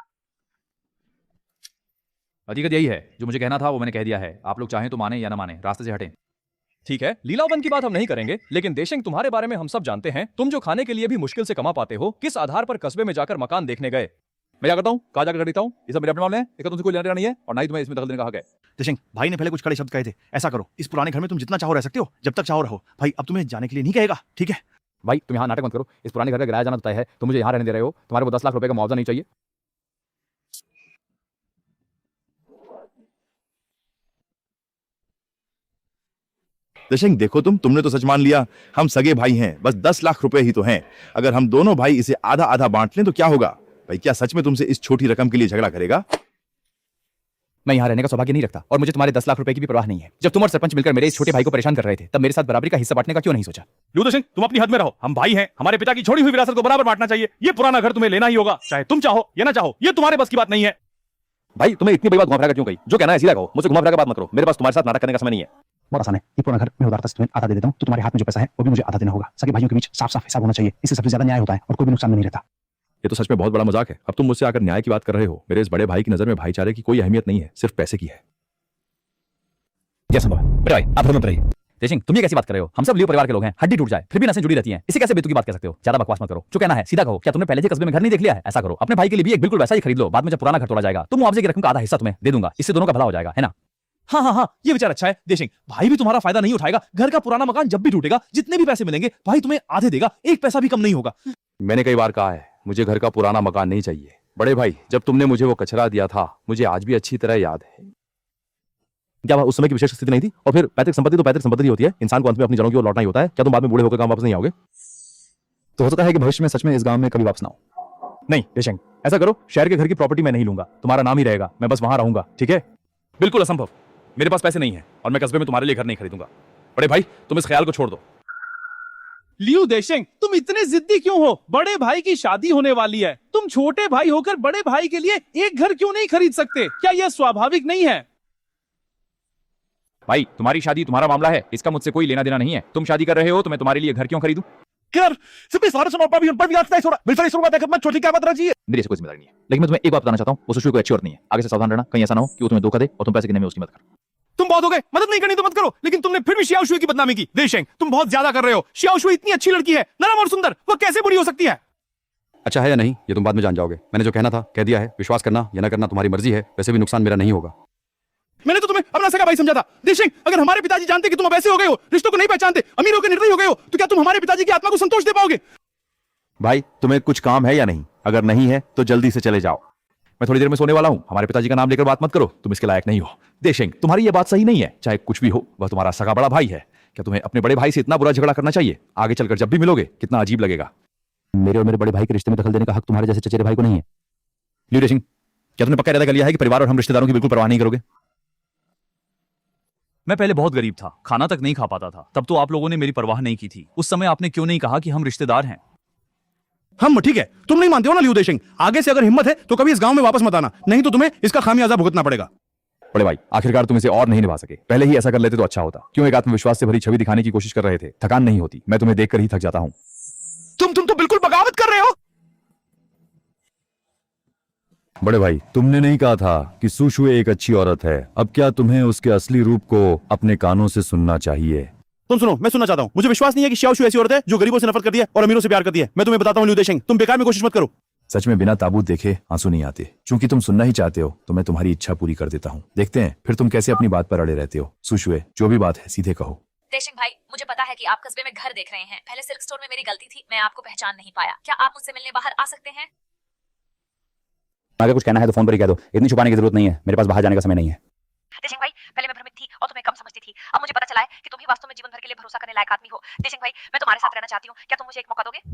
हकीकत यही है, जो मुझे कहना था वो मैंने कह दिया है। आप लोग चाहें तो माने या ना माने, रास्ते से हटें। ठीक है, लीलावन की बात हम नहीं करेंगे, लेकिन देशिंग, तुम्हारे बारे में हम सब जानते हैं। तुम जो खाने के लिए भी मुश्किल से कमा पाते हो, किस आधार पर कस्बे में जाकर मकान देखने गए? मैं क्या करता हूँ, कहाँ जाकर खरीदता हूँ, ये सब मेरे अपने मामले हैं। एक तुमसे कोई लेना देना नहीं है और ना ही तुम्हें इसमें दखल देने का हक है। दिशिंग, भाई ने पहले कुछ कड़े शब्द कहे थे। ऐसा करो, इस पुराने घर में तुम जितना चाहो रह सकते हो, जब तक चाहो रहो। भाई अब तुम्हें जाने के लिए नहीं कहेगा, ठीक है? भाई तुम यहाँ नाटक मत करो। इस पुराने घर का किराया जाना तय है, तुम मुझे यहाँ रहने दे रहे हो। तुम्हारे को 10 लाख रुपए का मुआवजा नहीं चाहिए? दिशिंग देखो, तुमने तो सच मान लिया। हम सगे भाई हैं, बस 10 लाख रुपए ही तो हैं। अगर हम दोनों भाई इसे आधा आधा बांट लें तो क्या होगा? भाई क्या सच में तुमसे इस छोटी रकम के लिए झगड़ा करेगा? मैं यहाँ रहने का सौभाग्य नहीं रखता और मुझे तुम्हारे 10 लाख रुपए की भी परवाह नहीं है। जब तुम और सरपंच मिलकर मेरे इस छोटे भाई को परेशान कर रहे थे, तब मेरे साथ बराबरी का हिस्सा बांटने का क्यों नहीं सोचा? लूदोशिंग, तुम अपनी हद में रहो। हम भाई हैं, हमारे पिता की छोड़ी हुई विरासत को बराबर बांटना चाहिए। ये पुराना घर तुम्हें लेना ही होगा, चाहे तुम चाहो या ना चाहो। ये तुम्हारे बस की बात नहीं है। भाई तुम्हें इतनी बड़ी बात घुमा फिरा कर क्यों कही? जो कहना है सीधा कहो, मुझसे घुमा फिरा कर बात मत करो। मेरे पास तुम्हारे साथ नाटक करने का समय नहीं है। बहुत आसान है, ये पुराना घर मैं उधारता से तुम्हें आधा दे देता हूँ, तो तुम्हारे हाथ में जो पैसा है वो भी मुझे आधा देना होगा। सगे भाइयों के बीच साफ साफ हिसाब होना चाहिए, इससे सबसे ज्यादा न्याय होता है और कोई भी नुकसान में नहीं रहता। ये तो सच में बहुत बड़ा मजाक है। अब तुम मुझसे आकर न्याय की बात कर रहे हो। मेरे इस बड़े भाई की नजर में भाईचारे की कोई अहमियत नहीं है, सिर्फ पैसे की है। क्या संभव है? बड़े भाई आप मत रहिए। देशिंग, तुम ये कैसी बात कर रहे हो? हम सब लियो परिवार के लोग हैं, हड्डी टूट जाए फिर भी नसें जुड़ी रहती हैं। इसे कैसे बेतुकी बात कह सकते हो? ज्यादा बकवास मत करो। जो कहना है सीधा कहो। क्या तुमने पहले से कस्बे में घर नहीं देख लिया है? ऐसा करो, अपने भाई के लिए भी एक बिल्कुल वैसा ही खरीद लो। बाद में जब पुराना घर तोड़ा जाएगा तो मुआवजे की रकम का आधा हिस्सा तुम्हें दे दूंगा। इससे दोनों का भला हो जाएगा, है ना? हाँ, ये विचार अच्छा है। देशिंग, भाई भी तुम्हारा फायदा नहीं उठाएगा। घर का पुराना मकान जब भी टूटेगा, जितने भी पैसे मिलेंगे भाई तुम्हें आधे देगा, एक पैसा भी कम नहीं होगा। मैंने कई बार कहा है, मुझे घर का पुराना मकान नहीं चाहिए। बड़े भाई, जब तुमने मुझे वो कचरा दिया था, मुझे आज भी अच्छी तरह याद है। क्या उस समय की विशेष स्थिति नहीं थी? और फिर पैतृक संपत्ति तो पैतृक संपत्ति होती है। इंसान को अंत में अपनी जड़ों की ओर लौटना ही होता है। क्या तुम बाद में बूढ़े होकर गांव वापस नहीं आओगे? तो हो सकता है कि भविष्य में सच में इस गांव में कभी वापस ना हो। नहीं देशिंग, ऐसा करो, शहर के घर की प्रॉपर्टी मैं नहीं लूंगा, तुम्हारा नाम ही रहेगा, मैं बस वहां रहूंगा, ठीक है? बिल्कुल असंभव। मेरे पास पैसे नहीं है और मैं कस्बे में तुम्हारे लिए घर नहीं खरीदूंगा। बड़े भाई तुम इस ख्याल को छोड़ दो। लियो देशिंग, तुम इतने जिद्दी क्यों हो? बड़े भाई की शादी होने वाली है, तुम छोटे भाई होकर बड़े भाई के लिए एक घर क्यों नहीं खरीद सकते? क्या यह स्वाभाविक नहीं है? भाई तुम्हारी शादी तुम्हारा मामला है, इसका मुझसे कोई लेना देना नहीं है। तुम शादी कर रहे हो तो मैं तुम्हारे लिए घर क्यों खरीदूं? कर सिर्फ सारे सुनो पर भी आता है। थोड़ा बिल्कुल इस बात है, मैं छोटी क्या बात रही है। मेरी ऐसी कोई जिम्मेदारी नहीं है, लेकिन मैं तुम्हें एक बात बताना चाहता हूं, वो सुश्री कोई अच्छी औरत नहीं है। आगे से सावधान रहना, कहीं ऐसा ना हो कि वो तुम्हें धोखा दे और तुम पैसे गिनने में उसकी मदद कर। तुम बहुत हो गए, मदद नहीं करनी तो मत करो, लेकिन तुमने फिर भी शियाओ शुई की बदनामी की। देशिंग, तुम बहुत ज्यादा कर रहे हो। शियाओ शुई इतनी अच्छी लड़की है, नरम और सुंदर, वो कैसे बुरी हो सकती है? अच्छा है या नहीं, ये तुम बाद में जान जाओगे। मैंने जो कहना था कह दिया है। विश्वास करना या ना करना तुम्हारी मर्जी है, वैसे भी नुकसान मेरा नहीं होगा। मैंने तो तुम्हें अपना सगा भाई समझा था। देशिंग, अगर हमारे पिताजी जानते कि तुम अब ऐसे हो गए हो, रिश्तों को नहीं पहचानते, अमीरों के निर्दयी हो गए हो, तो क्या तुम हमारे पिताजी की आत्मा को संतोष दे पाओगे? भाई तुम्हें कुछ काम है या नहीं? अगर नहीं है तो जल्दी से चले जाओ। मैं थोड़ी देर में सोने वाला हूं। हमारे पिताजी का नाम लेकर बात मत करो, तुम इसके लायक नहीं हो। देशिंग, तुम्हारी ये बात सही नहीं है। चाहे कुछ भी हो, वह तुम्हारा सगा बड़ा भाई है। क्या तुम्हें अपने बड़े भाई से इतना बुरा झगड़ा करना चाहिए? आगे चलकर जब भी मिलोगे कितना अजीब लगेगा। मेरे और मेरे बड़े भाई के रिश्ते में दखल देने का हक तुम्हारे जैसे चचेरे भाई को नहीं है। लियो देशिंग, क्या तुमने पक्का इरादा कर लिया है कि परिवार और हम रिश्तेदारों की बिल्कुल परवाह नहीं करोगे? मैं पहले बहुत गरीब था, खाना तक नहीं खा पाता था, तब तो आप लोगों ने मेरी परवाह नहीं की थी। उस समय आपने क्यों नहीं कहा कि हम रिश्तेदार हैं? हम ठीक है, तुम नहीं मानते हो ना लियो देशिंग। आगे से अगर हिम्मत है तो कभी इस गांव में वापस मत आना, नहीं तो तुम्हें इसका खामियाजा भुगतना पड़ेगा। बड़े भाई, आखिरकार तुम इसे और नहीं निभा सके। पहले ही ऐसा कर लेते तो अच्छा होता। क्यों एक आत्मविश्वास से भरी छवि दिखाने की कोशिश कर रहे थे? थकान नहीं होती, मैं तुम्हें देखकर ही थक जाता हूं। तुम तो बिल्कुल बगावत कर रहे हो। बड़े भाई, तुमने नहीं कहा था कि सुशुए एक अच्छी औरत है? अब क्या तुम्हें उसके असली रूप को अपने कानों से सुनना चाहिए? तुम सुनो, मैं सुनना चाहता हूं। मुझे विश्वास नहीं है कि शियाओ शुई ऐसी औरत है जो गरीबों से नफरत करती है और अमीरों से प्यार करती है। मैं तुम्हें बताता हूं लियो देशिंग, तुम बेकार में कोशिश मत करो। सच में बिना ताबूत देखे आंसू नहीं आते। चूंकि तुम सुनना ही चाहते हो तो मैं तुम्हारी इच्छा पूरी कर देता हूँ। देखते हैं फिर तुम कैसे अपनी बात पर अड़े रहते हो। सुशुए, जो भी बात है सीधे कहो। देशिंग भाई, मुझे पता है कि आप कस्बे में घर देख रहे हैं। पहले सिल्क स्टोर में मेरी गलती थी, मैं आपको पहचान नहीं पाया। क्या आप मुझसे मिलने बाहर आ सकते हैं? अगर कुछ कहना है तो फोन पर ही कह दो, इतनी छुपाने की जरूरत नहीं है, मेरे पास बाहर जाने का समय नहीं है। देशिंग भाई, पहले मैं भ्रमित थी और तुम्हें कम समझती थी। अब मुझे पता चला है कि तुम ही वास्तव में जीवन भर के लिए भरोसा करने लायक आदमी हो। देशिंग भाई, मैं तुम्हारे साथ रहना चाहती हूँ, क्या तुम मुझे एक मौका दोगे?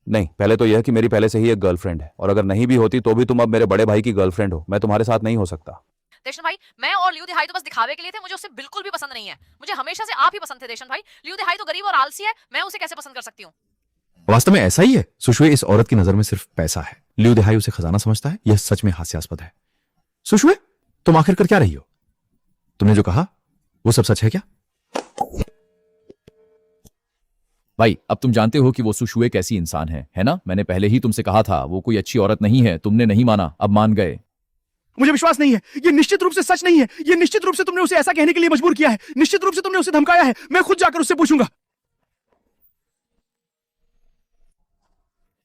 नहीं, पहले तो यह कि मेरी पहले से ही एक गर्लफ्रेंड है, और अगर नहीं भी होती तो भी तुम अब मेरे बड़े भाई की गर्लफ्रेंड हो। मैं तुम्हारे साथ नहीं हो सकता। देशन भाई, मैं और लियो देहाई तो बस दिखावे के लिए थे, मुझे उससे बिल्कुल भी पसंद नहीं है। मुझे हमेशा से आप ही पसंद थे देशन भाई। लियो देहाई तो गरीब और आलसी है, मैं उसे कैसे पसंद कर सकती हूँ? वास्तव में ऐसा ही है। सुशुए इस औरत की नजर में सिर्फ पैसा है, लियो देहाई उसे खजाना समझता है। यह सच में हास्यास्पद है। सुशुए, तुम आखिर कर क्या रही हो? तुमने जो कहा वो सब सच है क्या? भाई, अब तुम जानते हो कि वो सुशुए कैसी इंसान है ना? मैंने पहले ही तुमसे कहा था वो कोई अच्छी औरत नहीं है, तुमने नहीं माना, अब मान गए। मुझे विश्वास नहीं है, ये निश्चित रूप से सच नहीं है। ये निश्चित रूप से तुमने उसे ऐसा कहने के लिए मजबूर किया है। निश्चित रूप से तुमने उसे धमकाया है। मैं खुद जाकर उससे पूछूंगा।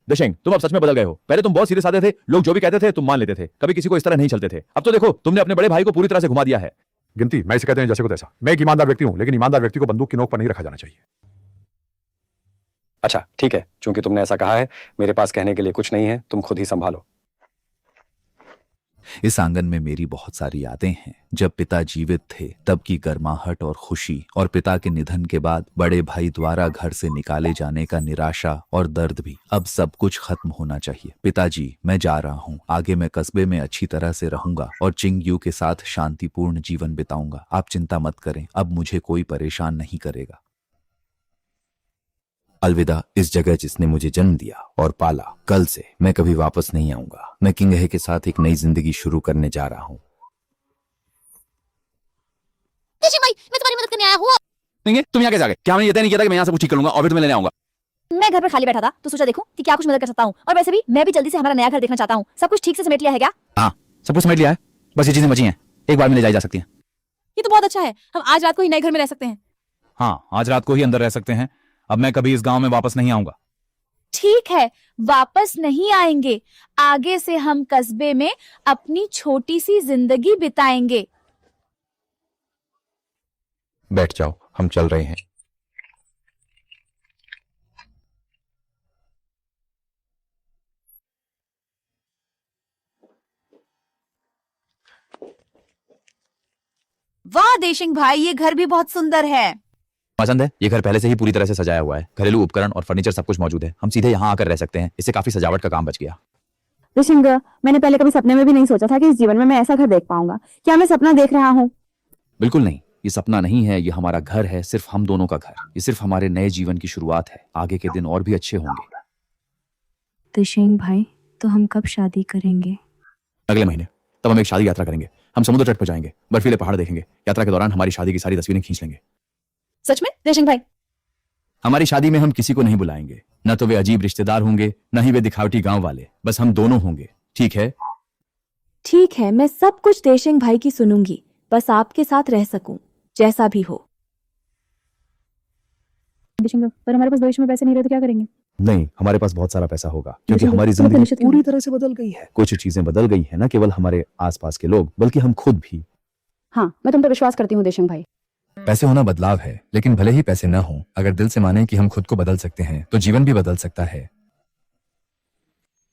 दशेंग, तुम अब सच में बदल गए हो। पहले तुम बहुत सीधे साधे थे, लोग जो भी कहते थे तुम मान लेते थे, कभी किसी को इस तरह नहीं चलते थे। अब तो देखो, तुमने अपने बड़े भाई को पूरी तरह से घुमा दिया है। गिनती मैं इसे कहते हैं जैसे को तैसा। मैं एक ईमानदार व्यक्ति हूं, लेकिन ईमानदार व्यक्ति को बंदूक की नोक पर नहीं रखा जाना चाहिए। अच्छा ठीक है, चूंकि तुमने ऐसा कहा है, मेरे पास कहने के लिए कुछ नहीं है, तुम खुद ही संभालो। इस आंगन में मेरी बहुत सारी यादें हैं। जब पिता जीवित थे तब की गर्माहट और खुशी, और पिता के निधन के बाद बड़े भाई द्वारा घर से निकाले जाने का निराशा और दर्द भी। अब सब कुछ खत्म होना चाहिए। पिताजी, मैं जा रहा हूँ। आगे मैं कस्बे में अच्छी तरह से रहूंगा और चिंग यू के साथ शांतिपूर्ण जीवन बिताऊंगा। आप चिंता मत करें, अब मुझे कोई परेशान नहीं करेगा। अलविदा इस जगह जिसने मुझे जन्म दिया और पाला। कल से मैं कभी वापस नहीं आऊंगा। मैं किंग हे के साथ एक नई जिंदगी शुरू करने जा रहा हूँ। भाई, मैं तुम्हारी मदद करने आया हूँ। नहीं, तुम यहाँ कैसे आ गए? क्या मैंने ये तय नहीं किया था कि मैं यहाँ से कुछ ठीक करूंगा और फिर तुम्हें लेने आऊंगा? मैं घर पर खाली बैठा था तो सोचा देखूं कि क्या कुछ मदद कर सकता हूँ। और वैसे भी मैं भी जल्दी से हमारा नया घर देखना चाहता हूँ। सब कुछ ठीक से समेट लिया है क्या? हाँ, सब कुछ समेट लिया है, बस ये चीजें बची हैं, एक बार में ले जाई जा सकती हैं। ये तो बहुत अच्छा है, हम आज रात को ही नए घर में रह सकते हैं। हाँ, आज रात को ही अंदर रह सकते हैं। अब मैं कभी इस गांव में वापस नहीं आऊंगा। ठीक है, वापस नहीं आएंगे। आगे से हम कस्बे में अपनी छोटी सी जिंदगी बिताएंगे। बैठ जाओ, हम चल रहे हैं। वाह देशिंग भाई, ये घर भी बहुत सुंदर है। पसंद है? ये घर पहले से ही पूरी तरह से सजाया हुआ है। घरेलू उपकरण और फर्नीचर सब कुछ मौजूद है। हम सीधे यहाँ आकर रह सकते हैं। इससे काफी सजावट का काम बच गया। देशिंग, मैंने पहले कभी सपने में भी नहीं सोचा था कि इस जीवन में मैं ऐसा घर देख पाऊंगा। क्या मैं सपना देख रहा हूँ? बिल्कुल नहीं, ये सपना नहीं है, ये हमारा घर है, सिर्फ हम दोनों का घर। ये सिर्फ हमारे नए जीवन की शुरुआत है। आगे के दिन और भी अच्छे होंगे। देशिंग भाई, तो हम कब शादी करेंगे? अगले महीने। तब हम एक शादी यात्रा करेंगे। हम समुद्र तट पर जाएंगे, बर्फीले पहाड़ देखेंगे। यात्रा के दौरान हमारी शादी की सारी तस्वीरें खींच लेंगे। सच में देशिंग भाई? हमारी शादी में हम किसी को नहीं बुलाएंगे, न तो वे अजीब रिश्तेदार होंगे, न ही वे दिखावटी गांव वाले। बस हम दोनों होंगे, ठीक है? ठीक है, मैं सब कुछ देशिंग भाई की सुनूंगी, बस आपके साथ रह सकूं, जैसा भी हो। देशिंग, पर हमारे पास भविष्य में पैसे नहीं रहे तो क्या करेंगे? नहीं, हमारे पास बहुत सारा पैसा होगा, क्योंकि हमारी जिंदगी पूरी तरह से बदल गई है। कुछ चीजें बदल गई है, न केवल हमारे आसपास के लोग, बल्कि हम खुद भी। हाँ, मैं तुम पर विश्वास करती हूँ देशिंग भाई। पैसे होना बदलाव है, लेकिन भले ही पैसे न हो, अगर दिल से माने कि हम खुद को बदल सकते हैं तो जीवन भी बदल सकता है।